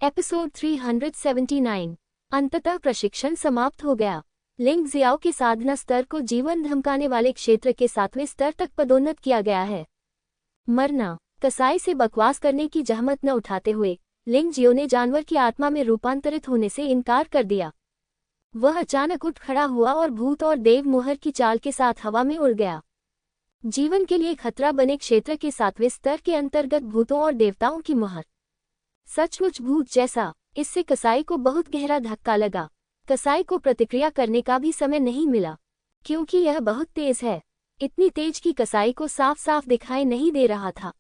Episode 379। अंततः प्रशिक्षण समाप्त हो गया। लिंग जियाओ के साधना स्तर को जीवन धमकाने वाले क्षेत्र के 7वें स्तर तक पदोन्नत किया गया है। मरना। कसाई से बकवास करने की जहमत न उठाते हुए लिंग जियो ने जानवर की आत्मा में रूपांतरित होने से इनकार कर दिया। वह अचानक उठ खड़ा हुआ और भूत और देव मोहर की चाल के साथ हवा में उड़ गया। जीवन के लिए खतरा बने क्षेत्र के 7वें स्तर के अंतर्गत भूतों और देवताओं की मोहर सचमुच भूत जैसा। इससे कसाई को बहुत गहरा धक्का लगा। कसाई को प्रतिक्रिया करने का भी समय नहीं मिला, क्योंकि यह बहुत तेज है। इतनी तेज कि कसाई को साफ साफ दिखाई नहीं दे रहा था।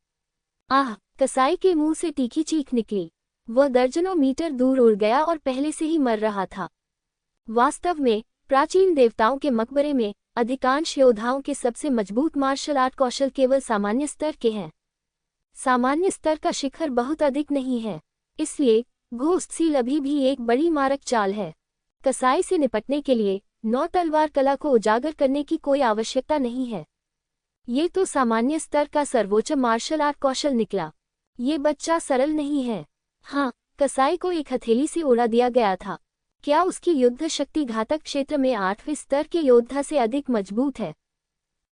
आह! कसाई के मुंह से तीखी चीख निकली। वह दर्जनों मीटर दूर उड़ गया और पहले से ही मर रहा था। वास्तव में प्राचीन देवताओं के मकबरे में अधिकांश योद्धाओं के सबसे मजबूत मार्शल आर्ट कौशल केवल सामान्य स्तर के हैं। सामान्य स्तर का शिखर बहुत अधिक नहीं है, इसलिए घोस्ट सील अभी भी एक बड़ी मारक चाल है। कसाई से निपटने के लिए 9 तलवार कला को उजागर करने की कोई आवश्यकता नहीं है। ये तो सामान्य स्तर का सर्वोच्च मार्शल आर्ट कौशल निकला। ये बच्चा सरल नहीं है। हाँ, कसाई को एक हथेली से उड़ा दिया गया था। क्या उसकी युद्ध शक्ति घातक क्षेत्र में 8वें स्तर के योद्धा से अधिक मजबूत है?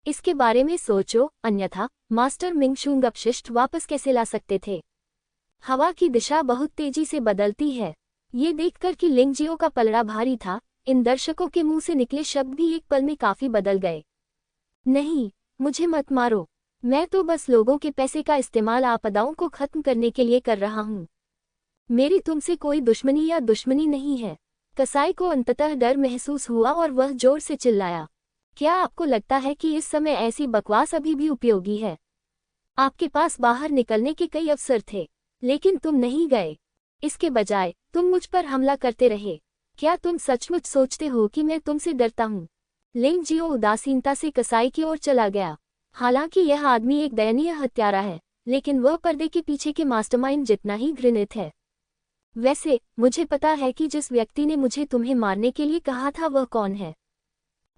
इसके बारे में सोचो, अन्यथा मास्टर मिंगशुंग अपशिष्ट वापस कैसे ला सकते थे? हवा की दिशा बहुत तेजी से बदलती है। ये देखकर कि लिंग जियो का पलड़ा भारी था, इन दर्शकों के मुंह से निकले शब्द भी एक पल में काफी बदल गए। नहीं, मुझे मत मारो। मैं तो बस लोगों के पैसे का इस्तेमाल आपदाओं को खत्म करने के लिए कर रहा हूँ। मेरी तुमसे कोई दुश्मनी या दुश्मनी नहीं है। कसाई को अंततः डर महसूस हुआ और वह जोर से चिल्लाया। क्या आपको लगता है कि इस समय ऐसी बकवास अभी भी उपयोगी है? आपके पास बाहर निकलने के कई अवसर थे, लेकिन तुम नहीं गए। इसके बजाय तुम मुझ पर हमला करते रहे। क्या तुम सचमुच सोचते हो कि मैं तुमसे डरता हूँ? लिंग जियो उदासीनता से कसाई की ओर चला गया। हालांकि यह आदमी एक दयनीय हत्यारा है, लेकिन वह पर्दे के पीछे के मास्टरमाइंड जितना ही घृणित है। वैसे मुझे पता है कि जिस व्यक्ति ने मुझे तुम्हें मारने के लिए कहा था वह कौन है।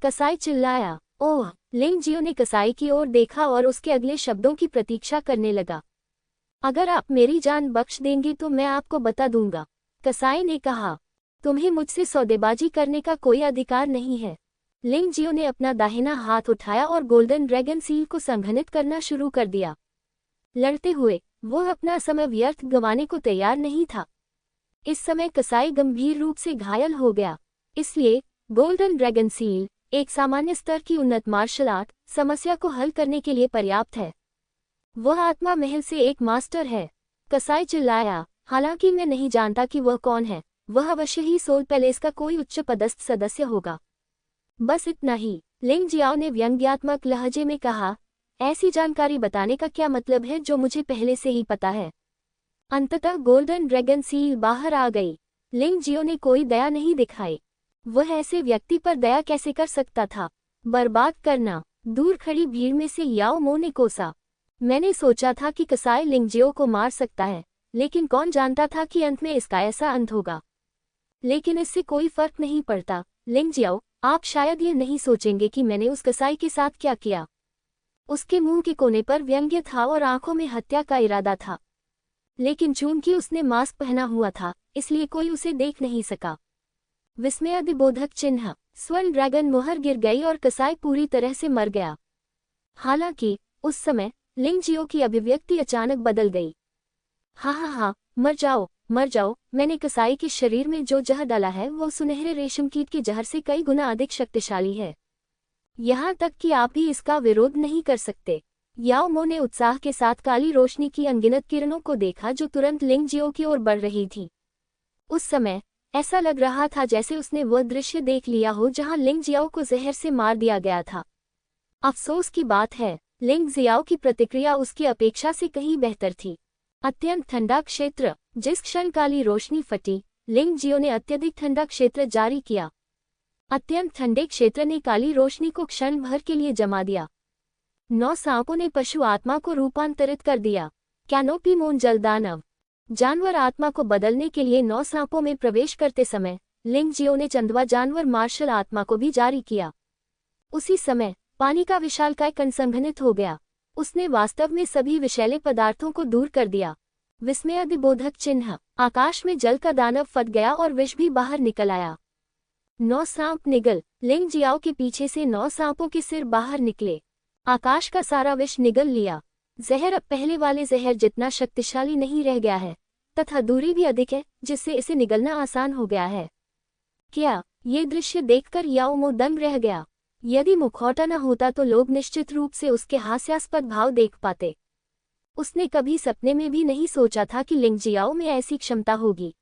कसाई चिल्लाया। ओह! लिंग जियो ने कसाई की ओर देखा और उसके अगले शब्दों की प्रतीक्षा करने लगा। अगर आप मेरी जान बख्श देंगे तो मैं आपको बता दूंगा, कसाई ने कहा। तुम्हें मुझसे सौदेबाजी करने का कोई अधिकार नहीं है। लिंग जियो ने अपना दाहिना हाथ उठाया और गोल्डन ड्रैगन सील को संघनित करना शुरू कर दिया। लड़ते हुए वह अपना समय व्यर्थ गंवाने को तैयार नहीं था। इस समय कसाई गंभीर रूप से घायल हो गया, इसलिए गोल्डन ड्रैगन सील एक सामान्य स्तर की उन्नत मार्शल आर्ट समस्या को हल करने के लिए पर्याप्त है। वह आत्मा महल से एक मास्टर है, कसाई चिल्लाया। हालांकि मैं नहीं जानता कि वह कौन है। वह अवश्य ही सोल पैलेस का कोई उच्च पदस्थ सदस्य होगा। बस इतना ही, लिंग जियाओ ने व्यंग्यात्मक लहजे में कहा। ऐसी जानकारी बताने का क्या मतलब है जो मुझे पहले से ही पता है। अंततः गोल्डन ड्रैगन सील बाहर आ गई। लिंग जियो ने कोई दया नहीं दिखाई। वह ऐसे व्यक्ति पर दया कैसे कर सकता था? बर्बाद करना। दूर खड़ी भीड़ में से याओ मो ने कोसा। मैंने सोचा था कि कसाई लिंग जियो को मार सकता है, लेकिन कौन जानता था कि अंत में इसका ऐसा अंत होगा। लेकिन इससे कोई फर्क नहीं पड़ता। लिंग जियो, आप शायद ये नहीं सोचेंगे कि मैंने उस कसाई के साथ क्या किया। उसके मुंह के कोने पर व्यंग्य था और आंखों में हत्या का इरादा था, लेकिन चूंकि उसने मास्क पहना हुआ था, इसलिए कोई उसे देख नहीं सका। विस्मयादिबोधक चिन्ह। स्वर्ण ड्रैगन मोहर गिर गई और कसाई पूरी तरह से मर गया। हालांकि उस समय लिंग जियो की अभिव्यक्ति अचानक बदल गई। हाँ, मर जाओ, मर जाओ। मैंने कसाई के शरीर में जो जहर डाला है वो सुनहरे रेशम कीट के जहर से कई गुना अधिक शक्तिशाली है। यहाँ तक कि आप भी इसका विरोध नहीं कर सकते। याओ मो ने उत्साह के साथ काली रोशनी की अनगिनत किरणों को देखा जो तुरंत लिंग जियो की ओर बढ़ रही थी। उस समय ऐसा लग रहा था जैसे उसने वह दृश्य देख लिया हो जहां लिंग जियाओ को जहर से मार दिया गया था। अफसोस की बात है, लिंग जियाओ की प्रतिक्रिया उसकी अपेक्षा से कहीं बेहतर थी। अत्यंत ठंडा क्षेत्र। जिस क्षण काली रोशनी फटी, लिंग जियो ने अत्यधिक ठंडा क्षेत्र जारी किया। अत्यंत ठंडे क्षेत्र ने काली रोशनी को क्षण भर के लिए जमा दिया। 9 सांपों ने पशु आत्मा को रूपांतरित कर दिया। कैनोपी मोन जलदानव। जानवर आत्मा को बदलने के लिए 9 सांपों में प्रवेश करते समय लिंग जियो ने चंदवा जानवर मार्शल आत्मा को भी जारी किया। उसी समय पानी का विशालकाय कण संघनित हो गया। उसने वास्तव में सभी विषैले पदार्थों को दूर कर दिया। विस्मयादिबोधक चिन्ह। आकाश में जल का दानव फट गया और विष भी बाहर निकल आया। 9 सांप निगल। लिंग जियाओ के पीछे से 9 सांपों के सिर बाहर निकले। आकाश का सारा विष निगल लिया। जहर अब पहले वाले जहर जितना शक्तिशाली नहीं रह गया है, तथा दूरी भी अधिक है, जिससे इसे निगलना आसान हो गया है। क्या ये दृश्य देखकर याओमो दंग रह गया। यदि मुखौटा न होता तो लोग निश्चित रूप से उसके हास्यास्पद भाव देख पाते। उसने कभी सपने में भी नहीं सोचा था कि लिंग जियाओ में ऐसी क्षमता होगी।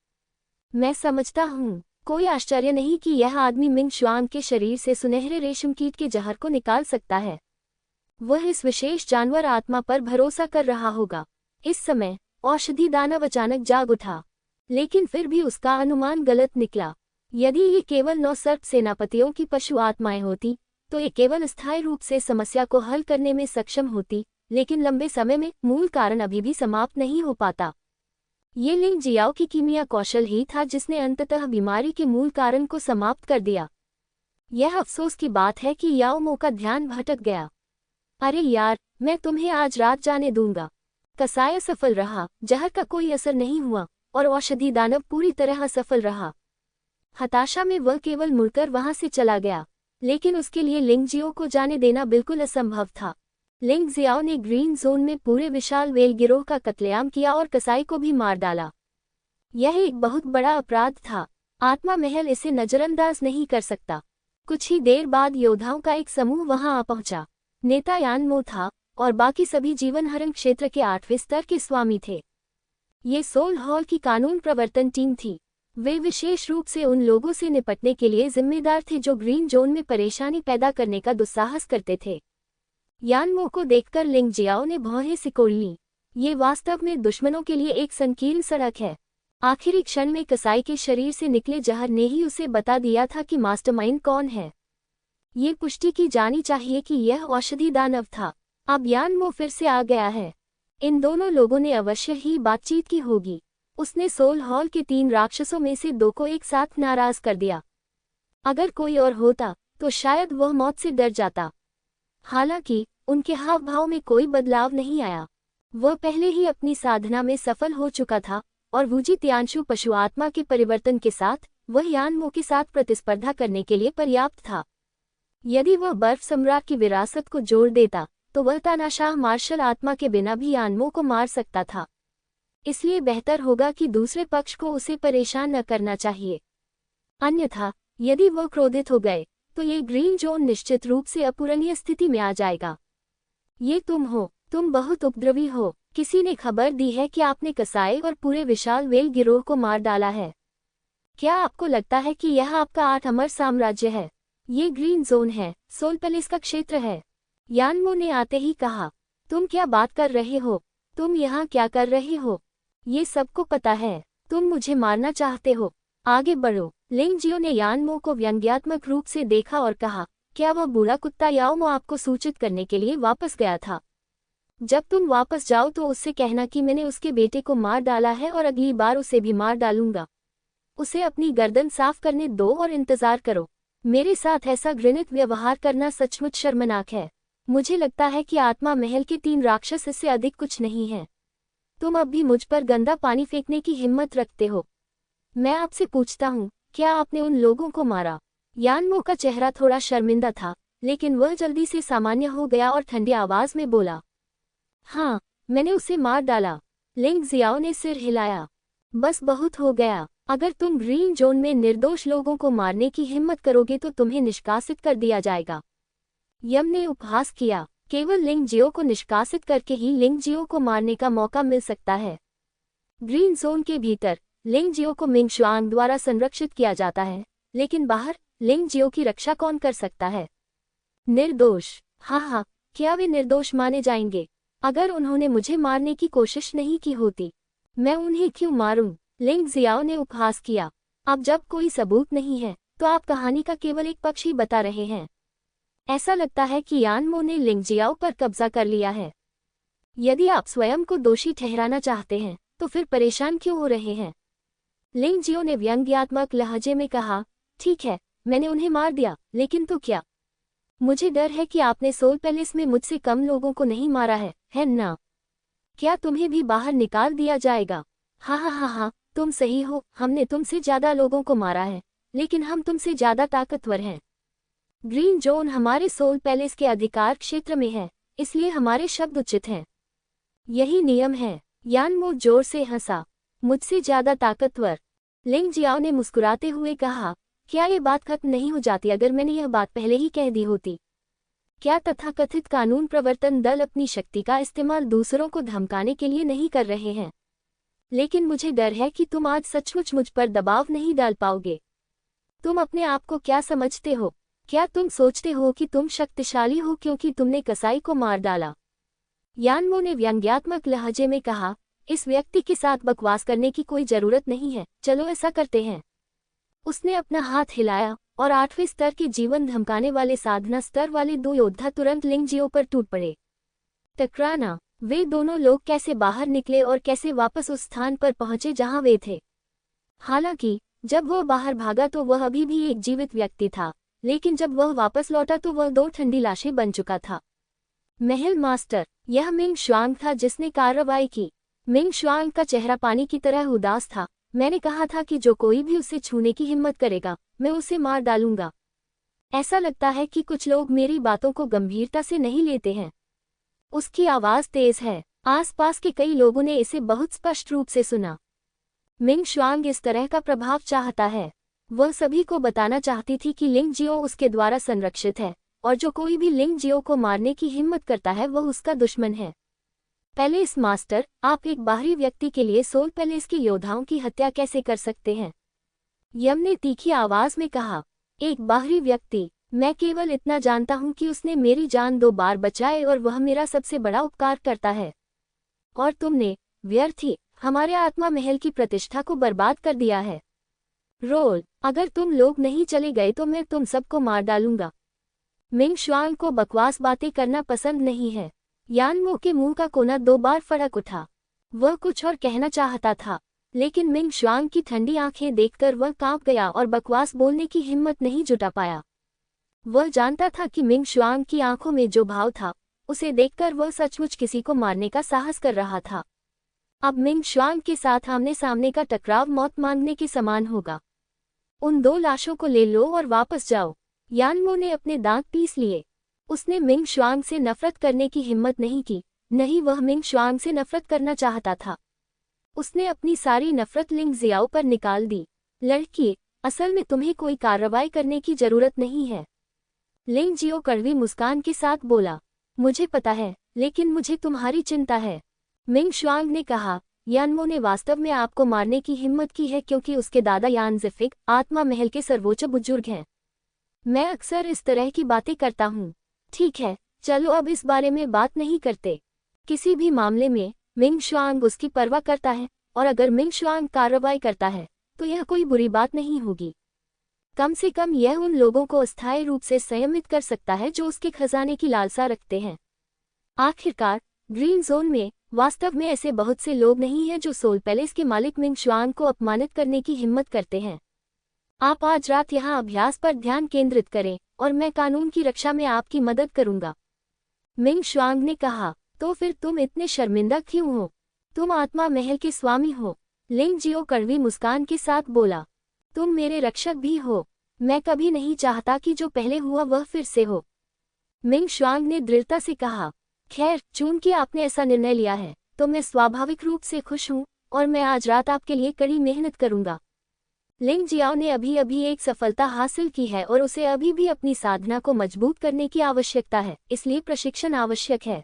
मैं समझता हूँ, कोई आश्चर्य नहीं कि यह आदमी मिंग शुआंग के शरीर से सुनहरे रेशम कीट के जहर को निकाल सकता है। वह इस विशेष जानवर आत्मा पर भरोसा कर रहा होगा। इस समय औषधि दानव अचानक जाग उठा, लेकिन फिर भी उसका अनुमान गलत निकला। यदि ये केवल 9 सर्प सेनापतियों की पशु आत्माएं होती तो ये केवल स्थायी रूप से समस्या को हल करने में सक्षम होती, लेकिन लंबे समय में मूल कारण अभी भी समाप्त नहीं हो पाता। ये लिंग जियाओ की कीमिया कौशल ही था जिसने अंततः बीमारी के मूल कारण को समाप्त कर दिया। यह अफसोस की बात है कि याओमो का ध्यान भटक गया। अरे यार, मैं तुम्हें आज रात जाने दूंगा। कसाय असफल रहा, जहर का कोई असर नहीं हुआ, और औषधि दानव पूरी तरह असफल रहा। हताशा में वह केवल मुड़कर वहां से चला गया, लेकिन उसके लिए लिंग जियाओ को जाने देना बिल्कुल असंभव था। लिंग जियाओ ने ग्रीन जोन में पूरे विशाल वेल गिरोह का कत्लेआम किया और कसाई को भी मार डाला। यह एक बहुत बड़ा अपराध था। आत्मा महल इसे नजरअंदाज नहीं कर सकता। कुछ ही देर बाद योद्धाओं का एक समूह वहां आ पहुंचा। नेता यानमो था और बाकी सभी जीवनहरण क्षेत्र के 8वें स्तर के स्वामी थे। ये सोल हॉल की कानून प्रवर्तन टीम थी। वे विशेष रूप से उन लोगों से निपटने के लिए जिम्मेदार थे जो ग्रीन जोन में परेशानी पैदा करने का दुस्साहस करते थे। यानमो को देखकर लिंग जियाओ ने भौहें सिकोड़ लीं। ये वास्तव में दुश्मनों के लिए एक संकीर्ण सड़क है। आखिरी क्षण में कसाई के शरीर से निकले जहर ने ही उसे बता दिया था कि मास्टरमाइंड कौन है। ये पुष्टि की जानी चाहिए कि यह औषधि दानव था। अब यानमो फिर से आ गया है। इन दोनों लोगों ने अवश्य ही बातचीत की होगी। उसने सोल हॉल के 3 राक्षसों में से 2 को एक साथ नाराज कर दिया। अगर कोई और होता तो शायद वह मौत से डर जाता। हालांकि उनके हाव भाव में कोई बदलाव नहीं आया। वह पहले ही अपनी साधना में सफल हो चुका था और वूजी त्यांशु पशु आत्मा के परिवर्तन के साथ वह यानमो के साथ प्रतिस्पर्धा करने के लिए पर्याप्त था। यदि वह बर्फ सम्राट की विरासत को जोड़ देता तो वह तानाशाह मार्शल आत्मा के बिना भी यानमो को मार सकता था। इसलिए बेहतर होगा कि दूसरे पक्ष को उसे परेशान न करना चाहिए। अन्यथा यदि वह क्रोधित हो गए तो ये ग्रीन जोन निश्चित रूप से अपूरणीय स्थिति में आ जाएगा। ये तुम हो, तुम बहुत उपद्रवी हो। किसी ने खबर दी है कि आपने कसाई और पूरे विशाल वेल गिरोह को मार डाला है। क्या आपको लगता है कि यह आपका 8 अमर साम्राज्य है? ये ग्रीन जोन है, सोल पैलेस का क्षेत्र है। यानमो ने आते ही कहा, तुम क्या बात कर रहे हो? तुम यहाँ क्या कर रहे हो? ये सबको पता है, तुम मुझे मारना चाहते हो। आगे बढ़ो। लिंग जियो ने यानमो को व्यंग्यात्मक रूप से देखा और कहा, क्या वह बूढ़ा कुत्ता याओमो आपको सूचित करने के लिए वापस गया था? जब तुम वापस जाओ तो उससे कहना कि मैंने उसके बेटे को मार डाला है और अगली बार उसे भी मार डालूंगा। उसे अपनी गर्दन साफ करने दो और इंतजार करो। मेरे साथ ऐसा घृणित व्यवहार करना सचमुच शर्मनाक है। मुझे लगता है कि आत्मा महल के 3 राक्षस इससे अधिक कुछ नहीं है। तुम अब भी मुझ पर गंदा पानी फेंकने की हिम्मत रखते हो। मैं आपसे पूछता हूँ, क्या आपने उन लोगों को मारा? यानमो का चेहरा थोड़ा शर्मिंदा था, लेकिन वह जल्दी से सामान्य हो गया और ठंडी आवाज में बोला, हाँ, मैंने उसे मार डाला। लिंग जियाओ ने सिर हिलाया। बस बहुत हो गया। अगर तुम ग्रीन जोन में निर्दोष लोगों को मारने की हिम्मत करोगे तो तुम्हें निष्कासित कर दिया जाएगा। यम ने उपहास किया। केवल लिंग जियो को निष्कासित करके ही लिंग जियो को मारने का मौका मिल सकता है। ग्रीन जोन के भीतर लिंग जियो को मिंग शुआंग द्वारा संरक्षित किया जाता है, लेकिन बाहर लिंग जियो की रक्षा कौन कर सकता है? निर्दोष? हाँ, क्या वे निर्दोष माने जाएंगे? अगर उन्होंने मुझे मारने की कोशिश नहीं की होती, मैं उन्हें क्यों मारूं? लिंग जियाओ ने उपहास किया। अब जब कोई सबूत नहीं है तो आप कहानी का केवल एक पक्ष ही बता रहे हैं। ऐसा लगता है कि यानमो ने लिंग जियाओ पर कब्जा कर लिया है। यदि आप स्वयं को दोषी ठहराना चाहते हैं तो फिर परेशान क्यों हो रहे हैं? लिंग जियो ने व्यंग्यात्मक लहजे में कहा, ठीक है, मैंने उन्हें मार दिया, लेकिन तो क्या? मुझे डर है कि आपने सोल पैलेस में मुझसे कम लोगों को नहीं मारा है ना? क्या तुम्हें भी बाहर निकाल दिया जाएगा? हाँ हाँ हाँ हाँ, तुम सही हो, हमने तुमसे ज्यादा लोगों को मारा है, लेकिन हम तुमसे ज्यादा ताकतवर हैं। ग्रीन जोन हमारे सोल पैलेस के अधिकार क्षेत्र में है, इसलिए हमारे शब्द उचित हैं। यही नियम है। यानमो जोर से हंसा। मुझसे ज्यादा ताकतवर? लिंग जियाओ ने मुस्कुराते हुए कहा, क्या ये बात खत्म नहीं हो जाती अगर मैंने यह बात पहले ही कह दी होती? क्या तथाकथित कानून प्रवर्तन दल अपनी शक्ति का इस्तेमाल दूसरों को धमकाने के लिए नहीं कर रहे हैं? लेकिन मुझे डर है कि तुम आज सचमुच मुझ पर दबाव नहीं डाल पाओगे। तुम अपने आप को क्या समझते हो? क्या तुम सोचते हो कि तुम शक्तिशाली हो क्योंकि तुमने कसाई को मार डाला? यानमो ने व्यंग्यात्मक लहजे में कहा, इस व्यक्ति के साथ बकवास करने की कोई जरूरत नहीं है, चलो ऐसा करते हैं। उसने अपना हाथ हिलाया और 8वें स्तर के जीवन धमकाने वाले साधना स्तर वाले 2 योद्धा तुरंत लिंगजियो पर टूट पड़े। टकराना। वे दोनों लोग कैसे बाहर निकले और कैसे वापस उस स्थान पर पहुंचे जहां वे थे? हालांकि जब वह बाहर भागा तो वह अभी भी एक जीवित व्यक्ति था, लेकिन जब वह वापस लौटा तो वह 2 ठंडी लाशें बन चुका था। महल मास्टर, यह मिंग शुआंग था जिसने कार्रवाई की। मिंग शुआंग का चेहरा पानी की तरह उदास था। मैंने कहा था कि जो कोई भी उसे छूने की हिम्मत करेगा, मैं उसे मार डालूंगा। ऐसा लगता है कि कुछ लोग मेरी बातों को गंभीरता से नहीं लेते हैं। उसकी आवाज तेज है। आसपास के कई लोगों ने इसे बहुत स्पष्ट रूप से सुना। मिंग शुआंग इस तरह का प्रभाव चाहता है। वह सभी को बताना चाहती थी कि लिंग जियो उसके द्वारा संरक्षित है, और जो कोई भी लिंग जियो को मारने की हिम्मत करता है वह उसका दुश्मन है। पैलेस मास्टर, आप एक बाहरी व्यक्ति के लिए सोल पैलेस के योद्धाओं की हत्या कैसे कर सकते हैं? यम ने तीखी आवाज में कहा, एक बाहरी व्यक्ति? मैं केवल इतना जानता हूं कि उसने मेरी जान 2 बार बचाए और वह मेरा सबसे बड़ा उपकार करता है। और तुमने, व्यर्थी, हमारे आत्मा महल की प्रतिष्ठा को बर्बाद कर दिया है। रोल, अगर तुम लोग नहीं चले गए तो मैं तुम सबको मार डालूंगा। मिंग शुआंग को बकवास बातें करना पसंद नहीं है। यानमो के मुंह का कोना 2 बार फड़क उठा। वह कुछ और कहना चाहता था, लेकिन मिंग शुआंग की ठंडी आंखें देखकर वह कांप गया और बकवास बोलने की हिम्मत नहीं जुटा पाया। वह जानता था कि मिंग शुआंग की आंखों में जो भाव था, उसे देखकर वह सचमुच किसी को मारने का साहस कर रहा था। अब मिंग शुआंग के साथ आमने सामने का टकराव मौत मांगने के समान होगा। उन 2 लाशों को ले लो और वापस जाओ। यानमो ने अपने दांत पीस लिए। उसने मिंग शुआंग से नफरत करने की हिम्मत नहीं की, नहीं वह मिंग शुआंग से नफरत करना चाहता था। उसने अपनी सारी नफरत लिंग जियाओ पर निकाल दी। लड़की, असल में तुम्हें कोई कार्रवाई करने की जरूरत नहीं है। लिंग जियो कड़वी मुस्कान के साथ बोला, मुझे पता है, लेकिन मुझे तुम्हारी चिंता है। मिंग शुआंग ने कहा, यानमो ने वास्तव में आपको मारने की हिम्मत की है क्योंकि उसके दादा यान ज़िफिग आत्मा महल के सर्वोच्च बुजुर्ग हैं। मैं अक्सर इस तरह की बातें करता हूँ। ठीक है, चलो अब इस बारे में बात नहीं करते। किसी भी मामले में मिंग शुआंग उसकी परवाह करता है, और अगर मिंग शुआंग कार्रवाई करता है तो यह कोई बुरी बात नहीं होगी। कम से कम यह उन लोगों को अस्थायी रूप से संयमित कर सकता है जो उसके खजाने की लालसा रखते हैं। आखिरकार, ग्रीन जोन में वास्तव में ऐसे बहुत से लोग नहीं हैं जो सोल पैलेस के मालिक मिंग शुआंग को अपमानित करने की हिम्मत करते हैं। आप आज रात यहाँ अभ्यास पर ध्यान केंद्रित करें और मैं कानून की रक्षा में आपकी मदद करूंगा। मिंग शुआंग ने कहा, तो फिर तुम इतने शर्मिंदा क्यों हो? तुम आत्मा महल के स्वामी हो। लिंग जियो कड़वी मुस्कान के साथ बोला, तुम मेरे रक्षक भी हो। मैं कभी नहीं चाहता कि जो पहले हुआ वह फिर से हो। मिंग शुआंग ने दृढ़ता से कहा, खैर, चूंकि आपने ऐसा निर्णय लिया है तो मैं स्वाभाविक रूप से खुश हूँ, और मैं आज रात आपके लिए कड़ी मेहनत करूंगा। लिंग जियाओ ने अभी अभी एक सफलता हासिल की है और उसे अभी भी अपनी साधना को मजबूत करने की आवश्यकता है, इसलिए प्रशिक्षण आवश्यक है।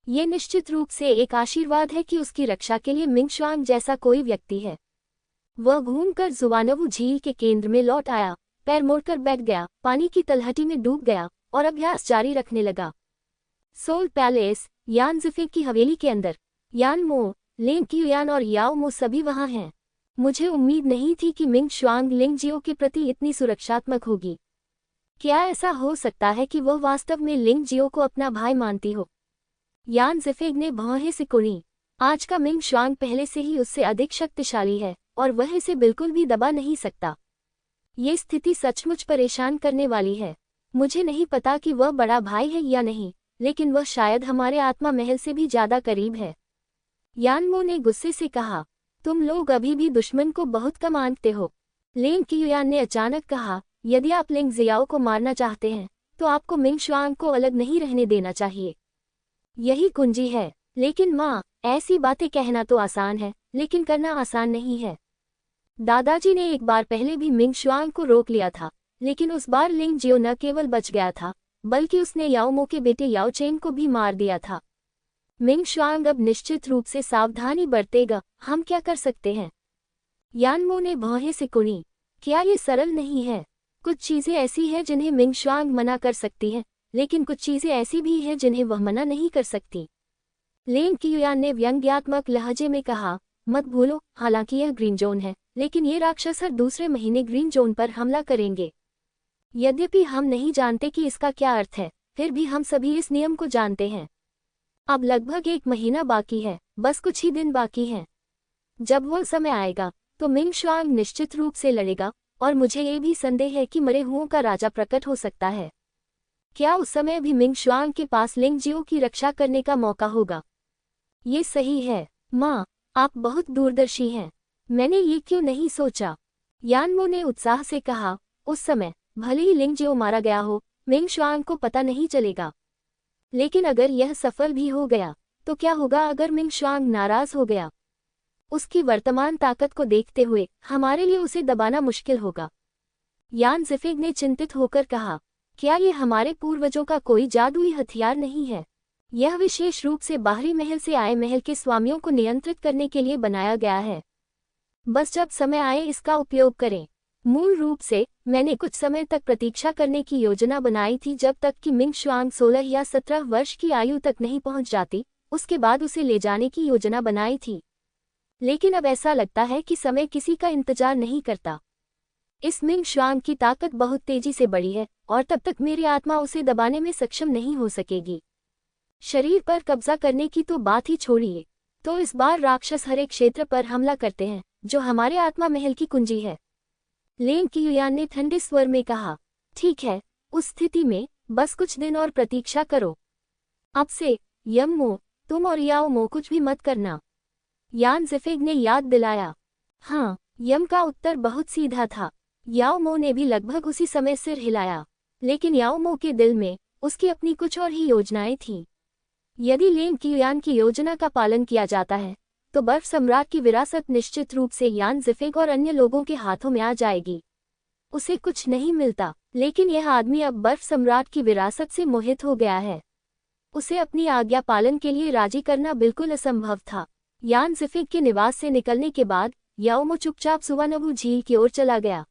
ये निश्चित रूप से एक आशीर्वाद है कि उसकी रक्षा के लिए मिंग शुआंग जैसा कोई व्यक्ति है। वह घूमकर जुवानवू झील के केंद्र में लौट आया, पैर मोड़कर बैठ गया, पानी की तलहटी में डूब गया और अभ्यास जारी रखने लगा। सोल पैलेस, यान ज़िफिग की हवेली के अंदर, यानमो, लिंग क्यूयान और याओ मो सभी वहां हैं। मुझे उम्मीद नहीं थी कि मिंग शुआंग लिंग जियो के प्रति इतनी सुरक्षात्मक होगी। क्या ऐसा हो सकता है कि वह वास्तव में लिंग जियो को अपना भाई मानती हो? यान ज़िफिग ने भौहें सिकुड़ी। आज का मिंग शुआंग पहले से ही उससे अधिक शक्तिशाली है और वह इसे बिल्कुल भी दबा नहीं सकता। ये स्थिति सचमुच परेशान करने वाली है। मुझे नहीं पता कि वह बड़ा भाई है या नहीं, लेकिन वह शायद हमारे आत्मा महल से भी ज्यादा करीब है। यानमो ने गुस्से से कहा, तुम लोग अभी भी दुश्मन को बहुत कम आंकते हो। लिंग क़ियुयान ने अचानक कहा, यदि आप लिंग ज़ियाओ को मारना चाहते हैं तो आपको मिंग शुआंग को अलग नहीं रहने देना चाहिए। यही कुंजी है। लेकिन माँ, ऐसी बातें कहना तो आसान है, लेकिन करना आसान नहीं है। दादाजी ने एक बार पहले भी मिंग शुआंग को रोक लिया था, लेकिन उस बार लिंग जियो न केवल बच गया था, बल्कि उसने याओमो के बेटे याओ चेन को भी मार दिया था। मिंग शुआंग अब निश्चित रूप से सावधानी बरतेगा। हम क्या कर सकते हैं? यानमो ने भौहें से कुनी, क्या ये सरल नहीं है? कुछ चीजें ऐसी हैं जिन्हें मिंग शुआंग मना कर सकती है, लेकिन कुछ चीजें ऐसी भी हैं जिन्हें वह मना नहीं कर सकती। लिंग क़ियुयान ने व्यंग्यात्मक लहजे में कहा, मत भूलो, हालांकि यह ग्रीन जोन है, लेकिन ये राक्षस हर दूसरे महीने ग्रीन जोन पर हमला करेंगे। यद्यपि हम नहीं जानते कि इसका क्या अर्थ है, फिर भी हम सभी इस नियम को जानते हैं। अब लगभग 1 महीना बाकी है, बस कुछ ही दिन बाकी हैं। जब वो समय आएगा तो मिंग शुआंग निश्चित रूप से लड़ेगा, और मुझे ये भी संदेह है कि मरे हुओं का राजा प्रकट हो सकता है। क्या उस समय भी मिंग शुआंग के पास लिंग जियो की रक्षा करने का मौका होगा? ये सही है माँ, आप बहुत दूरदर्शी हैं। मैंने ये क्यों नहीं सोचा? यानमो ने उत्साह से कहा, उस समय भले ही लिंग जियो मारा गया हो, मिंग शुआंग को पता नहीं चलेगा। लेकिन अगर यह सफल भी हो गया तो क्या होगा अगर मिंग शुआंग नाराज हो गया? उसकी वर्तमान ताकत को देखते हुए हमारे लिए उसे दबाना मुश्किल होगा। यान ज़िफिग ने चिंतित होकर कहा, क्या ये हमारे पूर्वजों का कोई जादुई हथियार नहीं है? यह विशेष रूप से बाहरी महल से आए महल के स्वामियों को नियंत्रित करने के लिए बनाया गया है। बस जब समय आए इसका उपयोग करें। मूल रूप से मैंने कुछ समय तक प्रतीक्षा करने की योजना बनाई थी, जब तक कि मिंग शुआंग 16 या 17 वर्ष की आयु तक नहीं पहुंच जाती, उसके बाद उसे ले जाने की योजना बनाई थी। लेकिन अब ऐसा लगता है कि समय किसी का इंतजार नहीं करता। इस मिंग शुआंग की ताकत बहुत तेजी से बढ़ी है, और तब तक मेरी आत्मा उसे दबाने में सक्षम नहीं हो सकेगी। शरीर पर कब्जा करने की तो बात ही छोड़िए, तो इस बार राक्षस हर एक क्षेत्र पर हमला करते हैं जो हमारे आत्मा महल की कुंजी है। लिंग क़ियुयान ने ठंडे स्वर में कहा, ठीक है, उस स्थिति में बस कुछ दिन और प्रतीक्षा करो। अब से यममो, तुम और याओमो कुछ भी मत करना। यान ज़िफिग ने याद दिलाया। हाँ, यम का उत्तर बहुत सीधा था। याओमो ने भी लगभग उसी समय सिर हिलाया, लेकिन याओमो के दिल में उसकी अपनी कुछ और ही योजनाएं थीं। यदि लिंग क़ियुयान की योजना का पालन किया जाता है तो बर्फ सम्राट की विरासत निश्चित रूप से यान ज़िफिग और अन्य लोगों के हाथों में आ जाएगी। उसे कुछ नहीं मिलता, लेकिन यह आदमी अब बर्फ सम्राट की विरासत से मोहित हो गया है। उसे अपनी आज्ञा पालन के लिए राजी करना बिल्कुल असंभव था। यान ज़िफिग के निवास से निकलने के बाद याओमो चुपचाप सुवानबू झील की ओर चला गया।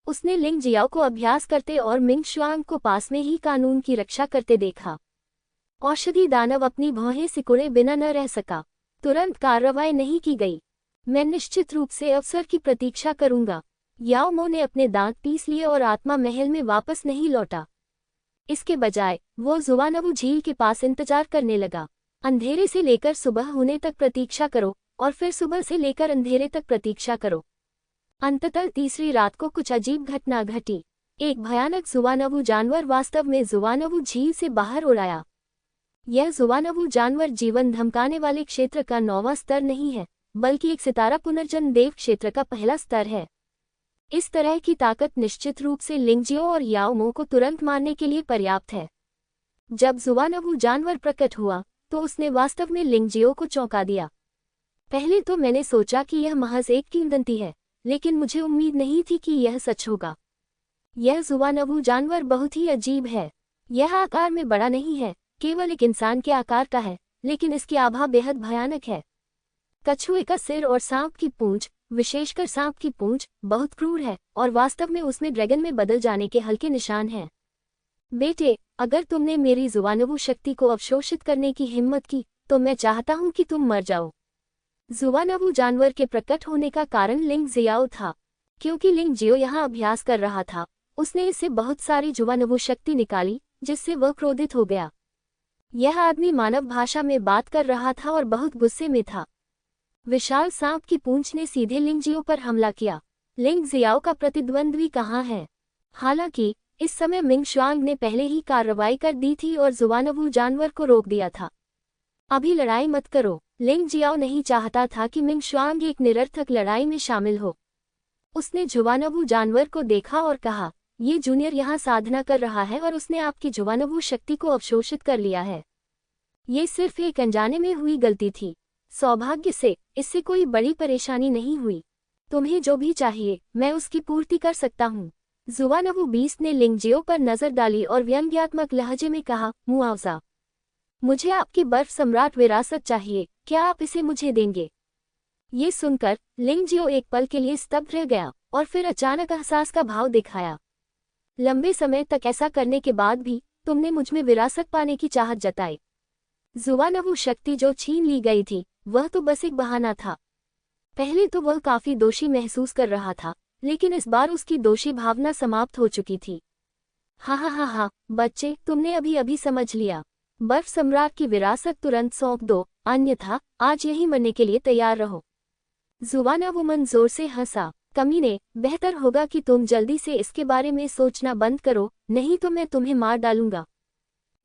उसने लिंग जियाओ को अभ्यास करते और मिंग शुआंग को पास में ही कानून की रक्षा करते देखा। औषधि दानव अपनी भौहें सिकुड़े बिना न रह सका। तुरंत कार्रवाई नहीं की गई। मैं निश्चित रूप से अवसर की प्रतीक्षा करूंगा। याओमो ने अपने दांत पीस लिए और आत्मा महल में वापस नहीं लौटा। इसके बजाय वो जुवानबू झील के पास इंतजार करने लगा। अंधेरे से लेकर सुबह होने तक प्रतीक्षा करो, और फिर सुबह से लेकर अंधेरे तक प्रतीक्षा करो। अंततः तीसरी रात को कुछ अजीब घटना घटी। एक भयानक जुवानबू जानवर वास्तव में जुवानबू झील से बाहर उड़ आया। यह जुवानबू जानवर जीवन धमकाने वाले क्षेत्र का 9वां स्तर नहीं है, बल्कि एक सितारा पुनर्जन्म देव क्षेत्र का पहला स्तर है। इस तरह की ताकत निश्चित रूप से लिंगजियो और याओमो को तुरंत मारने के लिए पर्याप्त है। जब जुवानबू जानवर प्रकट हुआ तो उसने वास्तव में लिंगजियो को चौंका दिया। पहले तो मैंने सोचा कि यह महज एक किंवदंती है, लेकिन मुझे उम्मीद नहीं थी कि यह सच होगा। यह जुवानबू जानवर बहुत ही अजीब है। यह आकार में बड़ा नहीं है, केवल एक इंसान के आकार का है, लेकिन इसकी आभा बेहद भयानक है। कछुए का सिर और सांप की पूंछ, विशेषकर सांप की पूंछ, बहुत क्रूर है, और वास्तव में उसमें ड्रैगन में बदल जाने के हल्के निशान हैं। बेटे, अगर तुमने मेरी जुवानबू शक्ति को अवशोषित करने की हिम्मत की तो मैं चाहता हूं कि तुम मर जाओ। जुवानबू जानवर के प्रकट होने का कारण लिंग जियाओ था। क्योंकि लिंग जियो यहाँ अभ्यास कर रहा था, उसने इससे बहुत सारी जुवानबू शक्ति निकाली, जिससे वह क्रोधित हो गया। यह आदमी मानव भाषा में बात कर रहा था और बहुत गुस्से में था। विशाल सांप की पूंछ ने सीधे लिंग जियो पर हमला किया। लिंग जियाओ का प्रतिद्वंद्वी कहाँ है? हालांकि इस समय मिंग शुआंग ने पहले ही कार्रवाई कर दी थी और जुवानबू जानवर को रोक दिया था। अभी लड़ाई मत करो, लिंग जियाओ नहीं चाहता था कि मिंग शुआंग एक निरर्थक लड़ाई में शामिल हो। उसने जुवानबू जानवर को देखा और कहा, ये जूनियर यहाँ साधना कर रहा है और उसने आपकी जुवानबू शक्ति को अवशोषित कर लिया है। ये सिर्फ एक अनजाने में हुई गलती थी। सौभाग्य से इससे कोई बड़ी परेशानी नहीं हुई। तुम्हें जो भी चाहिए मैं उसकी पूर्ति कर सकता हूँ। जुवानबू 20 ने लिंगजियो पर नजर डाली और व्यंग्यात्मक लहजे में कहा, मुआवजा। मुझे आपकी बर्फ सम्राट विरासत चाहिए, क्या आप इसे मुझे देंगे? ये सुनकर लिंगजियो एक पल के लिए स्तब्ध रह गया और फिर अचानक एहसास का भाव दिखाया। लंबे समय तक ऐसा करने के बाद भी तुमने मुझमें विरासत पाने की चाहत जताई। जुवानबू शक्ति जो छीन ली गई थी वह तो बस एक बहाना था। पहले तो वह काफी दोषी महसूस कर रहा था, लेकिन इस बार उसकी दोषी भावना समाप्त हो चुकी थी। हा, बच्चे, तुमने अभी अभी समझ लिया। बर्फ सम्राट की विरासत तुरंत सौंप दो, अन्यथा आज यही मरने के लिए तैयार रहो। जुवानबू मन जोर से हंसा। कमीने, बेहतर होगा कि तुम जल्दी से इसके बारे में सोचना बंद करो, नहीं तो मैं तुम्हें मार डालूंगा।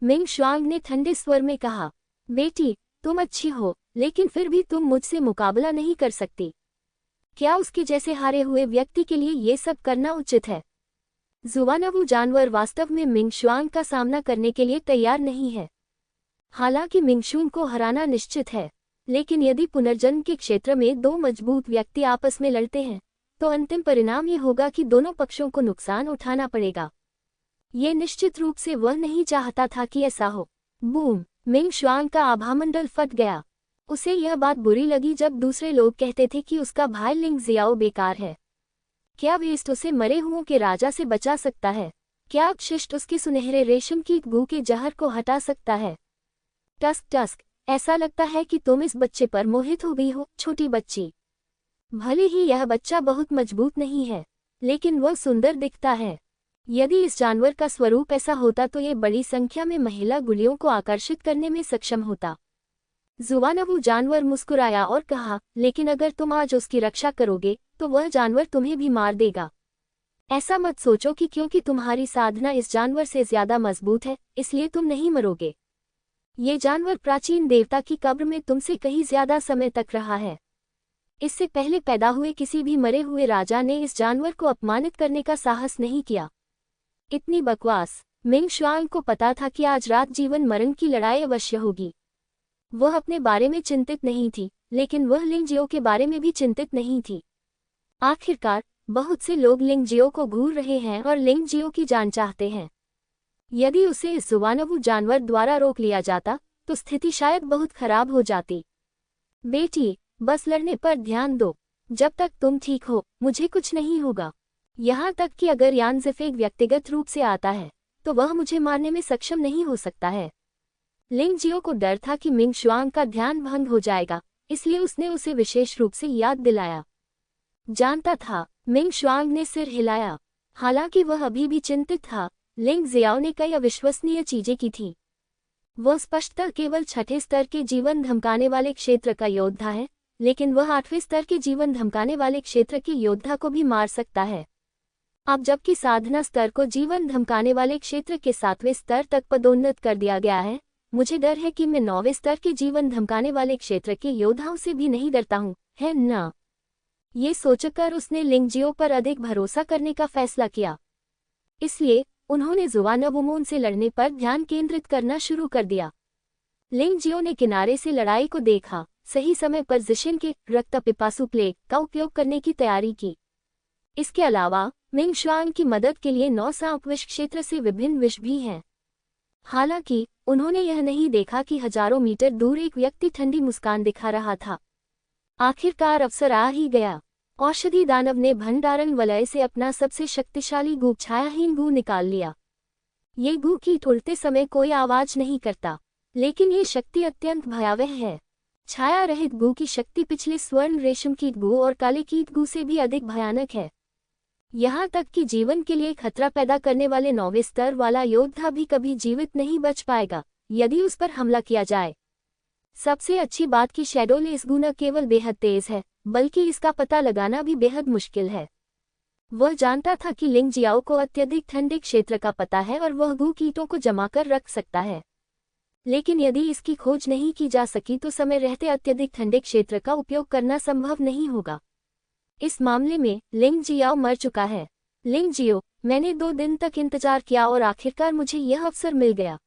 मिंग शुआंग ने ठंडे स्वर में कहा, बेटी, तुम अच्छी हो, लेकिन फिर भी तुम मुझसे मुकाबला नहीं कर सकती। क्या उसके जैसे हारे हुए व्यक्ति के लिए ये सब करना उचित है? जुवानबू जानवर वास्तव में मिंग शुआंग का सामना करने के लिए तैयार नहीं है। हालांकि मिंग शुआंग को हराना निश्चित है, लेकिन यदि पुनर्जन्म के क्षेत्र में दो मजबूत व्यक्ति आपस में लड़ते हैं तो अंतिम परिणाम ये होगा कि दोनों पक्षों को नुकसान उठाना पड़ेगा। ये निश्चित रूप से वह नहीं चाहता था कि ऐसा हो। बूम! मिंग शुआंग का आभामंडल फट गया। उसे यह बात बुरी लगी जब दूसरे लोग कहते थे कि उसका भाई लिंग जियाओ बेकार है। क्या वेस्ट उसे मरे हुओं के राजा से बचा सकता है? क्या अपशिष्ट उसके सुनहरे रेशम की गू के जहर को हटा सकता है? टस्क, ऐसा लगता है कि तुम इस बच्चे पर मोहित हो गई हो, छोटी बच्ची। भले ही यह बच्चा बहुत मजबूत नहीं है, लेकिन वह सुंदर दिखता है। यदि इस जानवर का स्वरूप ऐसा होता तो ये बड़ी संख्या में महिला गुलियों को आकर्षित करने में सक्षम होता। जुवानबू जानवर मुस्कुराया और कहा, लेकिन अगर तुम आज उसकी रक्षा करोगे तो वह जानवर तुम्हें भी मार देगा। ऐसा मत सोचो कि क्योंकि तुम्हारी साधना इस जानवर से ज्यादा मजबूत है इसलिए तुम नहीं मरोगे। ये जानवर प्राचीन देवता की कब्र में तुमसे कहीं ज्यादा समय तक रहा है। इससे पहले पैदा हुए किसी भी मरे हुए राजा ने इस जानवर को अपमानित करने का साहस नहीं किया। इतनी बकवास! मिंग शुआंग को पता था कि आज रात जीवन मरण की लड़ाई अवश्य होगी। वह अपने बारे में चिंतित नहीं थी, लेकिन वह लिंगजियो के बारे में भी चिंतित नहीं थी। आखिरकार बहुत से लोग लिंगजियो को घूर रहे हैं और लिंगजियो की जान चाहते हैं। यदि उसे इस जुवानबू जानवर द्वारा रोक लिया जाता तो स्थिति शायद बहुत खराब हो जाती। बेटी, बस लड़ने पर ध्यान दो। जब तक तुम ठीक हो मुझे कुछ नहीं होगा। यहाँ तक कि अगर यानज़ेफेग व्यक्तिगत रूप से आता है तो वह मुझे मारने में सक्षम नहीं हो सकता है। लिंगजियो को डर था कि मिंग शुआंग का ध्यान भंग हो जाएगा, इसलिए उसने उसे विशेष रूप से याद दिलाया। जानता था। मिंग शुआंग ने सिर हिलाया। हालांकि वह अभी भी चिंतित था। लिंग जियाओ ने कई अविश्वसनीय चीजें की थी। वह स्पष्टतः केवल छठे स्तर के जीवन धमकाने वाले क्षेत्र का योद्धा है, लेकिन वह 8वें स्तर के जीवन धमकाने वाले क्षेत्र के योद्धा को भी मार सकता है। अब जबकि साधना स्तर को जीवन धमकाने वाले क्षेत्र के 7वें स्तर तक पदोन्नत कर दिया गया है, मुझे डर है कि मैं 9वें स्तर के जीवन धमकाने वाले क्षेत्र के योद्धाओं से भी नहीं डरता हूँ, है ना? ये सोचकर उसने लिंगजियो पर अधिक भरोसा करने का फैसला किया। इसलिए उन्होंने जुवानबूमोन से लड़ने पर ध्यान केंद्रित करना शुरू कर दिया। लिंगजियो ने किनारे से लड़ाई को देखा, सही समय पर जिशिन के रक्तपिपासु प्लेग का उपयोग करने की तैयारी की। इसके अलावा मिंग शुआंग की मदद के लिए 9 सांप विष क्षेत्र से विभिन्न विष भी हैं। हालांकि उन्होंने यह नहीं देखा कि हजारों मीटर दूर एक व्यक्ति ठंडी मुस्कान दिखा रहा था। आखिरकार अवसर आ ही गया। औषधि दानव ने भंडारण वलय से अपना सबसे शक्तिशाली गू छायाहीन गू निकाल लिया। ये गू कीट उड़ते समय कोई आवाज नहीं करता, लेकिन ये शक्ति अत्यंत भयावह है। छाया रहित गू की शक्ति पिछले स्वर्ण रेशम कीट गू और काले कीट गू से भी अधिक भयानक है। यहाँ तक कि जीवन के लिए खतरा पैदा करने वाले 9वें स्तर वाला योद्धा भी कभी जीवित नहीं बच पाएगा यदि उस पर हमला किया जाए। सबसे अच्छी बात कि शैडोलेस गू न केवल बेहद तेज है, बल्कि इसका पता लगाना भी बेहद मुश्किल है। वह जानता था कि लिंग जियाओ को अत्यधिक ठंडे क्षेत्र का पता है और वह गू कीटों को जमा कर रख सकता है। लेकिन यदि इसकी खोज नहीं की जा सकी तो समय रहते अत्यधिक ठंडे क्षेत्र का उपयोग करना संभव नहीं होगा। इस मामले में लिंग जियाओ मर चुका है। लिंग जियो, मैंने 2 दिन तक इंतजार किया और आखिरकार मुझे यह अवसर मिल गया।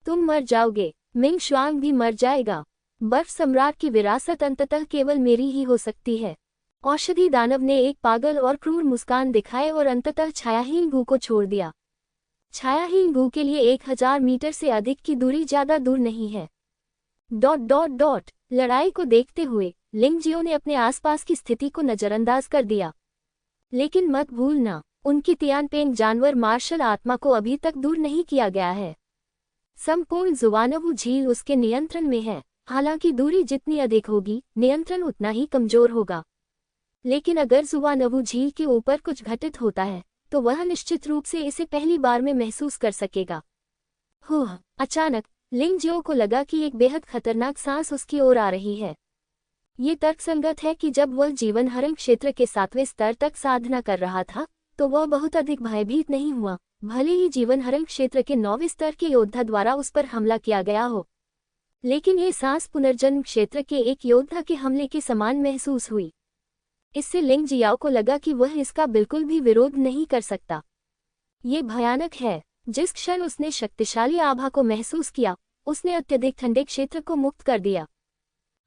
तुम मर जाओगे, मिंग शुआंग भी मर जाएगा। बर्फ सम्राट की विरासत अंततः केवल मेरी ही हो सकती है। औषधि दानव ने एक पागल और क्रूर मुस्कान दिखाए और अंततः छायाहीन गू को छोड़ दिया। छायाहीन गू के लिए 1000 मीटर से अधिक की दूरी ज्यादा दूर नहीं है। ... लड़ाई को देखते हुए लिंग जियो ने अपने आसपास की स्थिति को नजरअंदाज कर दिया। लेकिन मत भूलना, उनकी तियानपेंग जानवर मार्शल आत्मा को अभी तक दूर नहीं किया गया है। संपूर्ण जुवानवू झील उसके नियंत्रण में है। हालांकि दूरी जितनी अधिक होगी, नियंत्रण उतना ही कमजोर होगा। लेकिन अगर जुवानवू झील के ऊपर कुछ घटित होता है तो वह निश्चित रूप से इसे पहली बार में महसूस कर सकेगा। अचानक लिंग जियो को लगा कि एक बेहद खतरनाक सांस उसकी ओर आ रही है। ये तर्कसंगत है कि जब वह जीवन हरण क्षेत्र के 7वें स्तर तक साधना कर रहा था तो वह बहुत अधिक भयभीत नहीं हुआ, भले ही जीवन हरण क्षेत्र के 9वें स्तर के योद्धा द्वारा उस पर हमला किया गया हो। लेकिन ये सांस पुनर्जन्म क्षेत्र के एक योद्धा के हमले के समान महसूस हुई। इससे लिंग जियाओ को लगा कि वह इसका बिल्कुल भी विरोध नहीं कर सकता। ये भयानक है। जिस क्षण उसने शक्तिशाली आभा को महसूस किया, उसने अत्यधिक ठंडे क्षेत्र को मुक्त कर दिया।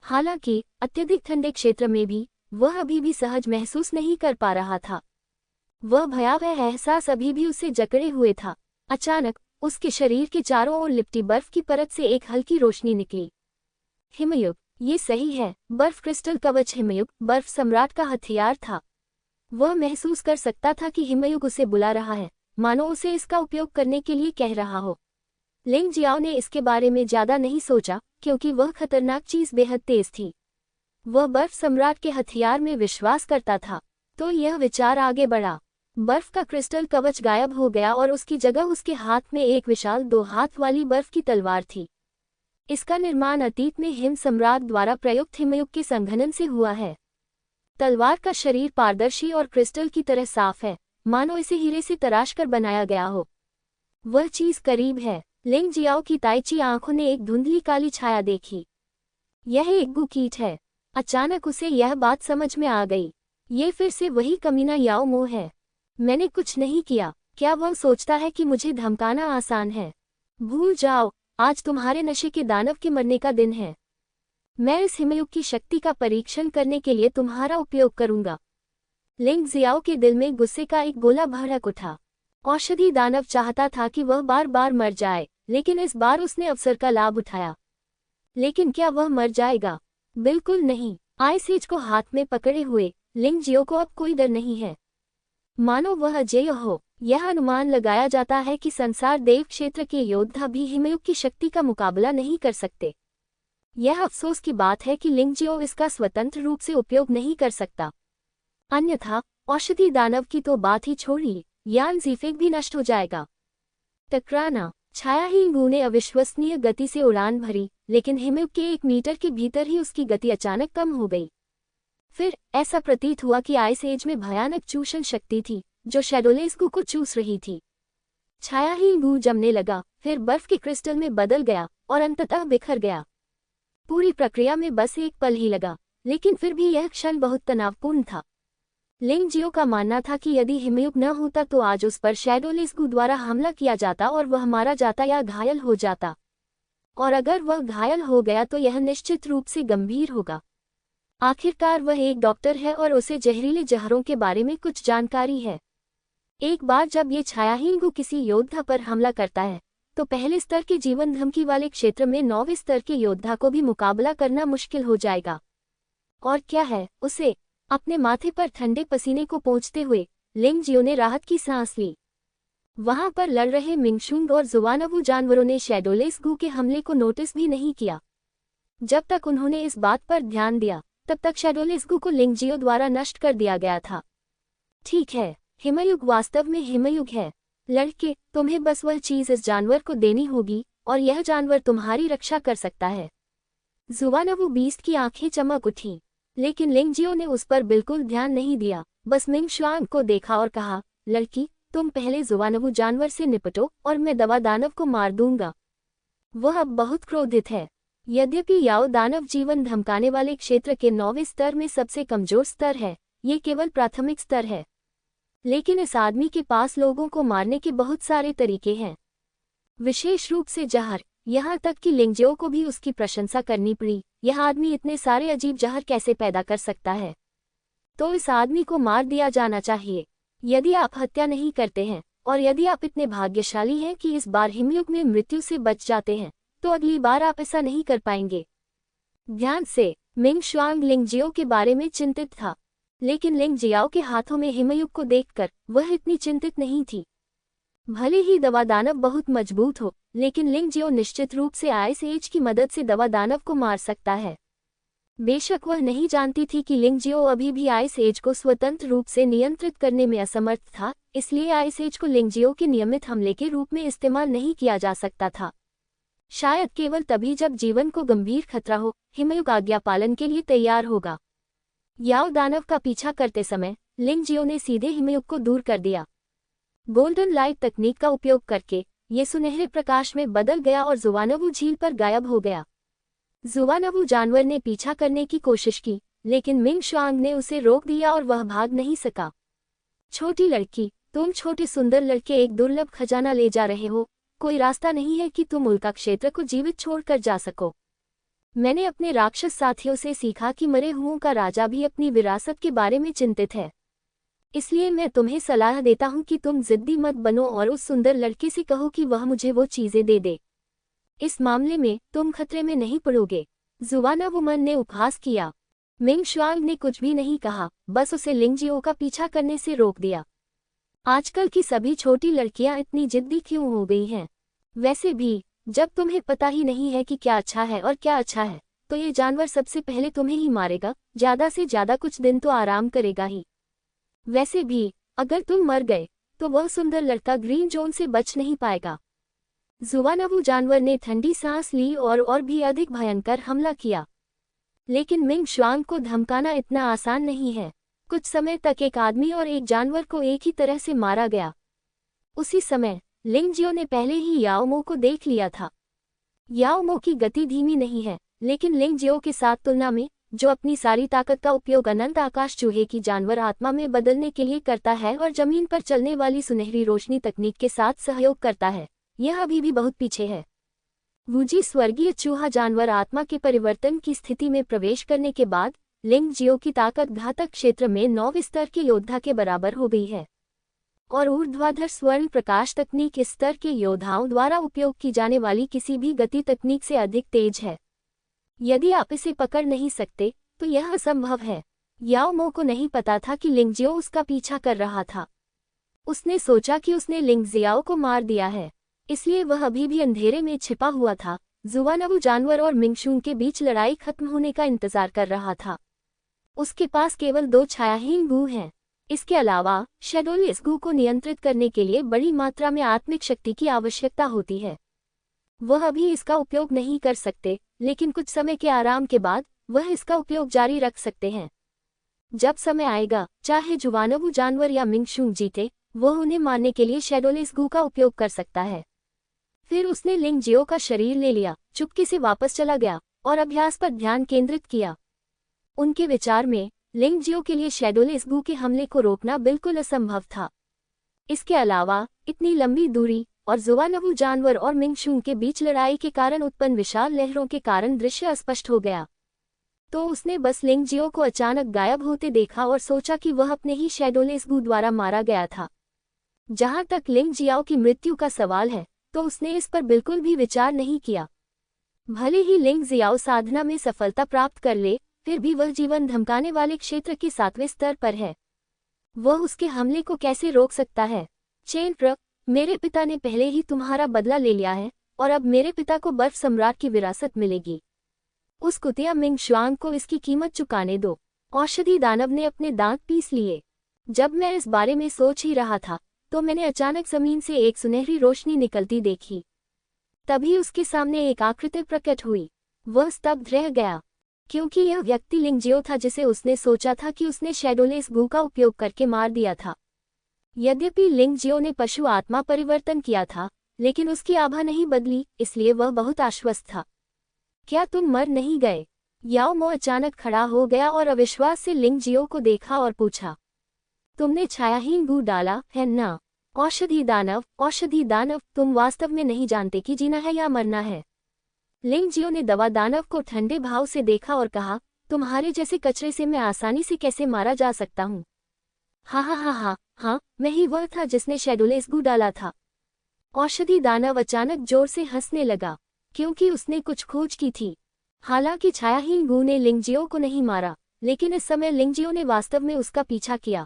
हालांकि अत्यधिक ठंडे क्षेत्र में भी वह अभी भी सहज महसूस नहीं कर पा रहा था। वह भयावह एहसास अभी भी उसे जकड़े हुए था। अचानक उसके शरीर के चारों ओर लिपटी बर्फ की परत से एक हल्की रोशनी निकली। हिमयुग, ये सही है। बर्फ क्रिस्टल कवच हिमयुग बर्फ सम्राट का हथियार था। वह महसूस कर सकता था कि हिमयुग उसे बुला रहा है, मानो उसे इसका उपयोग करने के लिए कह रहा हो। लिंग जियाओ ने इसके बारे में ज्यादा नहीं सोचा क्योंकि वह खतरनाक चीज बेहद तेज थी। वह बर्फ सम्राट के हथियार में विश्वास करता था। तो यह विचार आगे बढ़ा। बर्फ का क्रिस्टल कवच गायब हो गया और उसकी जगह उसके हाथ में एक विशाल 2 हाथ वाली बर्फ की तलवार थी। इसका निर्माण अतीत में हिम सम्राट द्वारा प्रयुक्त हिमयुग के संघनन से हुआ है। तलवार का शरीर पारदर्शी और क्रिस्टल की तरह साफ है, मानो इसे हीरे से तराश कर बनाया गया हो। वह चीज करीब है। लिंग जियाओ की ताइची आंखों ने एक धुंधली काली छाया देखी। यह एक गु कीट है। अचानक उसे यह बात समझ में आ गई। ये फिर से वही कमीना याओ मो है। मैंने कुछ नहीं किया। क्या वह सोचता है कि मुझे धमकाना आसान है? भूल जाओ, आज तुम्हारे नशे के दानव के मरने का दिन है। मैं इस हिमयुग की शक्ति का परीक्षण करने के लिए तुम्हारा उपयोग करूंगा। लिंग जियाओ के दिल में गुस्से का एक गोला भड़क उठा। औषधि दानव चाहता था कि वह बार बार मर जाए, लेकिन इस बार उसने अवसर का लाभ उठाया। लेकिन क्या वह मर जाएगा? बिल्कुल नहीं। आइस एज को हाथ में पकड़े हुए लिंग जियो को अब कोई डर नहीं है, मानो वह अजेय हो। यह अनुमान लगाया जाता है कि संसार देव क्षेत्र के योद्धा भी हिमयुग की शक्ति का मुकाबला नहीं कर सकते। यह अफसोस की बात है कि लिंग जियो इसका स्वतंत्र रूप से उपयोग नहीं कर सकता। अन्यथा औषधि दानव की तो बात ही छोड़िए, यान जीफेक भी नष्ट हो जाएगा। टकराना। छायाहीन गू ने अविश्वसनीय गति से उड़ान भरी, लेकिन हिमयुग के 1 मीटर के भीतर ही उसकी गति अचानक कम हो गई। फिर ऐसा प्रतीत हुआ कि आइस एज में भयानक चूषण शक्ति थी जो शैडोलेस गू को चूस रही थी। छायाहीन गू जमने लगा, फिर बर्फ के क्रिस्टल में बदल गया और अंततः बिखर गया। पूरी प्रक्रिया में बस एक पल ही लगा, लेकिन फिर भी यह क्षण बहुत तनावपूर्ण था। लिंग जियो का मानना था कि यदि हिमयुग न होता तो आज उस पर शैडोलेस गू द्वारा हमला किया जाता और वह मारा जाता या घायल हो जाता। और अगर वह घायल हो गया तो यह निश्चित रूप से गंभीर होगा। आखिरकार वह एक डॉक्टर है और उसे जहरीले जहरों के बारे में कुछ जानकारी है। एक बार जब ये छायाहीन गू किसी योद्धा पर हमला करता है तो पहले स्तर के जीवन धमकी वाले क्षेत्र में 9वें स्तर के योद्धा को भी मुकाबला करना मुश्किल हो जाएगा। और क्या है उसे? अपने माथे पर ठंडे पसीने को पोंछते हुए लिंग जियो ने राहत की सांस ली। वहां पर लड़ रहे मिंगशुंग और जुवानवू जानवरों ने शैडोलेस गू के हमले को नोटिस भी नहीं किया। जब तक उन्होंने इस बात पर ध्यान दिया तब तक शैडोलेस गू को लिंग जियो द्वारा नष्ट कर दिया गया था। ठीक है, हिमयुग वास्तव में हिमयुग है। लड़के, तुम्हें बस वह चीज इस जानवर को देनी होगी और यह जानवर तुम्हारी रक्षा कर सकता है। जुवानवू बीस्ट की आंखें चमक उठी, लेकिन लिंग जियो ने उस पर बिल्कुल ध्यान नहीं दिया। बस मिंग शुआंग को देखा और कहा, लड़की, तुम पहले जुवानवू जानवर से निपटो और मैं दवा दानव को मार दूंगा। वह अब बहुत क्रोधित है। यद्यपि याओ दानव जीवन धमकाने वाले क्षेत्र के 9वें स्तर में सबसे कमजोर स्तर है, ये केवल प्राथमिक स्तर है, लेकिन इस आदमी के पास लोगों को मारने के बहुत सारे तरीके हैं, विशेष रूप से जहर। यहाँ तक कि लिंगजियो को भी उसकी प्रशंसा करनी पड़ी। यह आदमी इतने सारे अजीब जहर कैसे पैदा कर सकता है? तो इस आदमी को मार दिया जाना चाहिए। यदि आप हत्या नहीं करते हैं और यदि आप इतने भाग्यशाली हैं कि इस बार हिमयुग में मृत्यु से बच जाते हैं, तो अगली बार आप ऐसा नहीं कर पाएंगे। ध्यान से, मिंग शुआंग लिंगजियो के बारे में चिंतित था, लेकिन लिंगजियाओ के हाथों में हिमयुग को देखकर वह इतनी चिंतित नहीं थी। भले ही दवा दानव बहुत मजबूत हो, लेकिन लिंगजियो निश्चित रूप से आइस एज की मदद से दवा दानव को मार सकता है। बेशक वह नहीं जानती थी कि लिंगजियो अभी भी आइस एज को स्वतंत्र रूप से नियंत्रित करने में असमर्थ था, इसलिए आइस एज को लिंगजियो के नियमित हमले के रूप में इस्तेमाल नहीं किया जा सकता था। शायद केवल तभी जब जीवन को गंभीर खतरा हो, हिमयुग आज्ञा पालन के लिए तैयार होगा। याओ दानव का पीछा करते समय लिंगजियो ने सीधे हिमयुग को दूर कर दिया। गोल्डन लाइट तकनीक का उपयोग करके ये सुनहरे प्रकाश में बदल गया और जुवानवू झील पर गायब हो गया। जुवानवू जानवर ने पीछा करने की कोशिश की, लेकिन मिंग शुआंग ने उसे रोक दिया और वह भाग नहीं सका। छोटी लड़की, तुम छोटे सुंदर लड़के एक दुर्लभ खजाना ले जा रहे हो। कोई रास्ता नहीं है कि तुम उल्का क्षेत्र को जीवित छोड़कर जा सको। मैंने अपने राक्षस साथियों से सीखा कि मरे हुओं का राजा भी अपनी विरासत के बारे में चिंतित है। इसलिए मैं तुम्हें सलाह देता हूं कि तुम जिद्दी मत बनो और उस सुंदर लड़के से कहो कि वह मुझे वो चीजें दे दे। इस मामले में तुम खतरे में नहीं पड़ोगे। जुवानवुमन ने उपहास किया। मिंग शुआंग ने कुछ भी नहीं कहा, बस उसे लिंगजियो का पीछा करने से रोक दिया। आजकल की सभी छोटी लड़कियां इतनी जिद्दी क्यों हो गई हैं? वैसे भी जब तुम्हें पता ही नहीं है कि क्या अच्छा है और क्या अच्छा है, तो ये जानवर सबसे पहले तुम्हें ही मारेगा। ज्यादा से ज्यादा कुछ दिन तो आराम करेगा ही। वैसे भी अगर तुम मर गए तो वह सुंदर लड़का ग्रीन जोन से बच नहीं पाएगा। जुवानवू जानवर ने ठंडी सांस ली और भी अधिक भयंकर हमला किया। लेकिन मिंग शुआंग को धमकाना इतना आसान नहीं है। कुछ समय तक एक आदमी और एक जानवर को एक ही तरह से मारा गया। उसी समय लिंगजियो ने पहले ही याओमो को देख लिया था। याओमो की गति धीमी नहीं है, लेकिन लिंगजियो के साथ तुलना में, जो अपनी सारी ताकत का उपयोग अनंत आकाश चूहे की जानवर आत्मा में बदलने के लिए करता है और जमीन पर चलने वाली सुनहरी रोशनी तकनीक के साथ सहयोग करता है, यह अभी भी बहुत पीछे है। वूजी स्वर्गीय चूहा जानवर आत्मा के परिवर्तन की स्थिति में प्रवेश करने के बाद लिंगजियो की ताकत घातक क्षेत्र में 9वें स्तर के योद्धा के बराबर हो गई है, और ऊर्ध्वाधर स्वर्ण प्रकाश तकनीक इस स्तर के योद्धाओं द्वारा उपयोग की जाने वाली किसी भी गति तकनीक से अधिक तेज है। यदि आप इसे पकड़ नहीं सकते तो यह असंभव है। याओमो को नहीं पता था कि लिंगजियो उसका पीछा कर रहा था। उसने सोचा कि उसने लिंगजियाओ को मार दिया है, इसलिए वह अभी भी अंधेरे में छिपा हुआ था। जुवानवू जानवर और मिंगशुंग के बीच लड़ाई खत्म होने का इंतजार कर रहा था। उसके पास केवल 2 छायाहीन गू हैं। इसके अलावा शेडोलेस गू को नियंत्रित करने के लिए बड़ी मात्रा में आत्मिक शक्ति की आवश्यकता होती है। वह अभी इसका उपयोग नहीं कर सकते, लेकिन कुछ समय के आराम के बाद वह इसका उपयोग जारी रख सकते हैं। जब समय आएगा, चाहे जुवानवू जानवर या मिंगशुंग जीते, वह उन्हें मारने के लिए शेडोलेस गू का उपयोग कर सकता है। फिर उसने लिंगजियो का शरीर ले लिया, चुपके से वापस चला गया और अभ्यास पर ध्यान केंद्रित किया। उनके विचार में लिंगजियो के लिए शेडोलेस गू के हमले को रोकना बिल्कुल असंभव था। इसके अलावा इतनी लंबी दूरी और जुवानवू जानवर और मिंगशुंग के बीच लड़ाई के कारण उत्पन्न विशाल लहरों के कारण दृश्य अस्पष्ट हो गया। तो उसने बस लिंगजियो को अचानक गायब होते देखा और सोचा कि वह अपने ही शेडोलेस गू द्वारा मारा गया था। जहां तक लिंगजियाओ की मृत्यु का सवाल है, तो उसने इस पर बिल्कुल भी विचार नहीं किया। भले ही लिंगजियाओ साधना में सफलता प्राप्त कर ले, फिर भी वह जीवन धमकाने वाले क्षेत्र के 7वें स्तर पर है। वह उसके हमले को कैसे रोक सकता है? चेन ट्रक, मेरे पिता ने पहले ही तुम्हारा बदला ले लिया है और अब मेरे पिता को बर्फ सम्राट की विरासत मिलेगी। उस कुतिया मिंग शुआंग को इसकी कीमत चुकाने दो। औषधि दानव ने अपने दांत पीस लिए। जब मैं इस बारे में सोच ही रहा था, तो मैंने अचानक जमीन से एक सुनहरी रोशनी निकलती देखी। तभी उसके सामने एक आकृति प्रकट हुई। वह स्तब्ध रह गया, क्योंकि यह व्यक्ति लिंगजियो था जिसे उसने सोचा था कि उसने शेडोलेस गू का उपयोग करके मार दिया था। यद्यपि लिंगजियो ने पशु आत्मा परिवर्तन किया था, लेकिन उसकी आभा नहीं बदली, इसलिए वह बहुत आश्वस्त था। क्या तुम मर नहीं गए? याओ मो अचानक खड़ा हो गया और अविश्वास से लिंग जियो को देखा और पूछा, तुमने छायाहीन गू डाला है ना? औषधि दानव, तुम वास्तव में नहीं जानते कि जीना है या मरना है। लिंग जियो ने दवा दानव को ठंडे भाव से देखा और कहा, तुम्हारे जैसे कचरे से मैं आसानी से कैसे मारा जा सकता हूँ? हाँ, मैं ही वह था जिसने शेडोलेस गू डाला था। औषधि दानव अचानक जोर से हंसने लगा, क्योंकि उसने कुछ खोज की थी। हालांकि छायाहीन गू ने लिंगजियो को नहीं मारा, लेकिन इस समय लिंगजियो ने वास्तव में उसका पीछा किया।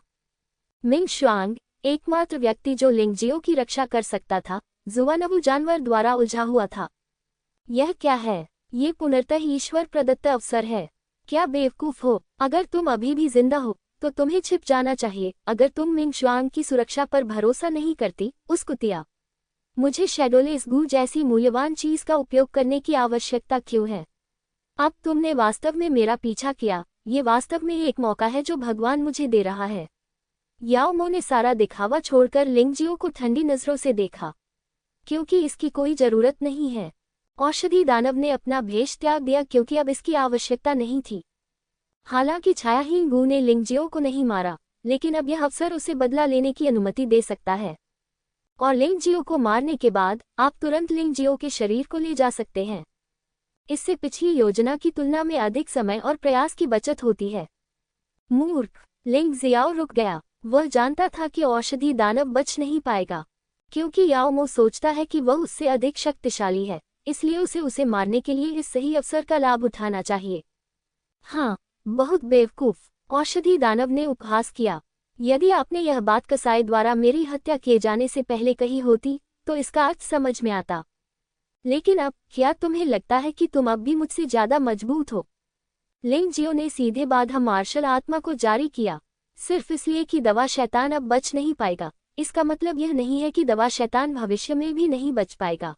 मिंग शुआंग, एकमात्र व्यक्ति जो लिंगजियो की रक्षा कर सकता था, जुआनवु जानवर द्वारा उलझा हुआ था। यह क्या है? ये पुनर्तः ईश्वर प्रदत्त अवसर है। क्या बेवकूफ हो? अगर तुम अभी भी जिंदा हो तो तुम्हें छिप जाना चाहिए। अगर तुम मिंग शुआंग की सुरक्षा पर भरोसा नहीं करती, उस कुतिया, मुझे शेडोलेस गू जैसी मूल्यवान चीज का उपयोग करने की आवश्यकता क्यों है? अब तुमने वास्तव में मेरा पीछा किया। ये वास्तव में एक मौका है जो भगवान मुझे दे रहा है। याओ मो ने सारा दिखावा छोड़कर लिंगजियो को ठंडी नजरों से देखा, क्योंकि इसकी कोई जरूरत नहीं है। औषधि दानव ने अपना भेष त्याग दिया क्योंकि अब इसकी आवश्यकता नहीं थी। हालांकि छायाहीन गू ने लिंगजियो को नहीं मारा, लेकिन अब यह अवसर उसे बदला लेने की अनुमति दे सकता है। और लिंगजियो को मारने के बाद आप तुरंत लिंगजियो के शरीर को ले जा सकते हैं। इससे पिछली योजना की तुलना में अधिक समय और प्रयास की बचत होती है। मूर्ख! लिंग जियाओ रुक गया। वह जानता था कि औषधि दानव बच नहीं पाएगा, क्योंकि याओ मो सोचता है कि वह उससे अधिक शक्तिशाली है, इसलिए उसे मारने के लिए इस सही अवसर का लाभ उठाना चाहिए। हाँ, बहुत बेवकूफ, औषधि दानव ने उपहास किया। यदि आपने यह बात कसाई द्वारा मेरी हत्या किए जाने से पहले कही होती तो इसका अर्थ समझ में आता। लेकिन अब क्या तुम्हें लगता है कि तुम अब भी मुझसे ज्यादा मजबूत हो? लिंगजियो ने सीधे बाधा मार्शल आत्मा को जारी किया। सिर्फ इसलिए कि दवा शैतान अब बच नहीं पाएगा, इसका मतलब यह नहीं है कि दवा शैतान भविष्य में भी नहीं बच पाएगा।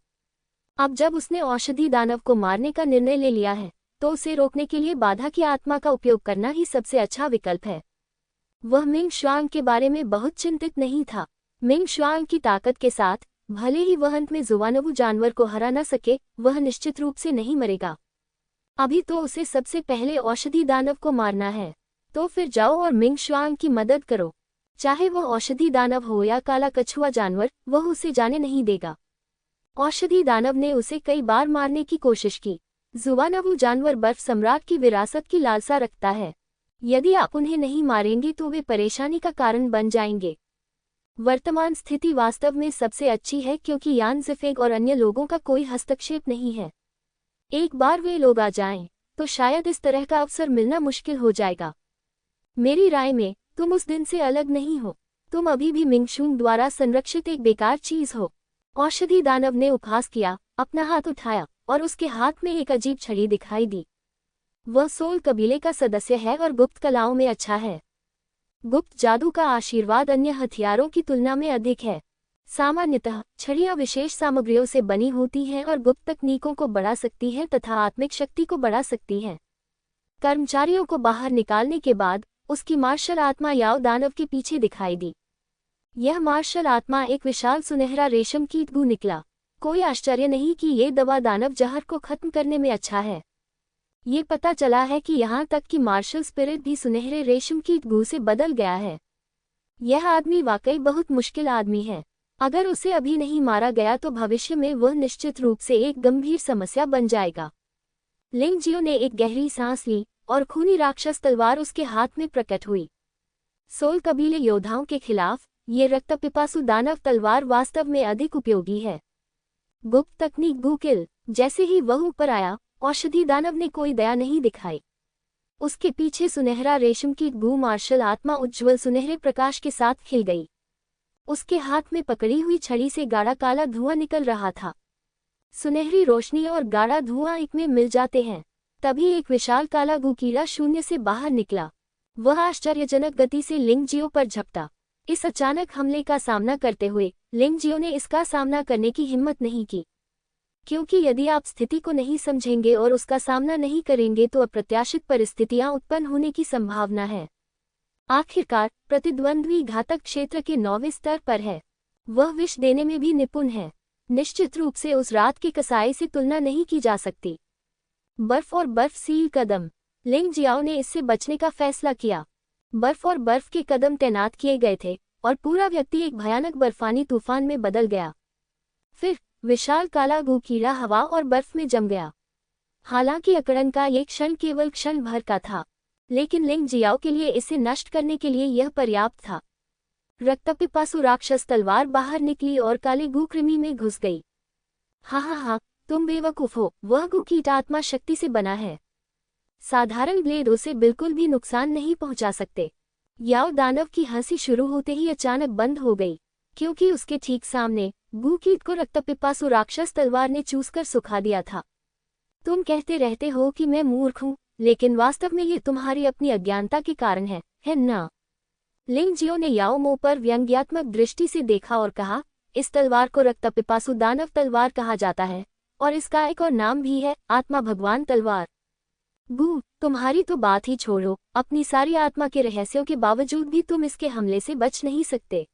अब जब उसने औषधि दानव को मारने का निर्णय ले लिया है, तो उसे रोकने के लिए बाधा की आत्मा का उपयोग करना ही सबसे अच्छा विकल्प है। वह मिंग शुआंग के बारे में बहुत चिंतित नहीं था। मिंग शुआंग की ताकत के साथ, भले ही वह अंत में जुआनवु जानवर को हरा न सके, वह निश्चित रूप से नहीं मरेगा। अभी तो उसे सबसे पहले औषधि दानव को मारना है। तो फिर जाओ और मिंग शुआंग की मदद करो। चाहे वह औषधि दानव हो या काला कछुआ जानवर, वह उसे जाने नहीं देगा। औषधि दानव ने उसे कई बार मारने की कोशिश की। जुआनवु जानवर बर्फ सम्राट की विरासत की लालसा रखता है। यदि आप उन्हें नहीं मारेंगे तो वे परेशानी का कारण बन जाएंगे। वर्तमान स्थिति वास्तव में सबसे अच्छी है क्योंकि यान ज़िफेग और अन्य लोगों का कोई हस्तक्षेप नहीं है। एक बार वे लोग आ जाएं, तो शायद इस तरह का अवसर मिलना मुश्किल हो जाएगा। मेरी राय में तुम उस दिन से अलग नहीं हो। तुम अभी भी मिंगशुंग द्वारा संरक्षित एक बेकार चीज हो। औषधि दानव ने उपहास किया, अपना हाथ उठाया और उसके हाथ में एक अजीब छड़ी दिखाई दी। वह सोल कबीले का सदस्य है और गुप्त कलाओं में अच्छा है। गुप्त जादू का आशीर्वाद अन्य हथियारों की तुलना में अधिक है। सामान्यतः छड़ियां विशेष सामग्रियों से बनी होती हैं और गुप्त तकनीकों को बढ़ा सकती हैं तथा आत्मिक शक्ति को बढ़ा सकती हैं। कर्मचारियों को बाहर निकालने के बाद उसकी मार्शल आत्मा याओ दानव के पीछे दिखाई दी। यह मार्शल आत्मा एक विशाल सुनहरा रेशम कीट गू निकला। कोई आश्चर्य नहीं कि ये दवा दानव जहर को खत्म करने में अच्छा है। ये पता चला है कि यहाँ तक कि मार्शल स्पिरिट भी सुनहरे रेशम कीट गू से बदल गया है। यह आदमी वाकई बहुत मुश्किल आदमी है। अगर उसे अभी नहीं मारा गया तो भविष्य में वह निश्चित रूप से एक गंभीर समस्या बन जाएगा। लिंगजियो ने एक गहरी सांस ली और खूनी राक्षस तलवार उसके हाथ में प्रकट हुई। सोल कबीले योद्धाओं के खिलाफ ये रक्तपिपासु दानव तलवार वास्तव में अधिक उपयोगी है। गुप्त तकनीक गू किल। जैसे ही वह ऊपर आया, औषधि दानव ने कोई दया नहीं दिखाई। उसके पीछे सुनहरा रेशम की गू मार्शल आत्मा उज्ज्वल सुनहरे प्रकाश के साथ खिल गई। उसके हाथ में पकड़ी हुई छड़ी से गाढ़ा काला धुआं निकल रहा था। सुनहरी रोशनी और गाढ़ा धुआं एक में मिल जाते हैं। तभी एक विशाल काला गू कीड़ा शून्य से बाहर निकला। वह आश्चर्यजनक गति से लिंगजियो पर झपटा। इस अचानक हमले का सामना करते हुए लिंगजियो ने इसका सामना करने की हिम्मत नहीं की, क्योंकि यदि आप स्थिति को नहीं समझेंगे और उसका सामना नहीं करेंगे तो अप्रत्याशित परिस्थितियां उत्पन्न होने की संभावना है। आखिरकार प्रतिद्वंद्वी घातक क्षेत्र के 9वें स्तर पर है। वह विष देने में भी निपुण है। निश्चित रूप से उस रात के कसाई से तुलना नहीं की जा सकती। बर्फ और बर्फ सील कदम। लिंग जियाओ ने इससे बचने का फैसला किया। बर्फ और बर्फ के कदम तैनात किए गए थे और पूरा व्यक्ति एक भयानक बर्फानी तूफान में बदल गया। फिर विशाल काला गू कीड़ा हवा और बर्फ में जम गया। हालांकि अकड़न का ये क्षण केवल क्षण भर का था, लेकिन लिंग जियाओ के लिए इसे नष्ट करने के लिए यह पर्याप्त था। रक्तपिपासु राक्षस तलवार बाहर निकली और काले गू कृमि में घुस गई। हाँ, तुम बेवकूफ हो, वह गू कीट आत्मा शक्ति से बना है। साधारण ब्लेड उसे बिल्कुल भी नुकसान नहीं पहुंचा सकते। याओ दानव की हंसी शुरू होते ही अचानक बंद हो गई, क्योंकि उसके ठीक सामने गू कीट को रक्तपिपासु राक्षस तलवार ने चूसकर सुखा दिया था। तुम कहते रहते हो कि मैं मूर्ख हूँ, लेकिन वास्तव में ये तुम्हारी अपनी अज्ञानता के कारण है ना? लिंग जियो ने याओ मो पर व्यंग्यात्मक दृष्टि से देखा और कहा, इस तलवार को रक्तपिपासु दानव तलवार कहा जाता है और इसका एक और नाम भी है, आत्मा भगवान तलवार। बू, तुम्हारी तो बात ही छोड़ो, अपनी सारी आत्मा के रहस्यों के बावजूद भी तुम इसके हमले से बच नहीं सकते।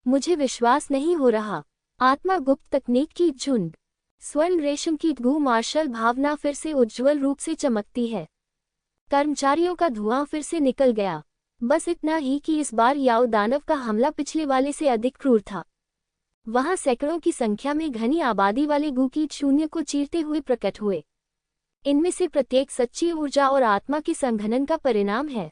मुझे विश्वास नहीं हो रहा। आत्मा गुप्त तकनीक की झुंड। स्वर्ण रेशम की गू मार्शल भावना फिर से उज्ज्वल रूप से चमकती है। कर्मचारियों का धुआं फिर से निकल गया। बस इतना ही कि इस बार याओ दानव का हमला पिछले वाले से अधिक क्रूर था। वहां सैकड़ों की संख्या में घनी आबादी वाले गू कीट शून्य को चीरते हुए प्रकट हुए। इनमें से प्रत्येक सच्ची ऊर्जा और आत्मा के संघनन का परिणाम है।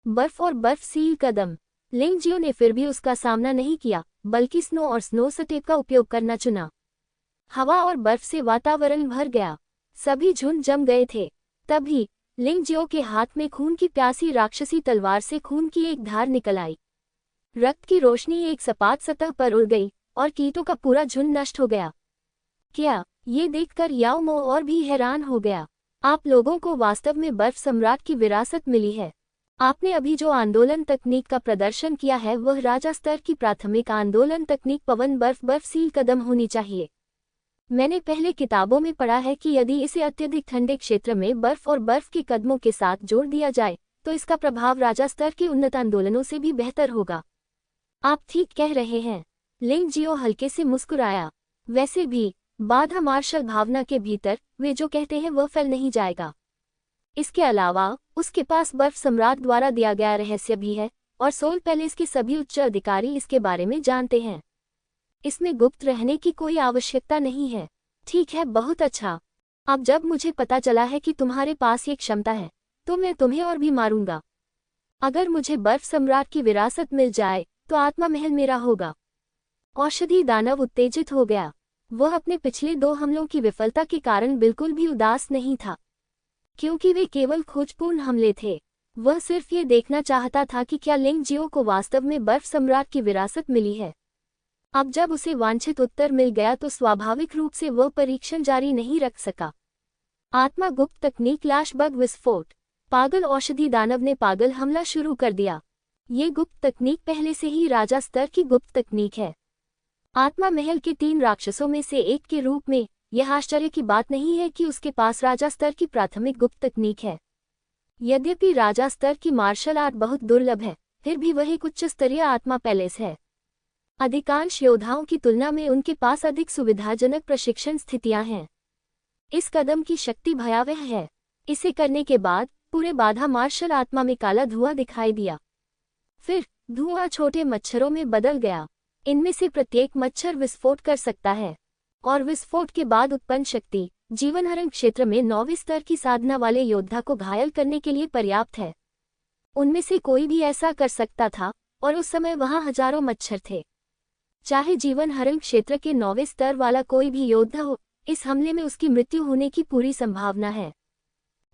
बर्फ और बर्फ सील कदम। लिंग जियो ने फिर भी उसका सामना नहीं किया, बल्कि स्नो और स्नो स्टेप का उपयोग करना चुना। हवा और बर्फ से वातावरण भर गया। सभी झुंड जम गए थे। तभी लिंग जियो के हाथ में खून की प्यासी राक्षसी तलवार से खून की एक धार निकल आई। रक्त की रोशनी एक सपाट सतह पर उड़ गई और कीटों का पूरा झुंड नष्ट हो गया। क्या? ये देखकर याओ मो और भी हैरान हो गया। आप लोगों को वास्तव में बर्फ सम्राट की विरासत मिली है। आपने अभी जो आंदोलन तकनीक का प्रदर्शन किया है वह राजा स्तर की प्राथमिक आंदोलन तकनीक पवन बर्फ सील कदम होनी चाहिए। मैंने पहले किताबों में पढ़ा है कि यदि इसे अत्यधिक ठंडे क्षेत्र में बर्फ और बर्फ के कदमों के साथ जोड़ दिया जाए तो इसका प्रभाव राजा स्तर के उन्नत आंदोलनों से भी बेहतर होगा। आप ठीक कह रहे हैं। लिंग जियो हल्के से मुस्कुराया। वैसे भी बाधा मार्शल भावना के भीतर वे जो कहते हैं वह फैल नहीं जाएगा। इसके अलावा उसके पास बर्फ सम्राट द्वारा दिया गया रहस्य भी है और सोल पैलेस के सभी उच्च अधिकारी इसके बारे में जानते हैं। इसमें गुप्त रहने की कोई आवश्यकता नहीं है। ठीक है, बहुत अच्छा। अब जब मुझे पता चला है कि तुम्हारे पास ये क्षमता है तो मैं तुम्हें और भी मारूंगा। अगर मुझे बर्फ सम्राट की विरासत मिल जाए तो आत्मा महल मेरा होगा। औषधि दानव उत्तेजित हो गया। वह अपने पिछले 2 हमलों की विफलता के कारण बिल्कुल भी उदास नहीं था, क्योंकि वे केवल खोजपूर्ण हमले थे। वह सिर्फ ये देखना चाहता था कि क्या लिंग जियो को वास्तव में बर्फ सम्राट की विरासत मिली है। अब जब उसे वांछित उत्तर मिल गया तो स्वाभाविक रूप से वह परीक्षण जारी नहीं रख सका। आत्मा गुप्त तकनीक लाश बग विस्फोट। पागल औषधि दानव ने पागल हमला शुरू कर दिया। ये गुप्त तकनीक पहले से ही राजा स्तर की गुप्त तकनीक है। आत्मा महल के 3 राक्षसों में से एक के रूप में यह आश्चर्य की बात नहीं है कि उसके पास राजा स्तर की प्राथमिक गुप्त तकनीक है। यद्यपि राजा स्तर की मार्शल आर्ट बहुत दुर्लभ है, फिर भी वह एक उच्च स्तरीय आत्मा पैलेस है। अधिकांश योद्धाओं की तुलना में उनके पास अधिक सुविधाजनक प्रशिक्षण स्थितियां हैं। इस कदम की शक्ति भयावह है। इसे करने के बाद पूरे बाधा मार्शल आत्मा में काला धुआं दिखाई दिया। फिर धुआं छोटे मच्छरों में बदल गया। इनमें से प्रत्येक मच्छर विस्फोट कर सकता है और विस्फोट के बाद उत्पन्न शक्ति जीवनहरण क्षेत्र में 9वें स्तर की साधना वाले योद्धा को घायल करने के लिए पर्याप्त है। उनमें से कोई भी ऐसा कर सकता था और उस समय वहां हजारों मच्छर थे। चाहे जीवनहरण क्षेत्र के 9वें स्तर वाला कोई भी योद्धा हो, इस हमले में उसकी मृत्यु होने की पूरी संभावना है।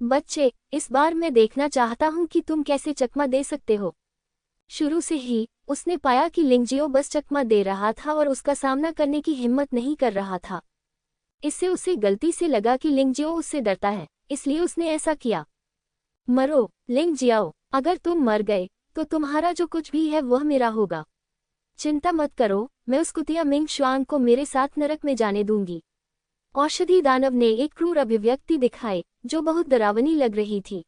बच्चे, इस बार मैं देखना चाहता हूं कि तुम कैसे चकमा दे सकते हो। शुरू से ही उसने पाया कि लिंग जियो बस चकमा दे रहा था और उसका सामना करने की हिम्मत नहीं कर रहा था। इससे उसे गलती से लगा कि लिंग जियो उससे डरता है, इसलिए उसने ऐसा किया। मरो, लिंग जियो, अगर तुम मर गए तो तुम्हारा जो कुछ भी है वह मेरा होगा। चिंता मत करो, मैं उस कुतिया मिंग शुआंग को मेरे साथ नरक में जाने दूंगी। औषधि दानव ने एक क्रूर अभिव्यक्ति दिखाई जो बहुत डरावनी लग रही थी।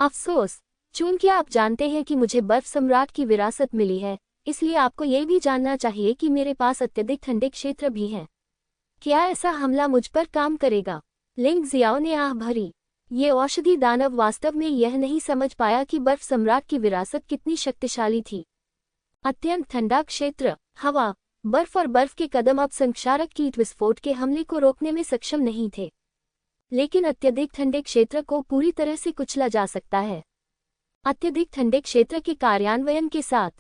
अफसोस, चूंकि आप जानते हैं कि मुझे बर्फ सम्राट की विरासत मिली है, इसलिए आपको यह भी जानना चाहिए कि मेरे पास अत्यधिक ठंडे क्षेत्र भी हैं। क्या ऐसा हमला मुझ पर काम करेगा? लिंग जियाओ ने आह भरी। ये औषधि दानव वास्तव में यह नहीं समझ पाया कि बर्फ सम्राट की विरासत कितनी शक्तिशाली थी। अत्यंत ठंडा क्षेत्र, हवा, बर्फ और बर्फ के कदम अब संक्षारक कीट विस्फोट के हमले को रोकने में सक्षम नहीं थे। लेकिन अत्यधिक ठंडे क्षेत्र को पूरी तरह से कुचला जा सकता है। अत्यधिक ठंडे क्षेत्र के कार्यान्वयन के साथ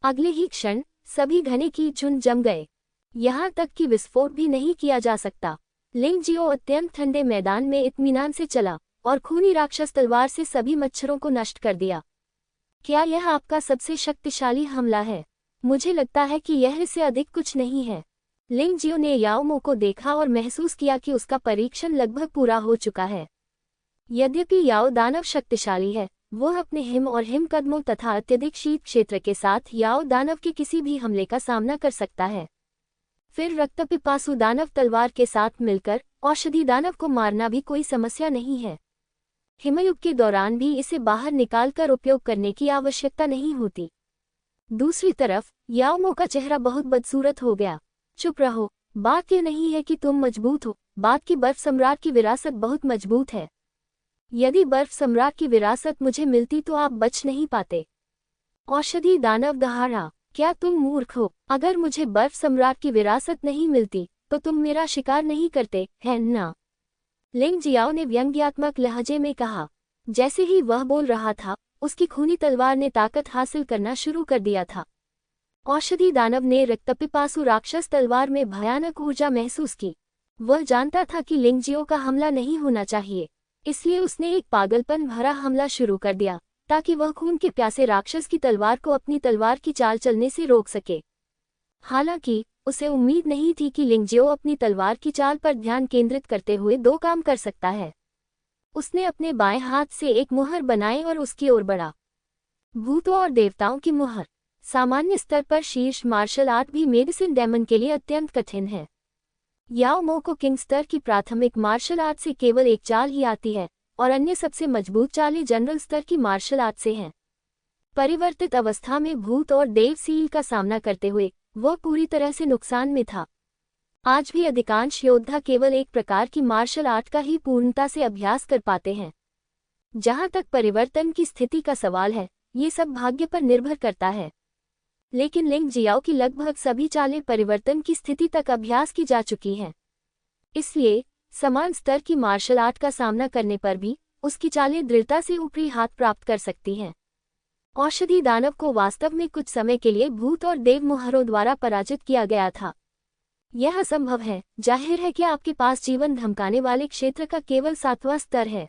अगले ही क्षण सभी घने कीट झुंड जम गए। यहाँ तक कि विस्फोट भी नहीं किया जा सकता। लिंग जियो अत्यंत ठंडे मैदान में इत्मीनान से चला और खूनी राक्षस तलवार से सभी मच्छरों को नष्ट कर दिया। क्या यह आपका सबसे शक्तिशाली हमला है? मुझे लगता है कि यह इससे अधिक कुछ नहीं है। लिंग जियो ने याओ मो को देखा और महसूस किया कि उसका परीक्षण लगभग पूरा हो चुका है। यद्यपि याओ दानव शक्तिशाली है, वह अपने हिम और हिम कदमों तथा अत्यधिक शीत क्षेत्र के साथ याओ दानव के किसी भी हमले का सामना कर सकता है। फिर रक्तपिपासु दानव तलवार के साथ मिलकर औषधि दानव को मारना भी कोई समस्या नहीं है। हिमयुग के दौरान भी इसे बाहर निकालकर उपयोग करने की आवश्यकता नहीं होती। दूसरी तरफ याओ मो का चेहरा बहुत बदसूरत हो गया। चुप रहो, बात यह नहीं है कि तुम मजबूत हो, बात की बर्फ सम्राट की विरासत बहुत मजबूत है। यदि बर्फ सम्राट की विरासत मुझे मिलती तो आप बच नहीं पाते। औषधि दानव दहाड़ा, क्या तुम मूर्ख हो? अगर मुझे बर्फ सम्राट की विरासत नहीं मिलती तो तुम मेरा शिकार नहीं करते, है ना? लिंग जियाओ ने व्यंग्यात्मक लहजे में कहा। जैसे ही वह बोल रहा था, उसकी खूनी तलवार ने ताकत हासिल करना शुरू कर दिया था। औषधि दानव ने रक्तपिपासु राक्षस तलवार में भयानक ऊर्जा महसूस की। वह जानता था कि लिंग जियो का हमला नहीं होना चाहिए, इसलिए उसने एक पागलपन भरा हमला शुरू कर दिया ताकि वह खून के प्यासे राक्षस की तलवार को अपनी तलवार की चाल चलने से रोक सके। हालांकि उसे उम्मीद नहीं थी कि लिंग जियो अपनी तलवार की चाल पर ध्यान केंद्रित करते हुए दो काम कर सकता है। उसने अपने बाएं हाथ से एक मुहर बनाई और उसकी ओर बढ़ा। भूतों और देवताओं की मुहर। सामान्य स्तर पर शीर्ष मार्शल आर्ट भी मेडिसिन डेमन के लिए अत्यंत कठिन है। याओ मो को किंग स्तर की प्राथमिक मार्शल आर्ट से केवल एक चाल ही आती है और अन्य सबसे मजबूत चालें जनरल स्तर की मार्शल आर्ट से हैं। परिवर्तित अवस्था में भूत और देव सील का सामना करते हुए वह पूरी तरह से नुकसान में था। आज भी अधिकांश योद्धा केवल एक प्रकार की मार्शल आर्ट का ही पूर्णता से अभ्यास कर पाते हैं। जहां तक परिवर्तन की स्थिति का सवाल है, ये सब भाग्य पर निर्भर करता है। लेकिन लिंग जियाओ की लगभग सभी चालें परिवर्तन की स्थिति तक अभ्यास की जा चुकी हैं। इसलिए समान स्तर की मार्शल आर्ट का सामना करने पर भी उसकी चालें दृढ़ता से ऊपरी हाथ प्राप्त कर सकती हैं। औषधि दानव को वास्तव में कुछ समय के लिए भूत और देव मुहरों द्वारा पराजित किया गया था। यह असंभव है। जाहिर है कि आपके पास जीवन धमकाने वाले क्षेत्र का केवल 7वां स्तर है।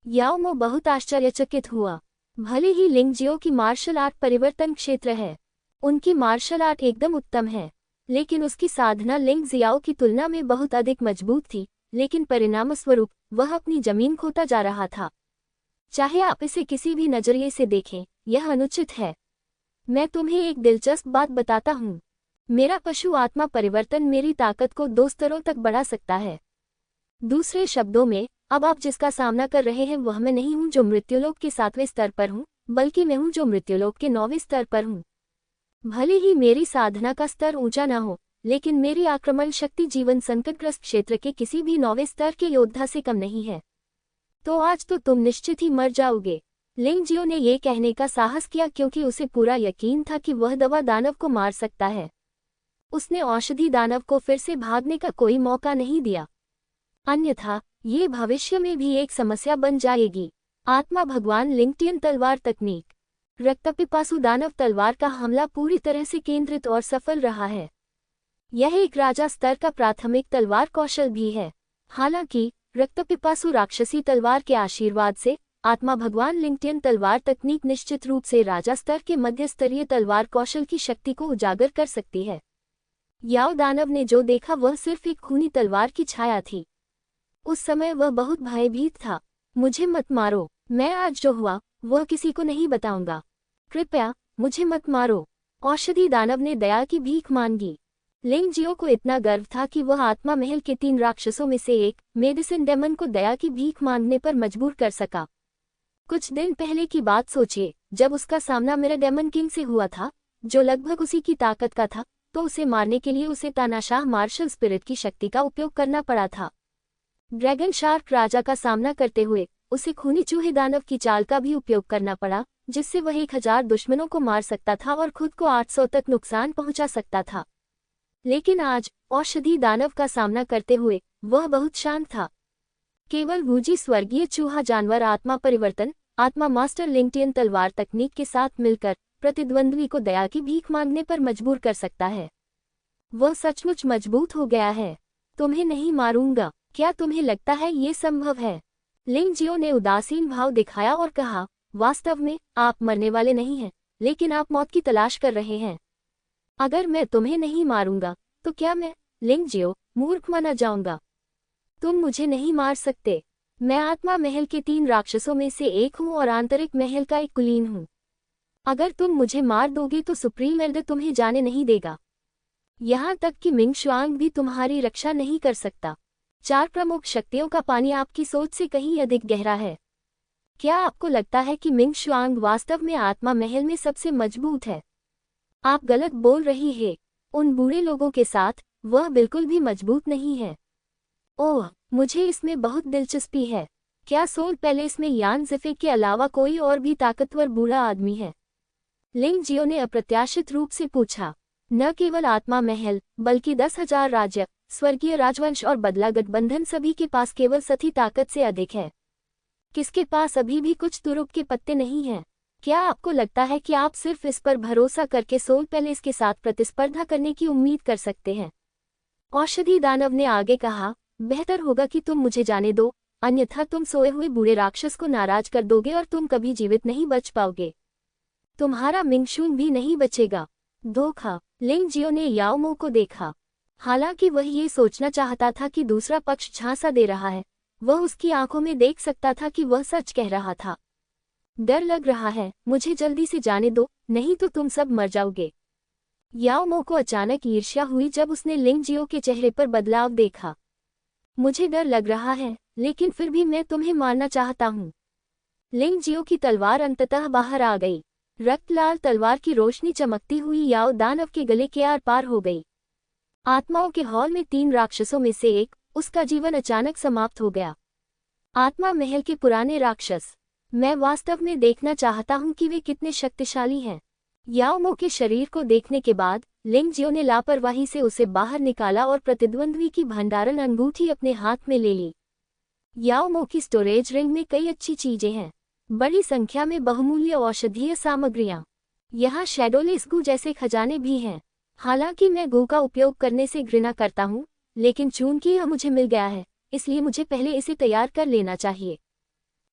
याओ मो बहुत आश्चर्यचकित हुआ। भले ही लिंग जियो की मार्शल आर्ट परिवर्तन क्षेत्र है, उनकी मार्शल आर्ट एकदम उत्तम है, लेकिन उसकी साधना लिंग जियाओ की तुलना में बहुत अधिक मजबूत थी। लेकिन परिणामस्वरूप वह अपनी जमीन खोता जा रहा था। चाहे आप इसे किसी भी नजरिए से देखें, यह अनुचित है। मैं तुम्हें एक दिलचस्प बात बताता हूँ। मेरा पशु आत्मा परिवर्तन मेरी ताकत को 2 स्तरों तक बढ़ा सकता है। दूसरे शब्दों में, अब आप जिसका सामना कर रहे हैं वह मैं नहीं हूँ जो मृत्युलोक के 7वें स्तर पर हूँ, बल्कि मैं हूँ जो मृत्युलोक के 9वें स्तर पर हूँ। भले ही मेरी साधना का स्तर ऊंचा न हो, लेकिन मेरी आक्रमण शक्ति जीवन संकटग्रस्त क्षेत्र के किसी भी 9वें स्तर के योद्धा से कम नहीं है। तो आज तो तुम निश्चित ही मर जाओगे। लिंग जियो ने यह कहने का साहस किया क्योंकि उसे पूरा यकीन था कि वह दवा दानव को मार सकता है। उसने औषधि दानव को फिर से भागने का कोई मौका नहीं दिया, अन्यथा ये भविष्य में भी एक समस्या बन जाएगी। आत्मा भगवान लिंगटियन तलवार तकनीक। रक्तपिपासु दानव तलवार का हमला पूरी तरह से केंद्रित और सफल रहा है। यह एक राजा स्तर का प्राथमिक तलवार कौशल भी है। हालांकि रक्तपिपासु राक्षसी तलवार के आशीर्वाद से आत्मा भगवान लिंगटियन तलवार तकनीक निश्चित रूप से राजा स्तर के मध्य स्तरीय तलवार कौशल की शक्ति को उजागर कर सकती है। याओ दानव ने जो देखा वह सिर्फ एक खूनी तलवार की छाया थी। उस समय वह बहुत भयभीत था। मुझे मत मारो, मैं आज जो हुआ वह किसी को नहीं बताऊंगा। कृपया मुझे मत मारो। औषधि दानव ने दया की भीख मांगी। लिंग जियो को इतना गर्व था कि वह आत्मा महल के 3 राक्षसों में से एक मेडिसिन डेमन को दया की भीख मांगने पर मजबूर कर सका। कुछ दिन पहले की बात सोचिए, जब उसका सामना मेरा डेमन किंग से हुआ था, जो लगभग उसी की ताकत का था। तो उसे मारने के लिए उसे तानाशाह मार्शल स्पिरिट की शक्ति का उपयोग करना पड़ा था। ड्रैगन शार्क राजा का सामना करते हुए उसे खूनी चूहे दानव की चाल का भी उपयोग करना पड़ा, जिससे वह 1000 दुश्मनों को मार सकता था और खुद को 800 तक नुकसान पहुंचा सकता था। लेकिन आज औषधि दानव का सामना करते हुए वह बहुत शांत था। केवल वूजी स्वर्गीय चूहा जानवर आत्मा परिवर्तन, आत्मा मास्टर लिंक्टियन तलवार तकनीक के साथ मिलकर प्रतिद्वंद्वी को दया की भीख मांगने पर मजबूर कर सकता है। वह सचमुच मजबूत हो गया है। तुम्हें नहीं मारूंगा, क्या तुम्हें लगता है ये संभव है? लिंग जियो ने उदासीन भाव दिखाया और कहा, वास्तव में आप मरने वाले नहीं हैं, लेकिन आप मौत की तलाश कर रहे हैं। अगर मैं तुम्हें नहीं मारूंगा तो क्या मैं, लिंग जियो, मूर्ख माना जाऊंगा? तुम मुझे नहीं मार सकते। मैं आत्मा महल के 3 राक्षसों में से एक हूँ और आंतरिक महल का एक कुलीन हूँ। अगर तुम मुझे मार दोगे तो सुप्रीम एल्डर तुम्हें जाने नहीं देगा। यहाँ तक कि मिंग शुआंग भी तुम्हारी रक्षा नहीं कर सकता। 4 प्रमुख शक्तियों का पानी आपकी सोच से कहीं अधिक गहरा है। क्या आपको लगता है कि मिंग शुआंग वास्तव में आत्मा महल में सबसे मजबूत है? आप गलत बोल रही हैं। उन बूढ़े लोगों के साथ वह बिल्कुल भी मजबूत नहीं है। ओह, मुझे इसमें बहुत दिलचस्पी है। क्या सोल पैलेस में यान ज़िफे के अलावा कोई और भी ताकतवर बूढ़ा आदमी है? लिंग जियो ने अप्रत्याशित रूप से पूछा। न केवल आत्मा महल, बल्कि 10,000 राज्य, स्वर्गीय राजवंश और बदला गठबंधन सभी के पास केवल सती ताकत से अधिक है। किसके पास अभी भी कुछ तुरुप के पत्ते नहीं हैं? क्या आपको लगता है कि आप सिर्फ इस पर भरोसा करके सोल पैलेस के साथ प्रतिस्पर्धा करने की उम्मीद कर सकते हैं? औषधि दानव ने आगे कहा, बेहतर होगा कि तुम मुझे जाने दो, अन्यथा तुम सोए हुए बूढ़े राक्षस को नाराज कर दोगे और तुम कभी जीवित नहीं बच पाओगे। तुम्हारा मिंगशून भी नहीं बचेगा। धोखा। लिंग जियो ने याओ मो को देखा। हालांकि वह ये सोचना चाहता था कि दूसरा पक्ष झांसा दे रहा है, वह उसकी आंखों में देख सकता था कि वह सच कह रहा था। डर लग रहा है, मुझे जल्दी से जाने दो, नहीं तो तुम सब मर जाओगे। याओ मो को अचानक ईर्ष्या हुई जब उसने लिंग जियो के चेहरे पर बदलाव देखा। मुझे डर लग रहा है, लेकिन फिर भी मैं तुम्हें मारना चाहता हूँ। लिंग जियो की तलवार अंततः बाहर आ गई। रक्तलाल तलवार की रोशनी चमकती हुई याओ दानव के गले के आर पार हो गई। आत्माओं के हॉल में 3 राक्षसों में से एक, उसका जीवन अचानक समाप्त हो गया। आत्मा महल के पुराने राक्षस। मैं वास्तव में देखना चाहता हूँ कि वे कितने शक्तिशाली हैं। याओ मो के शरीर को देखने के बाद लिंग जियो ने लापरवाही से उसे बाहर निकाला और प्रतिद्वंद्वी की भंडारण अंगूठी अपने हाथ में ले ली। याओ मो की स्टोरेज रिंग में कई अच्छी चीजें हैं, बड़ी संख्या में बहुमूल्य औषधीय सामग्रियां। यहाँ शैडोलेस गू जैसे खजाने भी हैं। हालांकि मैं गू का उपयोग करने से घृणा करता हूँ, लेकिन चूंकि यह मुझे मिल गया है, इसलिए मुझे पहले इसे तैयार कर लेना चाहिए।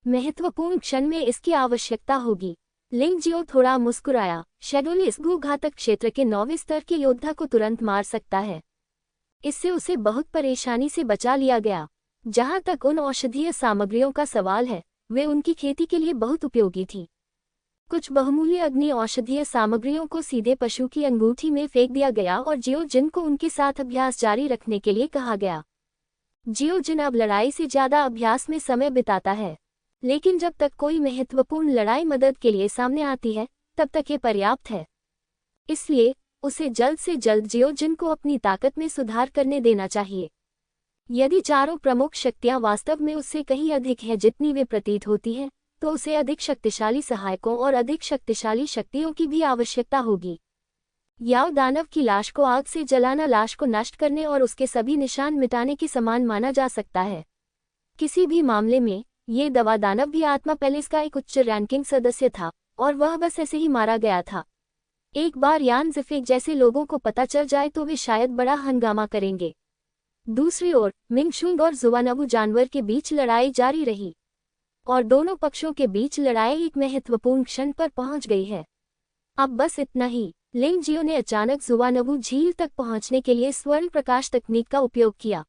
महत्वपूर्ण क्षण में इसकी आवश्यकता होगी। लिंग जियो थोड़ा मुस्कुराया। शैडोलेस गू घातक क्षेत्र के 9वें स्तर के योद्धा को तुरंत मार सकता है। इससे उसे बहुत परेशानी से बचा लिया गया। जहां तक उन औषधीय सामग्रियों का सवाल है, वे उनकी खेती के लिए बहुत उपयोगी थी। कुछ बहुमूल्य अग्नि औषधीय सामग्रियों को सीधे पशु की अंगूठी में फेंक दिया गया और जियो जिन को उनके साथ अभ्यास जारी रखने के लिए कहा गया। जियो जिन अब लड़ाई से ज्यादा अभ्यास में समय बिताता है, लेकिन जब तक कोई महत्वपूर्ण लड़ाई मदद के लिए सामने आती है, तब तक ये पर्याप्त है। इसलिए उसे जल्द से जल्द जियो जिन को अपनी ताकत में सुधार करने देना चाहिए। यदि चारों प्रमुख शक्तियां वास्तव में उससे कहीं अधिक है जितनी वे प्रतीत होती हैं, तो उसे अधिक शक्तिशाली सहायकों और अधिक शक्तिशाली शक्तियों की भी आवश्यकता होगी। याओ दानव की लाश को आग से जलाना लाश को नष्ट करने और उसके सभी निशान मिटाने के समान माना जा सकता है। किसी भी मामले में ये दवा दानव भी आत्मा पैलेस का एक उच्च रैंकिंग सदस्य था और वह बस ऐसे ही मारा गया था। एक बार यान ज़िफेक जैसे लोगों को पता चल जाए तो वे शायद बड़ा हंगामा करेंगे। दूसरी ओर मिंगशुंग और जुवानबू जानवर के बीच लड़ाई जारी रही और दोनों पक्षों के बीच लड़ाई एक महत्वपूर्ण क्षण पर पहुंच गई है। अब बस इतना ही। लिंग जियो ने अचानक जुवानबू झील तक पहुंचने के लिए स्वर्ण प्रकाश तकनीक का उपयोग किया।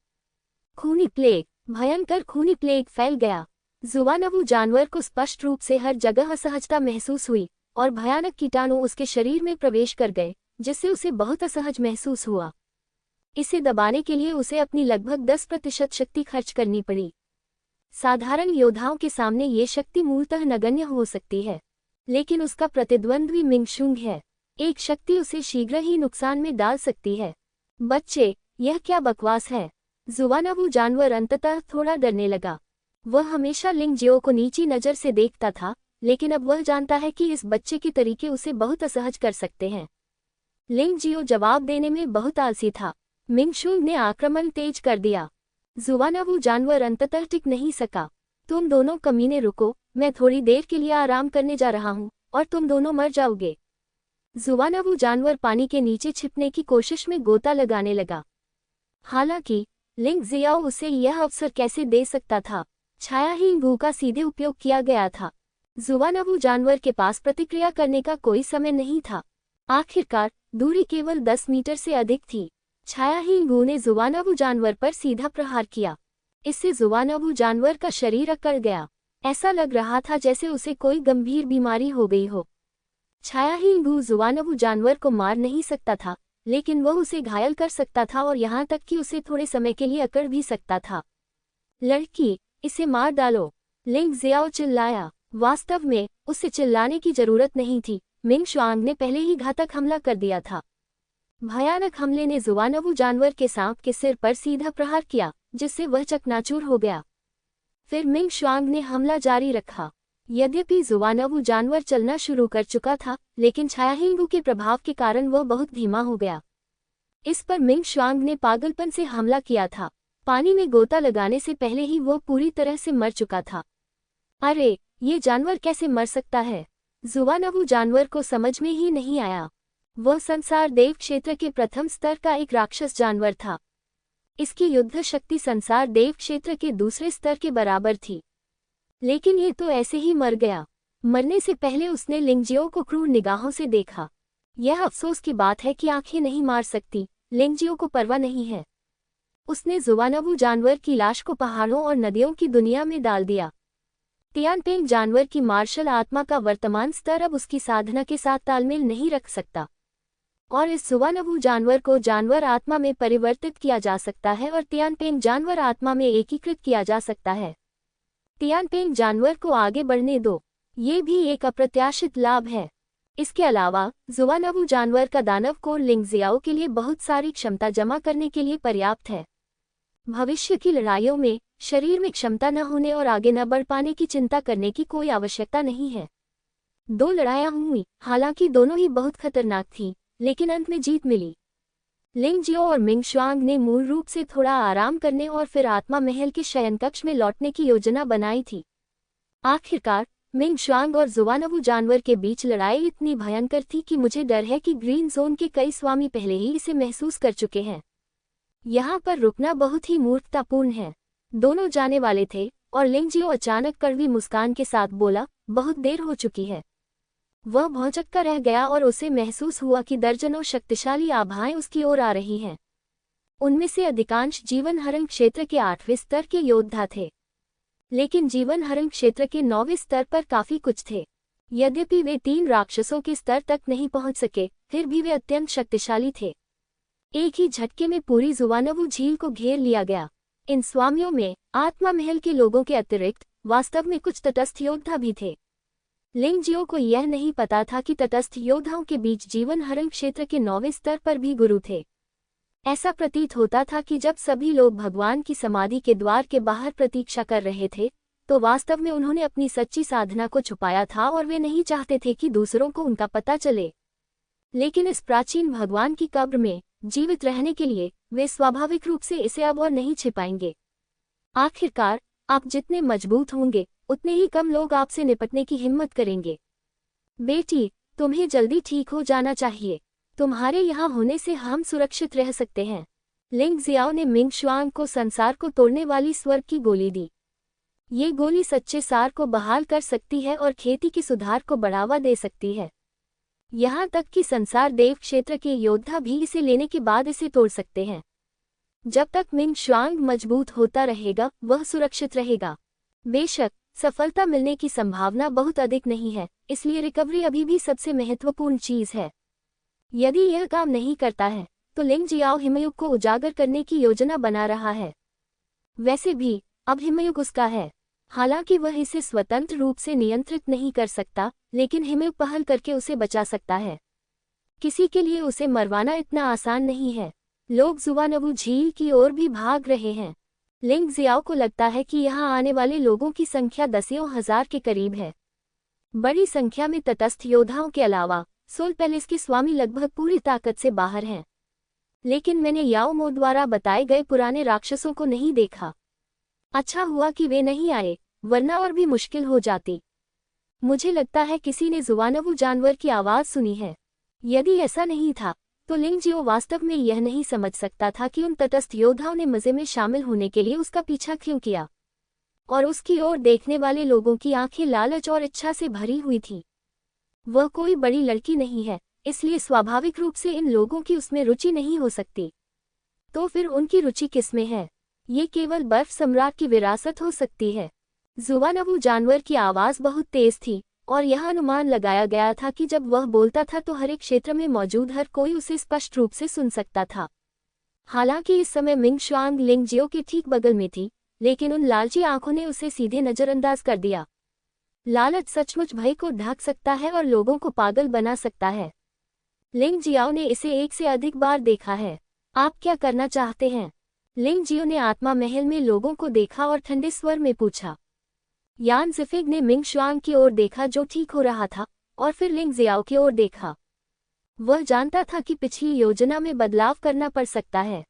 खूनी प्लेग। भयंकर खूनी प्लेग फैल गया। जुवानबू जानवर को स्पष्ट रूप से हर जगह असहजता महसूस हुई और भयानक कीटाणु उसके शरीर में प्रवेश कर गए, जिससे उसे बहुत असहज महसूस हुआ। इसे दबाने के लिए उसे अपनी लगभग 10% शक्ति खर्च करनी पड़ी। साधारण योद्धाओं के सामने ये शक्ति मूलतः नगण्य हो सकती है, लेकिन उसका प्रतिद्वंद्वी मिंगशुंग है। एक शक्ति उसे शीघ्र ही नुकसान में डाल सकती है। बच्चे, यह क्या बकवास है? जुवानवू जानवर अंततः थोड़ा डरने लगा। वह हमेशा लिंग जियो को नीची नज़र से देखता था, लेकिन अब वह जानता है कि इस बच्चे के तरीके उसे बहुत असहज कर सकते हैं। लिंग जियो जवाब देने में बहुत आलसी था। मिंगशुंग ने आक्रमण तेज कर दिया। जुवानवू जानवर अंततः टिक नहीं सका। तुम दोनों कमीने रुको, मैं थोड़ी देर के लिए आराम करने जा रहा हूँ और तुम दोनों मर जाओगे। जुवानवू जानवर पानी के नीचे छिपने की कोशिश में गोता लगाने लगा। हालांकि लिंग जियाओ उसे यह अवसर कैसे दे सकता था? छायाहीन गू का सीधे उपयोग किया गया था। जुवानवू जानवर के पास प्रतिक्रिया करने का कोई समय नहीं था। आखिरकार दूरी केवल 10 मीटर से अधिक थी। छायाहीन गू ने जुवानवू जानवर पर सीधा प्रहार किया। इससे जुवानवू जानवर का शरीर अकड़ गया। ऐसा लग रहा था जैसे उसे कोई गंभीर बीमारी हो गई हो। छायाहीन गू जुवानवू जानवर को मार नहीं सकता था, लेकिन वह उसे घायल कर सकता था और यहाँ तक कि उसे थोड़े समय के लिए अकड़ भी सकता था। लड़की, इसे मार डालो, लिंग जियाओ चिल्लाया। वास्तव में उसे चिल्लाने की जरूरत नहीं थी। मिंगशुआंग ने पहले ही घातक हमला कर दिया था। भयानक हमले ने जुवानवू जानवर के सांप के सिर पर सीधा प्रहार किया, जिससे वह चकनाचूर हो गया। फिर मिंगशुआंग ने हमला जारी रखा। यद्यपि जुवानवू जानवर चलना शुरू कर चुका था, लेकिन छायाहीन के प्रभाव के कारण वह बहुत धीमा हो गया। इस पर मिंगशुआंग ने पागलपन से हमला किया था। पानी में गोता लगाने से पहले ही वह पूरी तरह से मर चुका था। अरे, ये जानवर कैसे मर सकता है? जुवानवू जानवर को समझ में ही नहीं आया। वह संसार देव क्षेत्र के प्रथम स्तर का एक राक्षस जानवर था। इसकी युद्ध शक्ति संसार देव क्षेत्र के दूसरे स्तर के बराबर थी। लेकिन ये तो ऐसे ही मर गया। मरने से पहले उसने लिंगजियो को क्रूर निगाहों से देखा। यह अफसोस की बात है कि आंखें नहीं मार सकती, लिंगजियो को परवाह नहीं है। उसने जुवानवू जानवर की लाश को पहाड़ों और नदियों की दुनिया में डाल दिया। तियानपेंग जानवर की मार्शल आत्मा का वर्तमान स्तर अब उसकी साधना के साथ तालमेल नहीं रख सकता, और इस जुवानवू जानवर को जानवर आत्मा में परिवर्तित किया जा सकता है और तियानपेंग जानवर आत्मा में एकीकृत किया जा सकता है। तियानपेंग जानवर को आगे बढ़ने दो, ये भी एक अप्रत्याशित लाभ है। इसके अलावा जुवानवू जानवर का दानव कोर लिंग जियाओ के लिए बहुत सारी क्षमता जमा करने के लिए पर्याप्त है। भविष्य की लड़ाइयों में शरीर में क्षमता न होने और आगे न बढ़ पाने की चिंता करने की कोई आवश्यकता नहीं है। 2 लड़ाइयां हुई, हालांकि दोनों ही बहुत खतरनाक थीं, लेकिन अंत में जीत मिली। लिंगजियो और मिंगशुआंग ने मूल रूप से थोड़ा आराम करने और फिर आत्मा महल के शयनकक्ष में लौटने की योजना बनाई थी। आखिरकार मिंगशुआंग और जुवानवू जानवर के बीच लड़ाई इतनी भयंकर थी कि मुझे डर है कि ग्रीन जोन के कई स्वामी पहले ही इसे महसूस कर चुके हैं। यहाँ पर रुकना बहुत ही मूर्खतापूर्ण है। दोनों जाने वाले थे और लिंगजियो अचानक कड़वी मुस्कान के साथ बोला, बहुत देर हो चुकी है। वह भौंचक्का रह गया और उसे महसूस हुआ कि दर्जनों शक्तिशाली आभाएं उसकी ओर आ रही हैं। उनमें से अधिकांश जीवन हरण क्षेत्र के 8वें स्तर के योद्धा थे, लेकिन जीवन हरण क्षेत्र के 9वें स्तर पर काफी कुछ थे। यद्यपि वे 3 राक्षसों के स्तर तक नहीं पहुंच सके, फिर भी वे अत्यंत शक्तिशाली थे। एक ही झटके में पूरी जुवानवू झील को घेर लिया गया। इन स्वामियों में आत्मा महल के लोगों के अतिरिक्त वास्तव में कुछ तटस्थ योद्धा भी थे। लिंगजियो को यह नहीं पता था कि तटस्थ योद्धाओं के बीच जीवन हरण क्षेत्र के 9वें स्तर पर भी गुरु थे। ऐसा प्रतीत होता था कि जब सभी लोग भगवान की समाधि के द्वार के बाहर प्रतीक्षा कर रहे थे, तो वास्तव में उन्होंने अपनी सच्ची साधना को छुपाया था और वे नहीं चाहते थे कि दूसरों को उनका पता चले। लेकिन इस प्राचीन भगवान की कब्र में जीवित रहने के लिए वे स्वाभाविक रूप से इसे अब और नहीं छिपाएंगे। आखिरकार आप जितने मजबूत होंगे, उतने ही कम लोग आपसे निपटने की हिम्मत करेंगे। बेटी, तुम्हें जल्दी ठीक हो जाना चाहिए। तुम्हारे यहाँ होने से हम सुरक्षित रह सकते हैं। लिंग जियाओ ने मिंगशुआंग को संसार को तोड़ने वाली स्वर्ग की गोली दी। ये गोली सच्चे सार को बहाल कर सकती है और खेती की सुधार को बढ़ावा दे सकती है। यहाँ तक कि संसार देव क्षेत्र के योद्धा भी इसे लेने के बाद इसे तोड़ सकते हैं। जब तक मिंगशुआंग मजबूत होता रहेगा, वह सुरक्षित रहेगा। बेशक सफलता मिलने की संभावना बहुत अधिक नहीं है, इसलिए रिकवरी अभी भी सबसे महत्वपूर्ण चीज है। यदि यह काम नहीं करता है, तो लिंग जियाओ हिमयुग को उजागर करने की योजना बना रहा है। वैसे भी अब हिमयुग उसका है। हालांकि वह इसे स्वतंत्र रूप से नियंत्रित नहीं कर सकता, लेकिन हिमयुग पहल करके उसे बचा सकता है। किसी के लिए उसे मरवाना इतना आसान नहीं है। लोग जुवानवू झील की ओर भी भाग रहे हैं। लिंग जियाओ को लगता है कि यहाँ आने वाले लोगों की संख्या दसियों हजार के करीब है। बड़ी संख्या में तटस्थ योद्धाओं के अलावा सोल पैलेस के स्वामी लगभग पूरी ताकत से बाहर हैं। लेकिन मैंने याओ मो द्वारा बताए गए पुराने राक्षसों को नहीं देखा। अच्छा हुआ कि वे नहीं आए, वरना और भी मुश्किल हो जाती। मुझे लगता है किसी ने जुवानवू जानवर की आवाज़ सुनी है। यदि ऐसा नहीं था तो लिंग जियो वास्तव में यह नहीं समझ सकता था कि उन तटस्थ योद्धाओं ने मजे में शामिल होने के लिए उसका पीछा क्यों किया, और उसकी ओर देखने वाले लोगों की आंखें लालच और इच्छा से भरी हुई थीं। वह कोई बड़ी लड़की नहीं है, इसलिए स्वाभाविक रूप से इन लोगों की उसमें रुचि नहीं हो सकती। तो फिर उनकी रुचि किसमें है? ये केवल बर्फ सम्राट की विरासत हो सकती है। जुवानवू जानवर की आवाज़ बहुत तेज थी और यह अनुमान लगाया गया था कि जब वह बोलता था तो हर एक क्षेत्र में मौजूद हर कोई उसे स्पष्ट रूप से सुन सकता था। हालांकि इस समय मिंग शुआंग लिंग जियो के ठीक बगल में थी, लेकिन उन लालची आंखों ने उसे सीधे नजरअंदाज कर दिया। लालच सचमुच भय को ढक सकता है और लोगों को पागल बना सकता है। लिंग जियाओ ने इसे एक से अधिक बार देखा है। आप क्या करना चाहते हैं? लिंग जियो ने आत्मा महल में लोगों को देखा और ठंडे स्वर में पूछा। यान जिफिग ने मिंग शुआंग की ओर देखा जो ठीक हो रहा था, और फिर लिंग जियाओ की ओर देखा। वह जानता था कि पिछली योजना में बदलाव करना पड़ सकता है।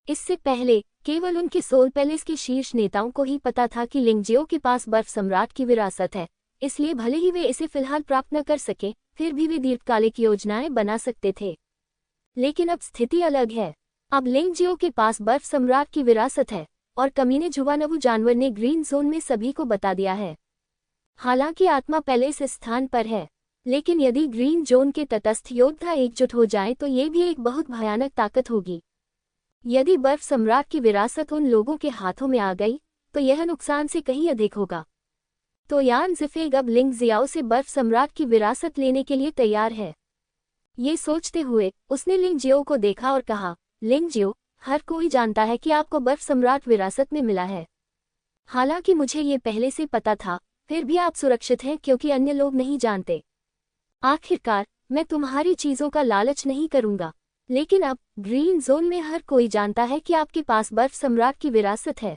इससे पहले केवल उनके सोल पैलेस के शीर्ष नेताओं को ही पता था कि लिंग जियो के पास बर्फ सम्राट की विरासत है, इसलिए भले ही वे इसे फिलहाल प्राप्त न कर सके, फिर भी वे दीर्घकालिक योजनाएं बना सकते थे। लेकिन अब स्थिति अलग है। अब लिंग जियो के पास बर्फ सम्राट की विरासत है और कमीने जुवानवू जानवर ने ग्रीन जोन में सभी को बता दिया है। हालांकि आत्मा पैलेस इस स्थान पर है, लेकिन यदि ग्रीन जोन के तटस्थ योद्धा एकजुट हो जाएं तो ये भी एक बहुत भयानक ताकत होगी। यदि बर्फ सम्राट की विरासत उन लोगों के हाथों में आ गई तो यह नुकसान से कहीं अधिक होगा। तो यान जिफिग अब लिंग जियाओ से बर्फ सम्राट की विरासत लेने के लिए तैयार है। ये सोचते हुए उसने लिंग जियो को देखा और कहा, लिंग जियो, हर कोई जानता है कि आपको बर्फ सम्राट विरासत में मिला है। हालांकि मुझे ये पहले से पता था, फिर भी आप सुरक्षित हैं क्योंकि अन्य लोग नहीं जानते। आखिरकार मैं तुम्हारी चीज़ों का लालच नहीं करूंगा, लेकिन अब ग्रीन जोन में हर कोई जानता है कि आपके पास बर्फ सम्राट की विरासत है।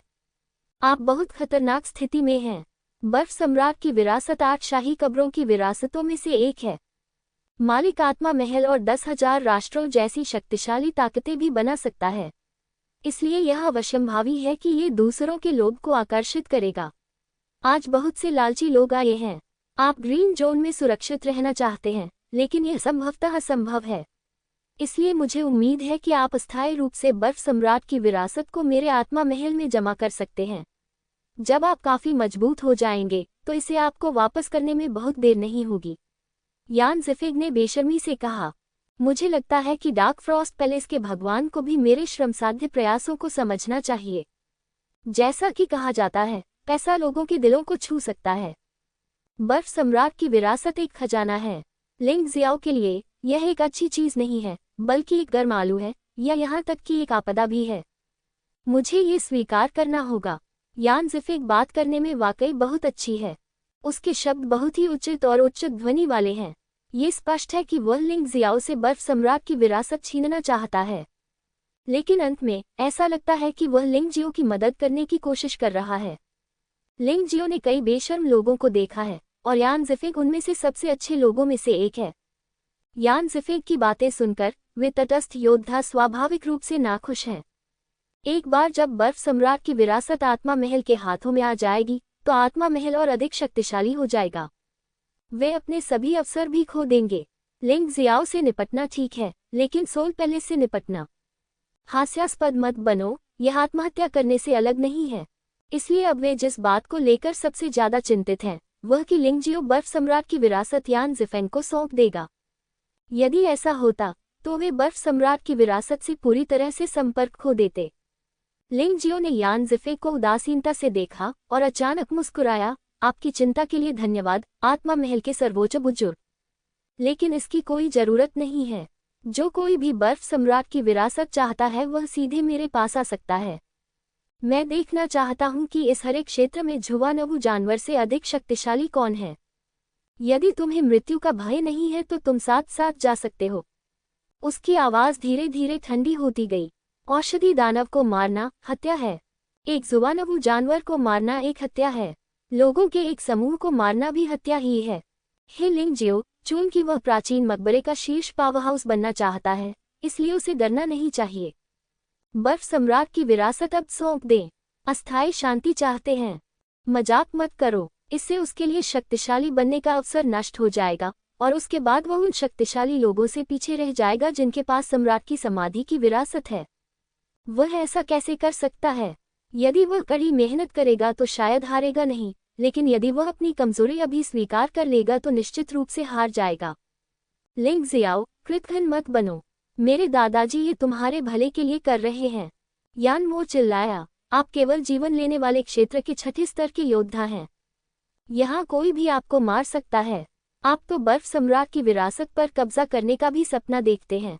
आप बहुत खतरनाक स्थिति में हैं। बर्फ सम्राट की विरासत 8 शाही कब्रों की विरासतों में से एक है। मालिक आत्मा महल और 10,000 राष्ट्रों जैसी शक्तिशाली ताकतें भी बना सकता है, इसलिए यह अवश्यंभावी है कि ये दूसरों के लोभ को आकर्षित करेगा। आज बहुत से लालची लोग आए हैं। आप ग्रीन जोन में सुरक्षित रहना चाहते हैं, लेकिन यह संभवतः असंभव है। इसलिए मुझे उम्मीद है कि आप अस्थायी रूप से बर्फ सम्राट की विरासत को मेरे आत्मा महल में जमा कर सकते हैं। जब आप काफी मजबूत हो जाएंगे तो इसे आपको वापस करने में बहुत देर नहीं होगी। यान जिफिग ने बेशर्मी से कहा, मुझे लगता है कि डार्क फ्रॉस्ट पैलेस के भगवान को भी मेरे श्रमसाध्य प्रयासों को समझना चाहिए। जैसा कि कहा जाता है, पैसा लोगों के दिलों को छू सकता है। बर्फ सम्राट की विरासत एक खजाना है। लिंग जियाओ के लिए यह एक अच्छी चीज नहीं है, बल्कि एक गर्म आलू है, या यहाँ तक कि एक आपदा भी है। मुझे ये स्वीकार करना होगा। यान जिफिग बात करने में वाकई बहुत अच्छी है। उसके शब्द बहुत ही उचित और उच्च ध्वनि वाले हैं। ये स्पष्ट है कि वह लिंग जियाओ से बर्फ सम्राट की विरासत छीनना चाहता है, लेकिन अंत में ऐसा लगता है कि वह लिंग जियो की मदद करने की कोशिश कर रहा है। लिंग जियो ने कई बेशर्म लोगों को देखा है और यान जिफिग उनमें से सबसे अच्छे लोगों में से एक है। यान जिफिग की बातें सुनकर वे तटस्थ योद्धा स्वाभाविक रूप से नाखुश हैं। एक बार जब बर्फ सम्राट की विरासत आत्मा महल के हाथों में आ जाएगी तो आत्मा महल और अधिक शक्तिशाली हो जाएगा। वे अपने सभी अवसर भी खो देंगे। लिंग जियाओ से निपटना ठीक है, लेकिन सोल पैलेस से निपटना। हास्यास्पद मत बनो, यह आत्महत्या करने से अलग नहीं है। इसलिए अब वे जिस बात को लेकर सबसे ज्यादा चिंतित हैं वह कि लिंग जियो बर्फ सम्राट की विरासत यान जिफेंग को सौंप देगा। यदि ऐसा होता तो वे बर्फ सम्राट की विरासत से पूरी तरह से संपर्क खो देते। लिंग जियो ने यान जिफेंग को उदासीनता से देखा और अचानक मुस्कुराया, आपकी चिंता के लिए धन्यवाद, आत्मा महल के सर्वोच्च बुजुर्ग। लेकिन इसकी कोई जरूरत नहीं है। जो कोई भी बर्फ सम्राट की विरासत चाहता है वह सीधे मेरे पास आ सकता है। मैं देखना चाहता हूं कि इस हरे क्षेत्र में जुवानवू जानवर से अधिक शक्तिशाली कौन है। यदि तुम्हें मृत्यु का भय नहीं है तो तुम साथ साथ जा सकते हो, उसकी आवाज धीरे धीरे ठंडी होती गई। औषधि दानव को मारना हत्या है। एक जुबानबू जानवर को मारना एक हत्या है। लोगों के एक समूह को मारना भी हत्या ही है। हे लिंग जियो, चूंकि वह प्राचीन मकबरे का शीर्ष पावर हाउस बनना चाहता है, इसलिए उसे डरना नहीं चाहिए। बर्फ सम्राट की विरासत अब सौंप दें। अस्थायी शांति चाहते हैं? मजाक मत करो, इससे उसके लिए शक्तिशाली बनने का अवसर नष्ट हो जाएगा और उसके बाद वह उन शक्तिशाली लोगों से पीछे रह जाएगा जिनके पास सम्राट की समाधि की विरासत है। वह ऐसा कैसे कर सकता है? यदि वह कड़ी मेहनत करेगा तो शायद हारेगा नहीं, लेकिन यदि वह अपनी कमजोरी अभी स्वीकार कर लेगा तो निश्चित रूप से हार जाएगा। लिंग जियाओ, कृतघ्न मत बनो। मेरे दादाजी ये तुम्हारे भले के लिए कर रहे हैं। यान मो चिल्लाया, आप केवल जीवन लेने वाले क्षेत्र के 6 स्तर के योद्धा हैं। यहाँ कोई भी आपको मार सकता है। आप तो बर्फ सम्राट की विरासत पर कब्जा करने का भी सपना देखते हैं।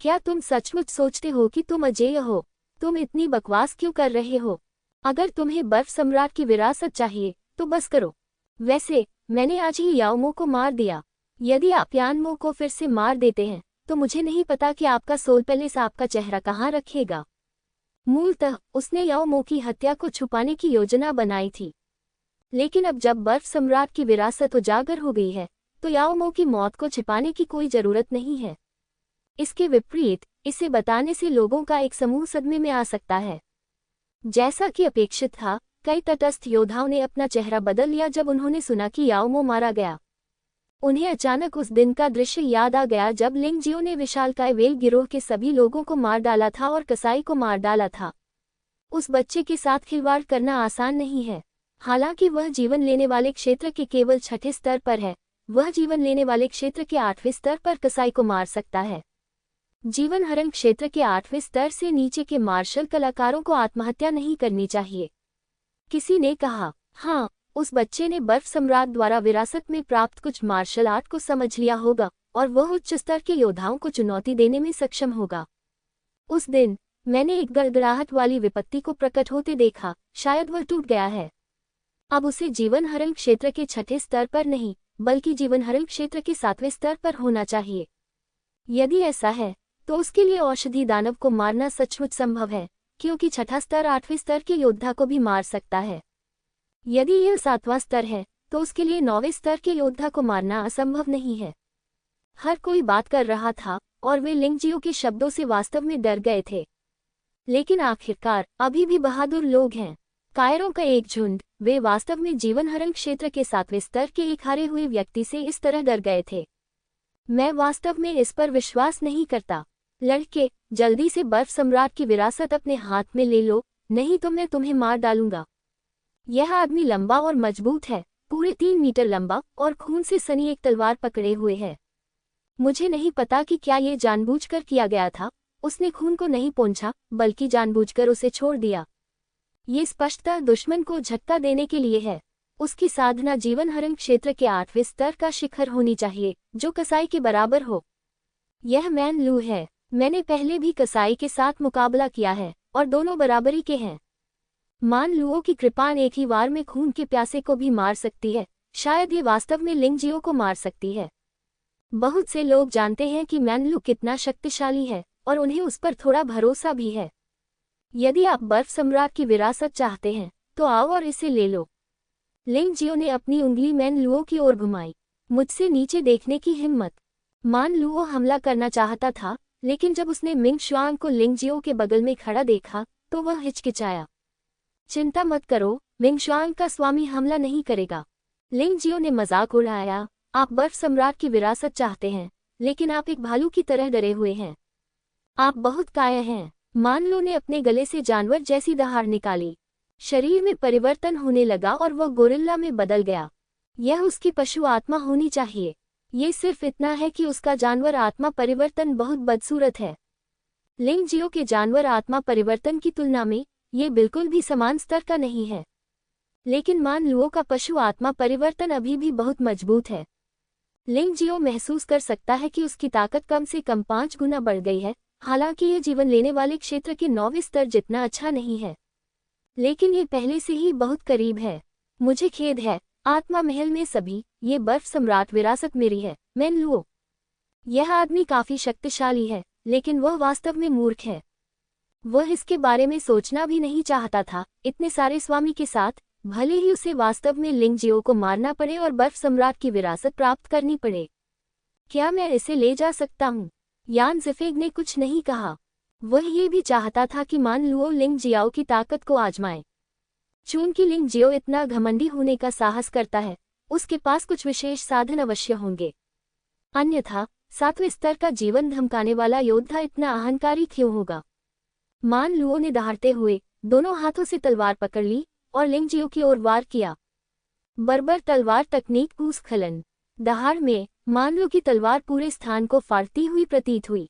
क्या तुम सचमुच सोचते हो कि तुम अजेय हो? तुम इतनी बकवास क्यों कर रहे हो? अगर तुम्हें बर्फ सम्राट की विरासत चाहिए तो बस करो। वैसे मैंने आज ही याओमो को मार दिया। यदि आप यानमो को फिर से मार देते हैं तो मुझे नहीं पता कि आपका सोल पैलेस आपका चेहरा कहाँ रखेगा। मूलतः उसने याओमो की हत्या को छुपाने की योजना बनाई थी, लेकिन अब जब बर्फ सम्राट की विरासत उजागर हो गई है तो याओमो की मौत को छिपाने की कोई जरूरत नहीं है। इसके विपरीत इसे बताने से लोगों का एक समूह सदमे में आ सकता है। जैसा कि अपेक्षित था, कई तटस्थ योद्धाओं ने अपना चेहरा बदल लिया जब उन्होंने सुना कि याओमो मारा गया। उन्हें अचानक उस दिन का दृश्य याद आ गया जब लिंग जियो ने विशालकाय वेल गिरोह के सभी लोगों को मार डाला था और कसाई को मार डाला था। उस बच्चे के साथ खिलवाड़ करना आसान नहीं है। हालांकि वह जीवन लेने वाले क्षेत्र के केवल 6 स्तर पर है, वह जीवन लेने वाले क्षेत्र के 8वें स्तर पर कसाई को मार सकता है। जीवन हरण क्षेत्र के 8वें स्तर से नीचे के मार्शल कलाकारों को आत्महत्या नहीं करनी चाहिए। किसी ने कहा, हाँ, उस बच्चे ने बर्फ सम्राट द्वारा विरासत में प्राप्त कुछ मार्शल आर्ट को समझ लिया होगा और वह उच्च स्तर के योद्धाओं को चुनौती देने में सक्षम होगा। उस दिन मैंने एक गड़गड़ाहट वाली विपत्ति को प्रकट होते देखा। शायद वह टूट गया है। अब उसे जीवन हरण क्षेत्र के 6ठे स्तर पर नहीं, बल्कि जीवन हरण क्षेत्र के 7वें स्तर पर होना चाहिए। यदि ऐसा है तो उसके लिए औषधि दानव को मारना सचमुच संभव है, क्योंकि 6ठा स्तर 8वें स्तर के योद्धा को भी मार सकता है। यदि यह 7वां स्तर है तो उसके लिए 9वें स्तर के योद्धा को मारना असंभव नहीं है। हर कोई बात कर रहा था और वे लिंग जियो के शब्दों से वास्तव में डर गए थे। लेकिन आखिरकार अभी भी बहादुर लोग हैं। कायरों का एक झुंड, वे वास्तव में जीवन हरण क्षेत्र के 7वें स्तर के एक हारे हुए व्यक्ति से इस तरह डर गए थे। मैं वास्तव में इस पर विश्वास नहीं करता। लड़के, जल्दी से बर्फ सम्राट की विरासत अपने हाथ में ले लो, नहीं तो मैं तुम्हें मार डालूंगा। यह आदमी लंबा और मजबूत है, पूरे 3 मीटर लंबा और खून से सनी एक तलवार पकड़े हुए है। मुझे नहीं पता कि क्या ये जानबूझकर किया गया था। उसने खून को नहीं पोंछा, बल्कि जानबूझकर उसे छोड़ दिया। ये स्पष्टतः दुश्मन को झटका देने के लिए है। उसकी साधना जीवन हरण क्षेत्र के 8वें स्तर का शिखर होनी चाहिए, जो कसाई के बराबर हो। यह मैन लू है। मैंने पहले भी कसाई के साथ मुकाबला किया है और दोनों बराबरी के हैं। मान लुओ की कृपाण एक ही वार में खून के प्यासे को भी मार सकती है। शायद ये वास्तव में लिंग जियो को मार सकती है। बहुत से लोग जानते हैं कि मैन लू कितना शक्तिशाली है और उन्हें उस पर थोड़ा भरोसा भी है। यदि आप बर्फ सम्राट की विरासत चाहते हैं तो आओ और इसे ले लो। लिंग जियो ने अपनी उंगली मैन लुओ की ओर घुमाई। मुझसे नीचे देखने की हिम्मत। मान लुओ हमला करना चाहता था, लेकिन जब उसने मिंग शुआंग को लिंग जियो के बगल में खड़ा देखा तो वह हिचकिचाया। चिंता मत करो, मिंग शुआंग का स्वामी हमला नहीं करेगा। लिंग जियो ने मजाक उड़ाया। आप बर्फ सम्राट की विरासत चाहते हैं, लेकिन आप एक भालू की तरह डरे हुए हैं। आप बहुत कायर हैं। मान लो ने अपने गले से जानवर जैसी दहाड़ निकाली। शरीर में परिवर्तन होने लगा और वह गोरिल्ला में बदल गया। यह उसकी पशु आत्मा होनी चाहिए। ये सिर्फ इतना है कि उसका जानवर आत्मा परिवर्तन बहुत बदसूरत है। लिंग जियो के जानवर आत्मा परिवर्तन की तुलना में ये बिल्कुल भी समान स्तर का नहीं है। लेकिन मान लुओ का पशु आत्मा परिवर्तन अभी भी बहुत मजबूत है। लिंग जियो महसूस कर सकता है कि उसकी ताकत कम से कम 5 गुना बढ़ गई है। हालांकि ये जीवन लेने वाले क्षेत्र के 9वें स्तर जितना अच्छा नहीं है, लेकिन ये पहले से ही बहुत करीब है। मुझे खेद है, आत्मा महल में सभी, ये बर्फ सम्राट विरासत मेरी है, मैन लुओ। यह आदमी काफी शक्तिशाली है, लेकिन वह वास्तव में मूर्ख है। वह इसके बारे में सोचना भी नहीं चाहता था। इतने सारे स्वामी के साथ, भले ही उसे वास्तव में लिंग जियो को मारना पड़े और बर्फ सम्राट की विरासत प्राप्त करनी पड़े। क्या मैं इसे ले जा सकता हूँ? यान ज़िफेंग ने कुछ नहीं कहा। वह ये भी चाहता था कि मान लुओ लिंग जियाओ की ताकत को आजमाए। चूंकि लिंग जियो इतना घमंडी होने का साहस करता है, उसके पास कुछ विशेष साधन अवश्य होंगे। अन्यथा 7वें स्तर का जीवन धमकाने वाला योद्धा इतना अहंकारी क्यों होगा? मान लुओ ने दहाड़ते हुए दोनों हाथों से तलवार पकड़ ली और लिंग जियो की ओर वार किया। बर्बर तलवार तकनीक भूस्खलन। दहाड़ में मान लुओ की तलवार पूरे स्थान को फाड़ती हुई प्रतीत हुई।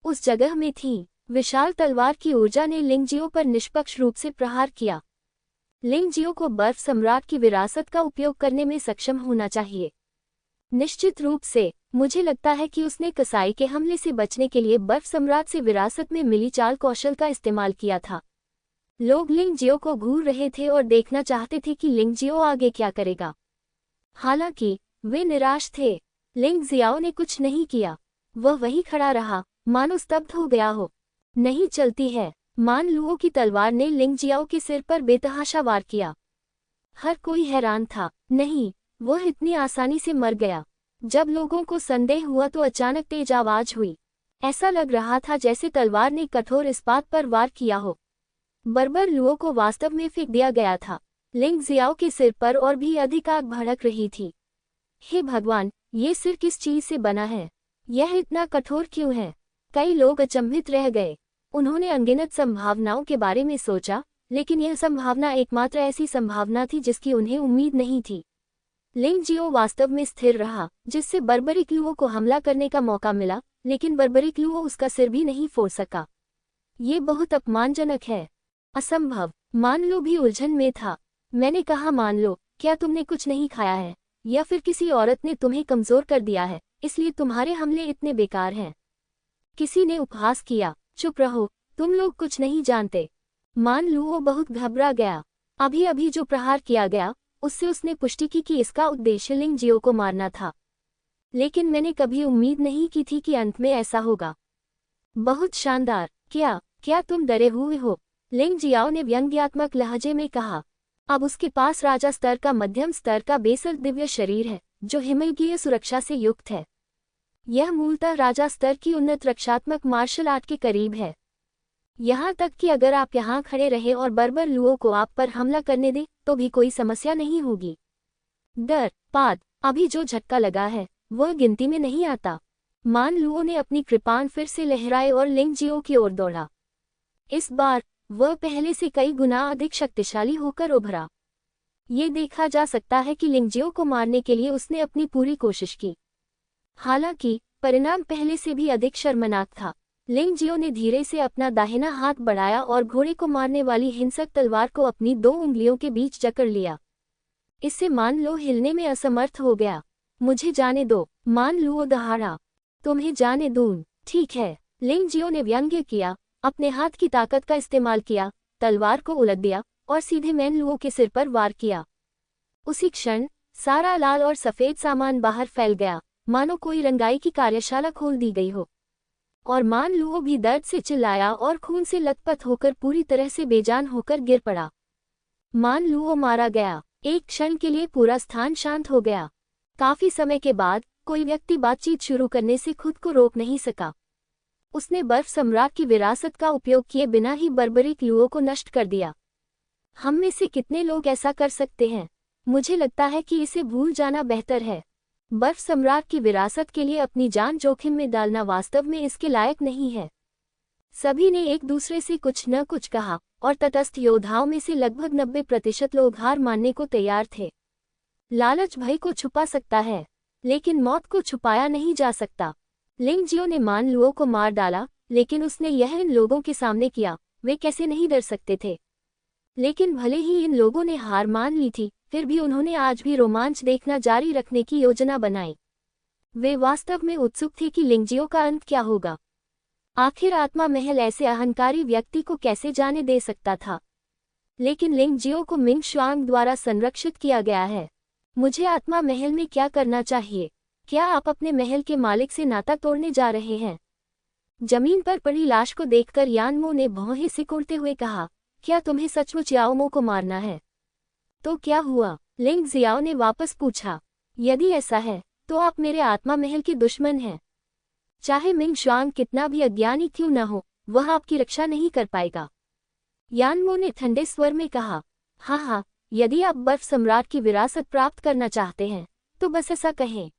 उस जगह में थी विशाल तलवार की ऊर्जा ने लिंग जियो पर निष्पक्ष रूप से प्रहार किया। लिंग जियो को बर्फ सम्राट की विरासत का उपयोग करने में सक्षम होना चाहिए। निश्चित रूप से मुझे लगता है कि उसने कसाई के हमले से बचने के लिए बर्फ सम्राट से विरासत में मिली चाल कौशल का इस्तेमाल किया था। लोग लिंग जियो को घूर रहे थे और देखना चाहते थे कि लिंग जियो आगे क्या करेगा। हालांकि वे निराश थे। लिंग जियाओ ने कुछ नहीं किया। वह वहीं खड़ा रहा, मानो स्तब्ध हो गया हो। नहीं चलती है। मान लुओ की तलवार ने लिंग जियाओ के सिर पर बेतहाशा वार किया। हर कोई हैरान था। नहीं, वह इतनी आसानी से मर गया। जब लोगों को संदेह हुआ तो अचानक तेज आवाज हुई। ऐसा लग रहा था जैसे तलवार ने कठोर इस्पात पर वार किया हो। बर्बर लुओ को वास्तव में फेंक दिया गया था। लिंग जियाओ के सिर पर और भी अधिक आग भड़क रही थी। हे भगवान, ये सिर किस चीज से बना है? यह इतना कठोर क्यों है? कई लोग अचंभित रह गए। उन्होंने अनगिनत संभावनाओं के बारे में सोचा, लेकिन यह संभावना एकमात्र ऐसी संभावना थी जिसकी उन्हें उम्मीद नहीं थी। लिंग जियो वास्तव में स्थिर रहा, जिससे बर्बरिक लुओ को हमला करने का मौका मिला, लेकिन बर्बरिक लुओ उसका सिर भी नहीं फोड़ सका। ये बहुत अपमानजनक है। असंभव। मान लो भी उलझन में था। मैंने कहा, मान लो, क्या तुमने कुछ नहीं खाया है, या फिर किसी औरत ने तुम्हें कमजोर कर दिया है, इसलिए तुम्हारे हमले इतने बेकार हैं? किसी ने उपहास किया। चुप रहो, तुम लोग कुछ नहीं जानते। मान लुओ बहुत घबरा गया। अभी अभी जो प्रहार किया गया, उससे उसने पुष्टि की कि इसका उद्देश्य लिंग जियो को मारना था। लेकिन मैंने कभी उम्मीद नहीं की थी कि अंत में ऐसा होगा। बहुत शानदार। क्या तुम डरे हुए हो? लिंग जियाओ ने व्यंग्यात्मक लहजे में कहा। अब उसके पास राजा स्तर का मध्यम स्तर का बेसल दिव्य शरीर है, जो हिमलकीय सुरक्षा से युक्त है। यह मूलतः राजा स्तर की उन्नत रक्षात्मक मार्शल आर्ट के करीब है। यहाँ तक कि अगर आप यहाँ खड़े रहे और बर्बर लुओ को आप पर हमला करने दें, तो भी कोई समस्या नहीं होगी। डर पाद अभी जो झटका लगा है, वह गिनती में नहीं आता। मान लुओ ने अपनी कृपाण फिर से लहराए और लिंग जियो की ओर दौड़ा। इस बार वह पहले से कई गुना अधिक शक्तिशाली होकर उभरा। ये देखा जा सकता है कि लिंग जियो को मारने के लिए उसने अपनी पूरी कोशिश की। हालांकि परिणाम पहले से भी अधिक शर्मनाक था। लिंग जियो ने धीरे से अपना दाहिना हाथ बढ़ाया और घोड़े को मारने वाली हिंसक तलवार को अपनी 2 उंगलियों के बीच जकड़ लिया। इससे मान लो हिलने में असमर्थ हो गया। मुझे जाने दो, मान लुओ दहाड़ा। तुम्हें जाने दूं? ठीक है, लिंग जियो ने व्यंग्य किया। अपने हाथ की ताकत का इस्तेमाल किया, तलवार को उलट दिया और सीधे मैन लुओ के सिर पर वार किया। उसी क्षण सारा लाल और सफेद सामान बाहर फैल गया, मानो कोई रंगाई की कार्यशाला खोल दी गई हो। और मान लुओ भी दर्द से चिल्लाया और खून से लथपथ होकर पूरी तरह से बेजान होकर गिर पड़ा। मान लुओ मारा गया। एक क्षण के लिए पूरा स्थान शांत हो गया। काफी समय के बाद कोई व्यक्ति बातचीत शुरू करने से खुद को रोक नहीं सका। उसने बर्फ सम्राट की विरासत का उपयोग किए बिना ही बर्बरिक लुओ को नष्ट कर दिया। हम में से कितने लोग ऐसा कर सकते हैं? मुझे लगता है कि इसे भूल जाना बेहतर है। बर्फ सम्राट की विरासत के लिए अपनी जान जोखिम में डालना वास्तव में इसके लायक नहीं है। सभी ने एक दूसरे से कुछ न कुछ कहा और तटस्थ योद्धाओं में से लगभग 90% लोग हार मानने को तैयार थे। लालच भय को छुपा सकता है, लेकिन मौत को छुपाया नहीं जा सकता। लिंग जियो ने मान लुओ को मार डाला, लेकिन उसने यह इन लोगों के सामने किया। वे कैसे नहीं डर सकते थे? लेकिन भले ही इन लोगों ने हार मान ली थी, फिर भी उन्होंने आज भी रोमांच देखना जारी रखने की योजना बनाई। वे वास्तव में उत्सुक थे कि लिंग जियो का अंत क्या होगा। आखिर आत्मा महल ऐसे अहंकारी व्यक्ति को कैसे जाने दे सकता था? लेकिन लिंग जियो को मिंग शुआंग द्वारा संरक्षित किया गया है। मुझे आत्मा महल में क्या करना चाहिए? क्या आप अपने महल के मालिक से नाता तोड़ने जा रहे हैं? जमीन पर पड़ी लाश को देखकर यानमो ने भौहें सिकोड़ते हुए कहा, क्या तुम्हें सचमुच याओमो को मारना है? तो क्या हुआ? लिंग जियाओ ने वापस पूछा। यदि ऐसा है तो आप मेरे आत्मा महल के दुश्मन हैं। चाहे मिंग शुआंग कितना भी अज्ञानी क्यों न हो, वह आपकी रक्षा नहीं कर पाएगा। यानमो ने ठंडे स्वर में कहा, हाँ, यदि आप बर्फ सम्राट की विरासत प्राप्त करना चाहते हैं तो बस ऐसा कहें।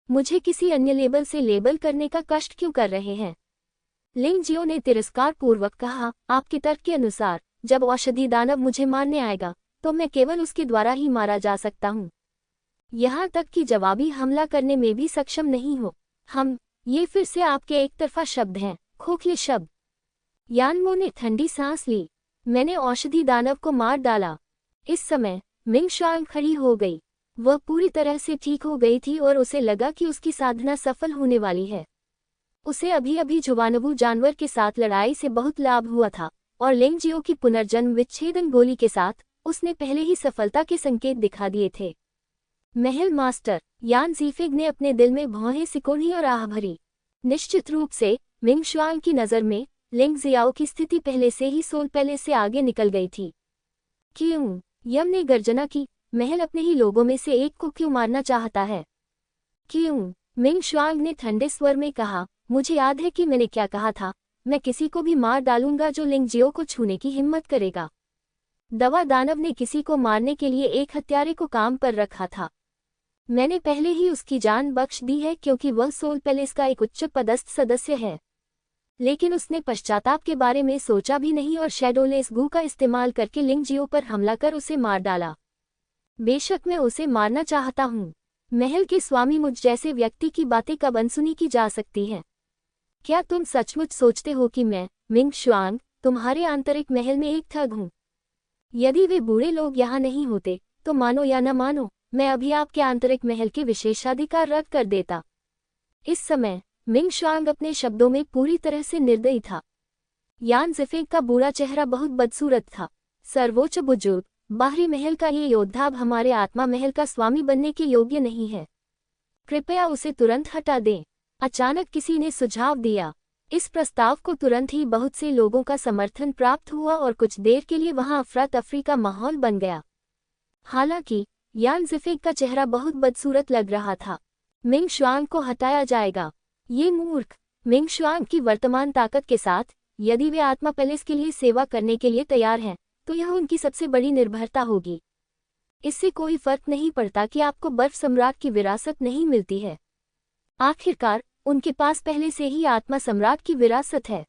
मुझे किसी अन्य लेबल से लेबल करने का कष्ट क्यों कर रहे हैं? लिंग जियो ने तिरस्कार पूर्वक कहा, आपके तर्क के अनुसार जब औषधि दानव मुझे मारने आएगा तो मैं केवल उसके द्वारा ही मारा जा सकता हूँ, यहाँ तक कि जवाबी हमला करने में भी सक्षम नहीं हो। ये फिर से आपके एक तरफा शब्द हैं, खोखले शब्द। यानमो ने ठंडी सांस ली। मैंने औषधि दानव को मार डाला। इस समय मिंग शुआंग खड़ी हो गई। वह पूरी तरह से ठीक हो गई थी और उसे लगा कि उसकी साधना सफल होने वाली है। उसे अभी अभी जुवानवू जानवर के साथ लड़ाई से बहुत लाभ हुआ था और लिंग जियो की पुनर्जन्म विच्छेदन गोली के साथ उसने पहले ही सफलता के संकेत दिखा दिए थे। महल मास्टर यान ज़ीफिग ने अपने दिल में भौहें सिकोड़ी और आह भरी। निश्चित रूप से मिंग शुआंग की नज़र में लिंग जियाओ की स्थिति पहले से ही सोल पैलेस से आगे निकल गई थी। क्यों? यम ने गर्जना की, महल अपने ही लोगों में से एक को क्यों मारना चाहता है? क्यों? मिंग शुआंग ने ठंडे स्वर में कहा, मुझे याद है कि मैंने क्या कहा था, मैं किसी को भी मार डालूंगा जो लिंग जियो को छूने की हिम्मत करेगा। दवा दानव ने किसी को मारने के लिए एक हत्यारे को काम पर रखा था। मैंने पहले ही उसकी जान बख्श दी है क्योंकि वह सोल पैलेस का एक उच्च पदस्थ सदस्य है। लेकिन उसने पश्चाताप के बारे में सोचा भी नहीं और शैडोलेस गू का इस्तेमाल करके लिंग जियो पर हमला कर उसे मार डाला। बेशक मैं उसे मारना चाहता हूँ। महल के स्वामी मुझ जैसे व्यक्ति की बातें कब अनसुनी की जा सकती हैं? क्या तुम सचमुच सोचते हो कि मैं, मिंग शुआंग, तुम्हारे आंतरिक महल में एक ठग हूँ? यदि वे बूढ़े लोग यहाँ नहीं होते तो मानो या न मानो, मैं अभी आपके आंतरिक महल के विशेषाधिकार रद्द कर देता। इस समय मिंग शुआंग अपने शब्दों में पूरी तरह से निर्दयी था। यान ज़ीफिग का बूढ़ा चेहरा बहुत बदसूरत था। सर्वोच्च बुजुर्ग, बाहरी महल का ये योद्धा अब हमारे आत्मा महल का स्वामी बनने के योग्य नहीं है। कृपया उसे तुरंत हटा दें। अचानक किसी ने सुझाव दिया। इस प्रस्ताव को तुरंत ही बहुत से लोगों का समर्थन प्राप्त हुआ और कुछ देर के लिए वहां अफरा तफरी का माहौल बन गया। हालांकि यान ज़ीफिग का चेहरा बहुत बदसूरत लग रहा था। मिंग शुआंग को हटाया जाएगा। ये मूर्ख। मिंग शुआंग की वर्तमान ताकत के साथ यदि वे आत्मा पैलेस के लिए सेवा करने के लिए तैयार हैं तो यह उनकी सबसे बड़ी निर्भरता होगी। इससे कोई फर्क नहीं पड़ता कि आपको बर्फ सम्राट की विरासत नहीं मिलती है। आखिरकार उनके पास पहले से ही आत्मा सम्राट की विरासत है।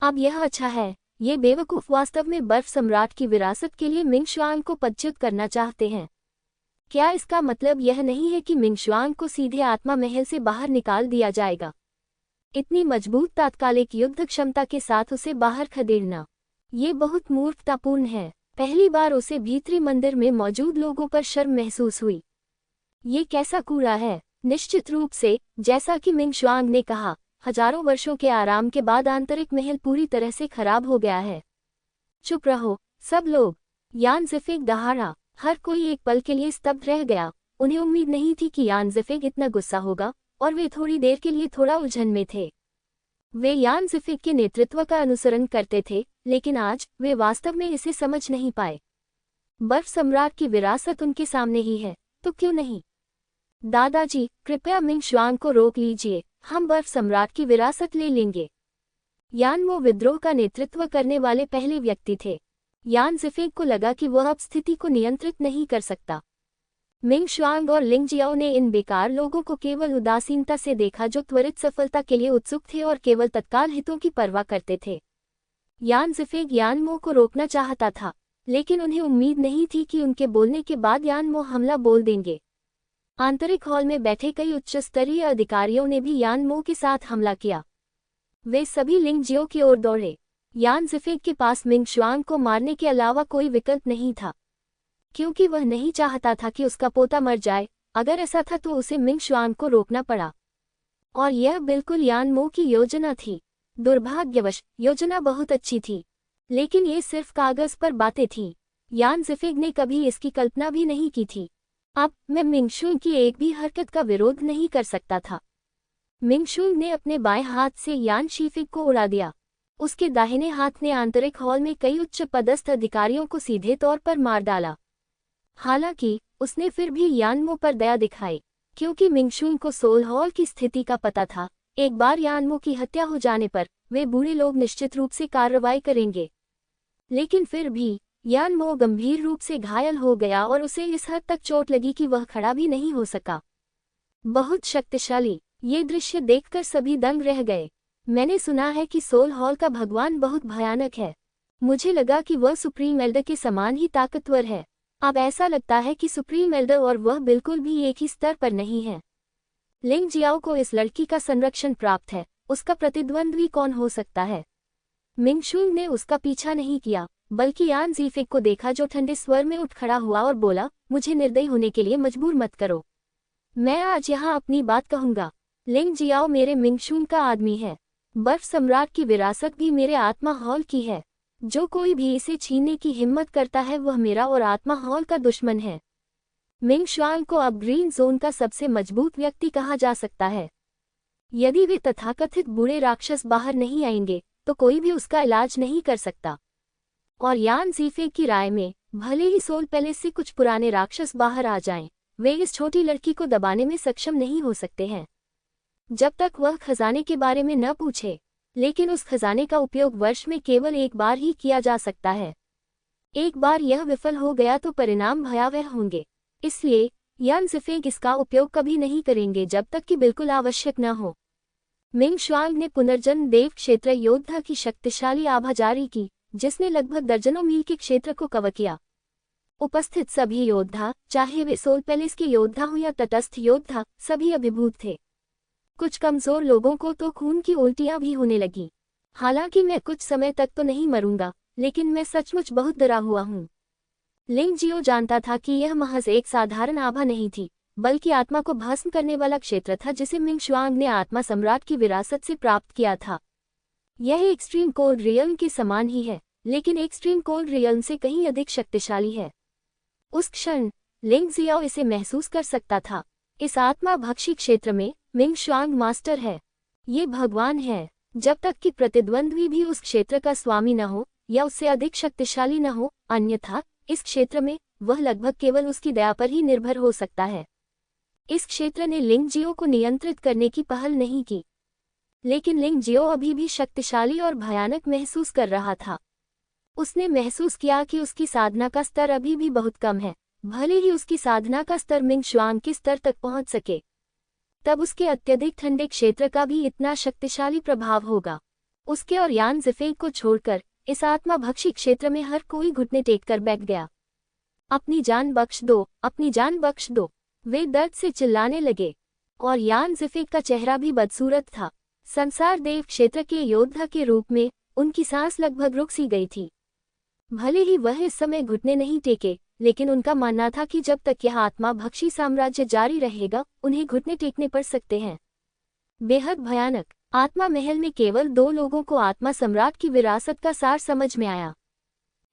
अब यह अच्छा है, ये बेवकूफ़ वास्तव में बर्फ सम्राट की विरासत के लिए मिंग शुआंग को पदच्युत करना चाहते हैं। क्या इसका मतलब यह नहीं है कि मिंग शुआंग को सीधे आत्मा महल से बाहर निकाल दिया जाएगा? इतनी मजबूत तात्कालिक युद्ध क्षमता के साथ उसे बाहर खदेड़ना, ये बहुत मूर्खतापूर्ण है। पहली बार उसे भीतरी मंदिर में मौजूद लोगों पर शर्म महसूस हुई। ये कैसा कूड़ा है? निश्चित रूप से, जैसा कि मिंग शुआंग ने कहा, हजारों वर्षों के आराम के बाद आंतरिक महल पूरी तरह से खराब हो गया है। चुप रहो सब लोग। यान ज़ीफिग दहाड़ा। हर कोई एक पल के लिए स्तब्ध रह गया। उन्हें उम्मीद नहीं थी कि यान ज़ीफिग इतना गुस्सा होगा और वे थोड़ी देर के लिए थोड़ा उलझन में थे। वे यान ज़ीफिग के नेतृत्व का अनुसरण करते थे, लेकिन आज वे वास्तव में इसे समझ नहीं पाए। बर्फ सम्राट की विरासत उनके सामने ही है, तो क्यों नहीं? दादाजी, कृपया मिंग शुआंग को रोक लीजिए, हम बर्फ सम्राट की विरासत ले लेंगे। यानमो विद्रोह का नेतृत्व करने वाले पहले व्यक्ति थे। यान ज़ीफिग को लगा कि वह अब स्थिति को नियंत्रित नहीं कर सकता। मिंग शुआंग और लिंग जियाओ ने इन बेकार लोगों को केवल उदासीनता से देखा जो त्वरित सफलता के लिए उत्सुक थे और केवल तत्काल हितों की परवाह करते थे। यान ज़ीफिग यानमो को रोकना चाहता था, लेकिन उन्हें उम्मीद नहीं थी कि उनके बोलने के बाद यानमो हमला बोल देंगे। आंतरिक हॉल में बैठे कई उच्च स्तरीय अधिकारियों ने भी यानमो के साथ हमला किया। वे सभी लिंग जियो की ओर दौड़े। यान ज़ीफिग के पास मिंग शुआंग को मारने के अलावा कोई विकल्प नहीं था, क्योंकि वह नहीं चाहता था कि उसका पोता मर जाए। अगर ऐसा था तो उसे मिंग शुआंग को रोकना पड़ा, और यह बिल्कुल यानमो की योजना थी। दुर्भाग्यवश योजना बहुत अच्छी थी, लेकिन ये सिर्फ कागज पर बातें थीं। यान ज़ीफिग ने कभी इसकी कल्पना भी नहीं की थी। अब मैं मिंगशुंग की एक भी हरकत का विरोध नहीं कर सकता था। मिंगशुंग ने अपने बाएं हाथ से यान शीफिंग को उड़ा दिया। उसके दाहिने हाथ ने आंतरिक हॉल में कई उच्च पदस्थ अधिकारियों को सीधे तौर पर मार डाला। हालांकि उसने फिर भी यानमो पर दया दिखाई, क्योंकि मिंगशुंग को सोल हॉल की स्थिति का पता था। एक बार यानमो की हत्या हो जाने पर वे बूढ़े लोग निश्चित रूप से कार्रवाई करेंगे। लेकिन फिर भी यानमो गंभीर रूप से घायल हो गया और उसे इस हद तक चोट लगी कि वह खड़ा भी नहीं हो सका। बहुत शक्तिशाली। ये दृश्य देखकर सभी दंग रह गए। मैंने सुना है कि सोल हॉल का भगवान बहुत भयानक है। मुझे लगा कि वह सुप्रीम एल्डर के समान ही ताकतवर है। अब ऐसा लगता है कि सुप्रीम एल्डर और वह बिल्कुल भी एक ही स्तर पर नहीं है। लिंग जियाओ को इस लड़की का संरक्षण प्राप्त है, उसका प्रतिद्वंद्वी कौन हो सकता है? मिंगशुंग ने उसका पीछा नहीं किया, बल्कि यान ज़ीफिक को देखा जो ठंडे स्वर में उठ खड़ा हुआ और बोला, मुझे निर्दयी होने के लिए मजबूर मत करो। मैं आज यहाँ अपनी बात कहूँगा। लिंग जियाओ मेरे मिंगशुंग का आदमी है। बर्फ सम्राट की विरासत भी मेरे आत्मा हॉल की है। जो कोई भी इसे छीनने की हिम्मत करता है वह मेरा और आत्मा हॉल का दुश्मन है। मिंगशुआंग को अब ग्रीन जोन का सबसे मजबूत व्यक्ति कहा जा सकता है। यदि वे तथाकथित बूढ़े राक्षस बाहर नहीं आएंगे तो कोई भी उसका इलाज नहीं कर सकता। और यान ज़ीफे की राय में भले ही सोल पैलेस से कुछ पुराने राक्षस बाहर आ जाएं, वे इस छोटी लड़की को दबाने में सक्षम नहीं हो सकते हैं जब तक वह खजाने के बारे में न पूछे। लेकिन उस खजाने का उपयोग वर्ष में केवल एक बार ही किया जा सकता है। एक बार यह विफल हो गया तो परिणाम भयावह होंगे। इसलिए यान ज़ीफे इसका उपयोग कभी नहीं करेंगे जब तक कि बिल्कुल आवश्यक न हो। मिंगशुआंग ने पुनर्जन्म देव क्षेत्र योद्धा की शक्तिशाली आभा जारी की, जिसने लगभग दर्जनों मील के क्षेत्र को कवर किया। उपस्थित सभी योद्धा, चाहे वे सोल पैलेस के योद्धा हो या तटस्थ योद्धा, सभी अभिभूत थे। कुछ कमजोर लोगों को तो खून की उल्टियां भी होने लगी। हालांकि मैं कुछ समय तक तो नहीं मरूंगा, लेकिन मैं सचमुच बहुत डरा हुआ हूँ। लिंग जियो जानता था कि यह महज एक साधारण आभा नहीं थी, बल्कि आत्मा को भस्म करने वाला क्षेत्र था जिसे मिंगशुआंग ने आत्मा सम्राट की विरासत से प्राप्त किया था। यह एक्सट्रीम कोल्ड रियल्म के समान ही है, लेकिन एक्सट्रीम कोल्ड रियल्म से कहीं अधिक शक्तिशाली है। उस क्षण लिंग जियाओ इसे महसूस कर सकता था। इस आत्मा भक्षी क्षेत्र में मिंगशुआंग मास्टर है। ये भगवान है। जब तक कि प्रतिद्वंद्वी भी उस क्षेत्र का स्वामी न हो या उससे अधिक शक्तिशाली न हो, अन्यथा इस क्षेत्र में वह लगभग केवल उसकी दया पर ही निर्भर हो सकता है। इस क्षेत्र ने लिंग जियो को नियंत्रित करने की पहल नहीं की, लेकिन लिंग जियो अभी भी शक्तिशाली और भयानक महसूस कर रहा था। उसने महसूस किया कि उसकी साधना का स्तर अभी भी बहुत कम है। भले ही उसकी साधना का स्तर मिंगशुआंग के स्तर तक पहुंच सके, तब उसके अत्यधिक ठंडे क्षेत्र का भी इतना शक्तिशाली प्रभाव होगा। उसके और यान ज़ीफे को छोड़कर इस आत्मा भक्षी क्षेत्र में हर कोई घुटने टेक कर बैठ गया। अपनी जान बख्श दो, अपनी जान बख्श दो, वे दर्द से चिल्लाने लगे। और यान ज़ीफे का चेहरा भी बदसूरत था। संसार देव क्षेत्र के योद्धा के रूप में उनकी सांस लगभग रुक सी गई थी। भले ही वह इस समय घुटने नहीं टेके, लेकिन उनका मानना था कि जब तक यह आत्मा भक्षी साम्राज्य जारी रहेगा, उन्हें घुटने टेकने पड़ सकते हैं। बेहद भयानक। आत्मा महल में केवल दो लोगों को आत्मा सम्राट की विरासत का सार समझ में आया।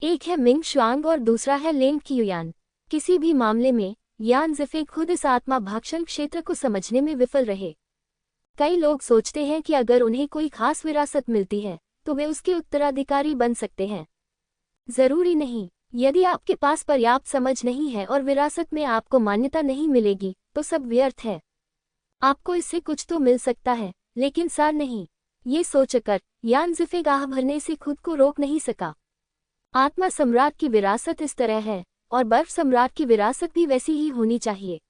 एक है मिंगशुआंग और दूसरा है लिंग क़ियुयान। किसी भी मामले में यान ज़ीफे खुद इस आत्मा भक्षण क्षेत्र को समझने में विफल रहे। कई लोग सोचते हैं कि अगर उन्हें कोई खास विरासत मिलती है तो वे उसके उत्तराधिकारी बन सकते हैं। जरूरी नहीं। यदि आपके पास पर्याप्त समझ नहीं है और विरासत में आपको मान्यता नहीं मिलेगी तो सब व्यर्थ है। आपको इससे कुछ तो मिल सकता है, लेकिन सार नहीं। ये सोचकर यान ज़ीफे आह भरने से खुद को रोक नहीं सका। आत्मा सम्राट की विरासत इस तरह है और बर्फ सम्राट की विरासत भी वैसी ही होनी चाहिए।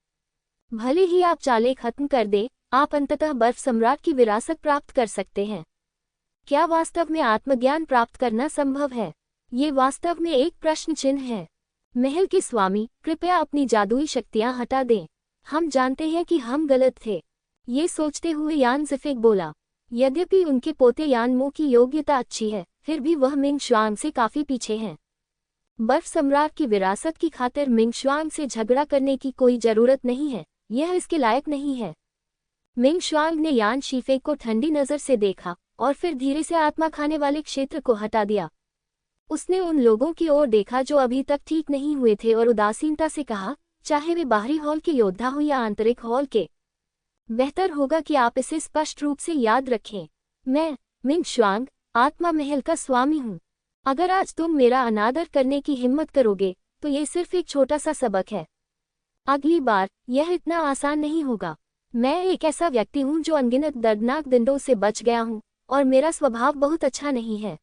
भले ही आप चालें खत्म कर दें, आप अंततः बर्फ सम्राट की विरासत प्राप्त कर सकते हैं। क्या वास्तव में आत्मज्ञान प्राप्त करना संभव है? ये वास्तव में एक प्रश्न चिन्ह है। महल के स्वामी, कृपया अपनी जादुई शक्तियां हटा दें। हम जानते हैं कि हम गलत थे। ये सोचते हुए यान ज़ीफे बोला। यद्यपि उनके पोते यानमो की योग्यता अच्छी है, फिर भी वह मिंगशुआंग से काफी पीछे हैं। बर्फ सम्राट की विरासत की खातिर मिंगशुआंग से झगड़ा करने की कोई जरूरत नहीं है, यह इसके लायक नहीं है। मिंगशुआंग ने यान शीफे को ठंडी नजर से देखा और फिर धीरे से आत्मा खाने वाले क्षेत्र को हटा दिया। उसने उन लोगों की ओर देखा जो अभी तक ठीक नहीं हुए थे और उदासीनता से कहा, चाहे वे बाहरी हॉल के योद्धा हों या आंतरिक हॉल के। बेहतर होगा कि आप इसे स्पष्ट रूप से याद रखें। मैं, मिंग शुआंग, आत्मा महल का स्वामी हूँ। अगर आज तुम मेरा अनादर करने की हिम्मत करोगे तो ये सिर्फ एक छोटा सा सबक है। अगली बार यह इतना आसान नहीं होगा। मैं एक ऐसा व्यक्ति हूँ जो अनगिनत दर्दनाक दंडों से बच गया हूँ और मेरा स्वभाव बहुत अच्छा नहीं है।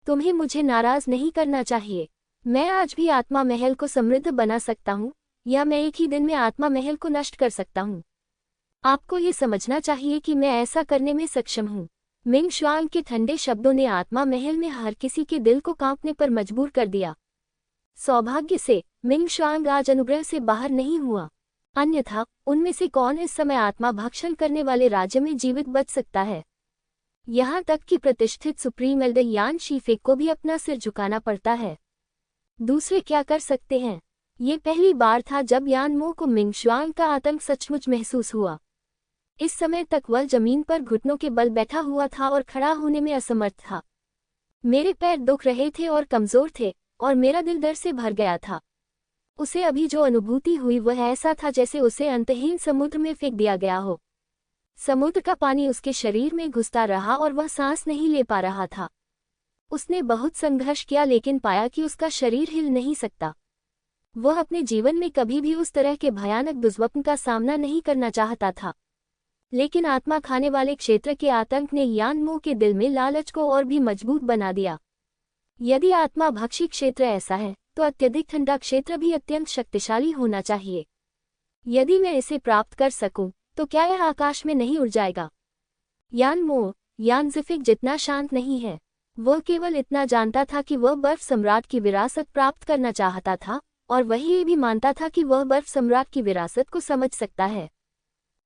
तुम्हें मुझे नाराज नहीं करना चाहिए। मैं आज भी आत्मा महल को समृद्ध बना सकता हूँ, या मैं एक ही दिन में आत्मा महल को नष्ट कर सकता हूँ। आपको ये समझना चाहिए कि मैं ऐसा करने में सक्षम हूँ। मिंग शुआंग के ठंडे शब्दों ने आत्मा महल में हर किसी के दिल को कांपने पर मजबूर कर दिया। सौभाग्य से मिंग शुआंग आज अनुग्रह से बाहर नहीं हुआ, अन्यथा उनमें से कौन इस समय आत्मा भक्षण करने वाले राज्य में जीवित बच सकता है। यहाँ तक कि प्रतिष्ठित सुप्रीम एल्डर यान शीफे को भी अपना सिर झुकाना पड़ता है। दूसरे क्या कर सकते हैं? ये पहली बार था जब यान मो को मिंग शुआंग का आतंक सचमुच महसूस हुआ। इस समय तक वह जमीन पर घुटनों के बल बैठा हुआ था और खड़ा होने में असमर्थ था। मेरे पैर दुख रहे थे और कमजोर थे और मेरा दिल डर से भर गया था। उसे अभी जो अनुभूति हुई वह ऐसा था जैसे उसे अंतहीन समुद्र में फेंक दिया गया हो। समुद्र का पानी उसके शरीर में घुसता रहा और वह सांस नहीं ले पा रहा था। उसने बहुत संघर्ष किया लेकिन पाया कि उसका शरीर हिल नहीं सकता। वह अपने जीवन में कभी भी उस तरह के भयानक दुष्स्वप्न का सामना नहीं करना चाहता था। लेकिन आत्मा खाने वाले क्षेत्र के आतंक ने यान मो के दिल में लालच को और भी मजबूत बना दिया। यदि आत्मा भक्षी क्षेत्र ऐसा है तो अत्यधिक ठंडा क्षेत्र भी अत्यंत शक्तिशाली होना चाहिए। यदि मैं इसे प्राप्त कर सकूं तो क्या यह आकाश में नहीं उड़ जाएगा? यान मो, यान ज़िफिक जितना शांत नहीं है। वह केवल इतना जानता था कि वह बर्फ सम्राट की विरासत प्राप्त करना चाहता था, और वही ये भी मानता था कि वह बर्फ सम्राट की विरासत को समझ सकता है।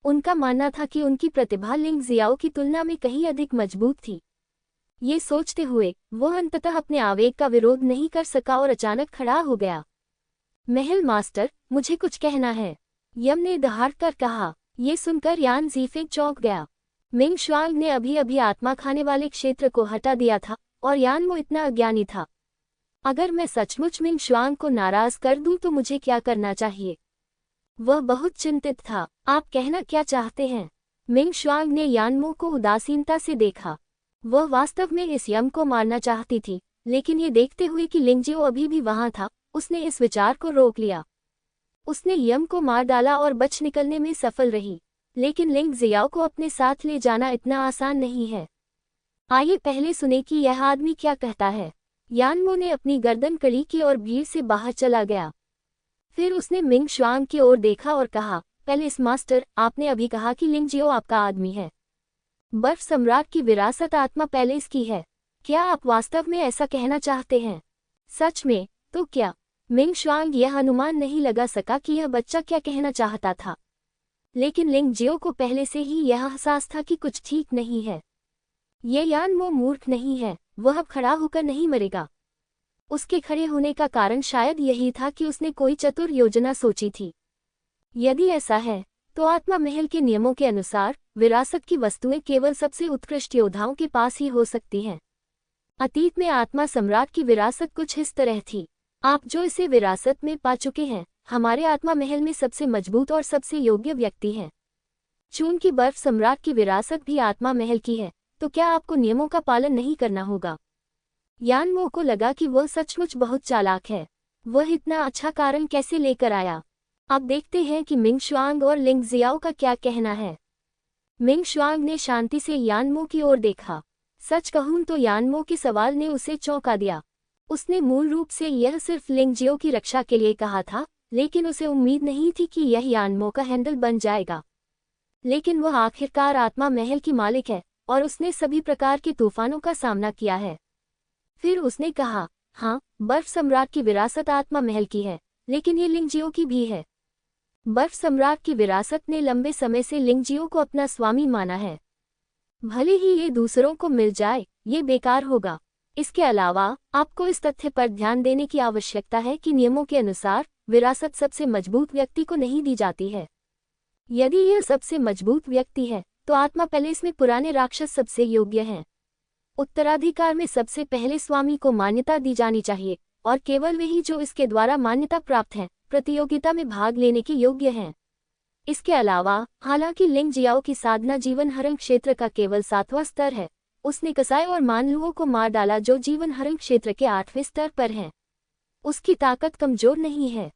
उनका मानना था कि उनकी प्रतिभा लिंग जियाओ की तुलना में कहीं अधिक मजबूत थी। ये सोचते हुए वह अंततः अपने आवेग का विरोध नहीं कर सका और अचानक खड़ा हो गया। महल मास्टर, मुझे कुछ कहना है, यम ने दहाड़ कर कहा। ये सुनकर यान ज़िफिक चौंक गया। मिंग शुआंग ने अभी अभी आत्मा खाने वाले क्षेत्र को हटा दिया था और यान मो इतना अज्ञानी था। अगर मैं सचमुच मिंग शुआंग को नाराज कर दूं तो मुझे क्या करना चाहिए? वह बहुत चिंतित था। आप कहना क्या चाहते हैं? मिंग शुआंग ने यान मो को उदासीनता से देखा। वह वास्तव में इस यम को मारना चाहती थी, लेकिन ये देखते हुए कि लिंगजियो अभी भी वहां था, उसने इस विचार को रोक लिया। उसने यम को मार डाला और बच निकलने में सफल रही, लेकिन लिंग जियाओ को अपने साथ ले जाना इतना आसान नहीं है। आइए पहले सुने कि यह आदमी क्या कहता है। यान मो ने अपनी गर्दन कड़ी की और भीड़ से बाहर चला गया। फिर उसने मिंग शुआंग की ओर देखा और कहा, पैलेस मास्टर, आपने अभी कहा कि लिंगजियो आपका आदमी है। बर्फ सम्राट की विरासत आत्मा पैलेस की है। क्या आप वास्तव में ऐसा कहना चाहते हैं? सच में? तो क्या? मिंग शुआंग यह अनुमान नहीं लगा सका कि यह बच्चा क्या कहना चाहता था, लेकिन लिंगजियो को पहले से ही यह एहसास था कि कुछ ठीक नहीं है। ये यान मो मूर्ख नहीं है, वह अब खड़ा होकर नहीं मरेगा। उसके खड़े होने का कारण शायद यही था कि उसने कोई चतुर योजना सोची थी। यदि ऐसा है तो आत्मा महल के नियमों के अनुसार विरासत की वस्तुएं केवल सबसे उत्कृष्ट योद्धाओं के पास ही हो सकती हैं। अतीत में आत्मा सम्राट की विरासत कुछ इस तरह थी। आप जो इसे विरासत में पा चुके हैं, हमारे आत्मा महल में सबसे मजबूत और सबसे योग्य व्यक्ति हैं। चूंकि बर्फ सम्राट की विरासत भी आत्मा महल की है, तो क्या आपको नियमों का पालन नहीं करना होगा? यान मो को लगा कि वह सचमुच बहुत चालाक है। वह इतना अच्छा कारण कैसे लेकर आया? अब देखते हैं कि मिंग शुआंग और लिंग जियाओ का क्या कहना है। मिंग शुआंग ने शांति से यान मो की ओर देखा। सच कहूं तो यान मो के सवाल ने उसे चौंका दिया। उसने मूल रूप से यह सिर्फ लिंगजियो की रक्षा के लिए कहा था, लेकिन उसे उम्मीद नहीं थी कि यह यान मो का हैंडल बन जाएगा। लेकिन वह आखिरकार आत्मा महल की मालिक है और उसने सभी प्रकार के तूफानों का सामना किया है। फिर उसने कहा, हाँ, बर्फ सम्राट की विरासत आत्मा महल की है, लेकिन ये लिंगजियो की भी है। बर्फ सम्राट की विरासत ने लंबे समय से लिंगजियो को अपना स्वामी माना है। भले ही ये दूसरों को मिल जाए, ये बेकार होगा। इसके अलावा आपको इस तथ्य पर ध्यान देने की आवश्यकता है कि नियमों के अनुसार विरासत सबसे मजबूत व्यक्ति को नहीं दी जाती है। यदि यह सबसे मजबूत व्यक्ति है तो आत्मा पैलेस में पुराने राक्षस सबसे योग्य हैं। उत्तराधिकार में सबसे पहले स्वामी को मान्यता दी जानी चाहिए, और केवल वही जो इसके द्वारा मान्यता प्राप्त हैं प्रतियोगिता में भाग लेने के योग्य हैं। इसके अलावा, हालांकि लिंग जियाओ की साधना जीवन हरण क्षेत्र का केवल 7वां स्तर है, उसने कसाई और मानलुओं को मार डाला जो जीवन हरण क्षेत्र के 8वें स्तर पर हैं। उसकी ताकत कमजोर नहीं है।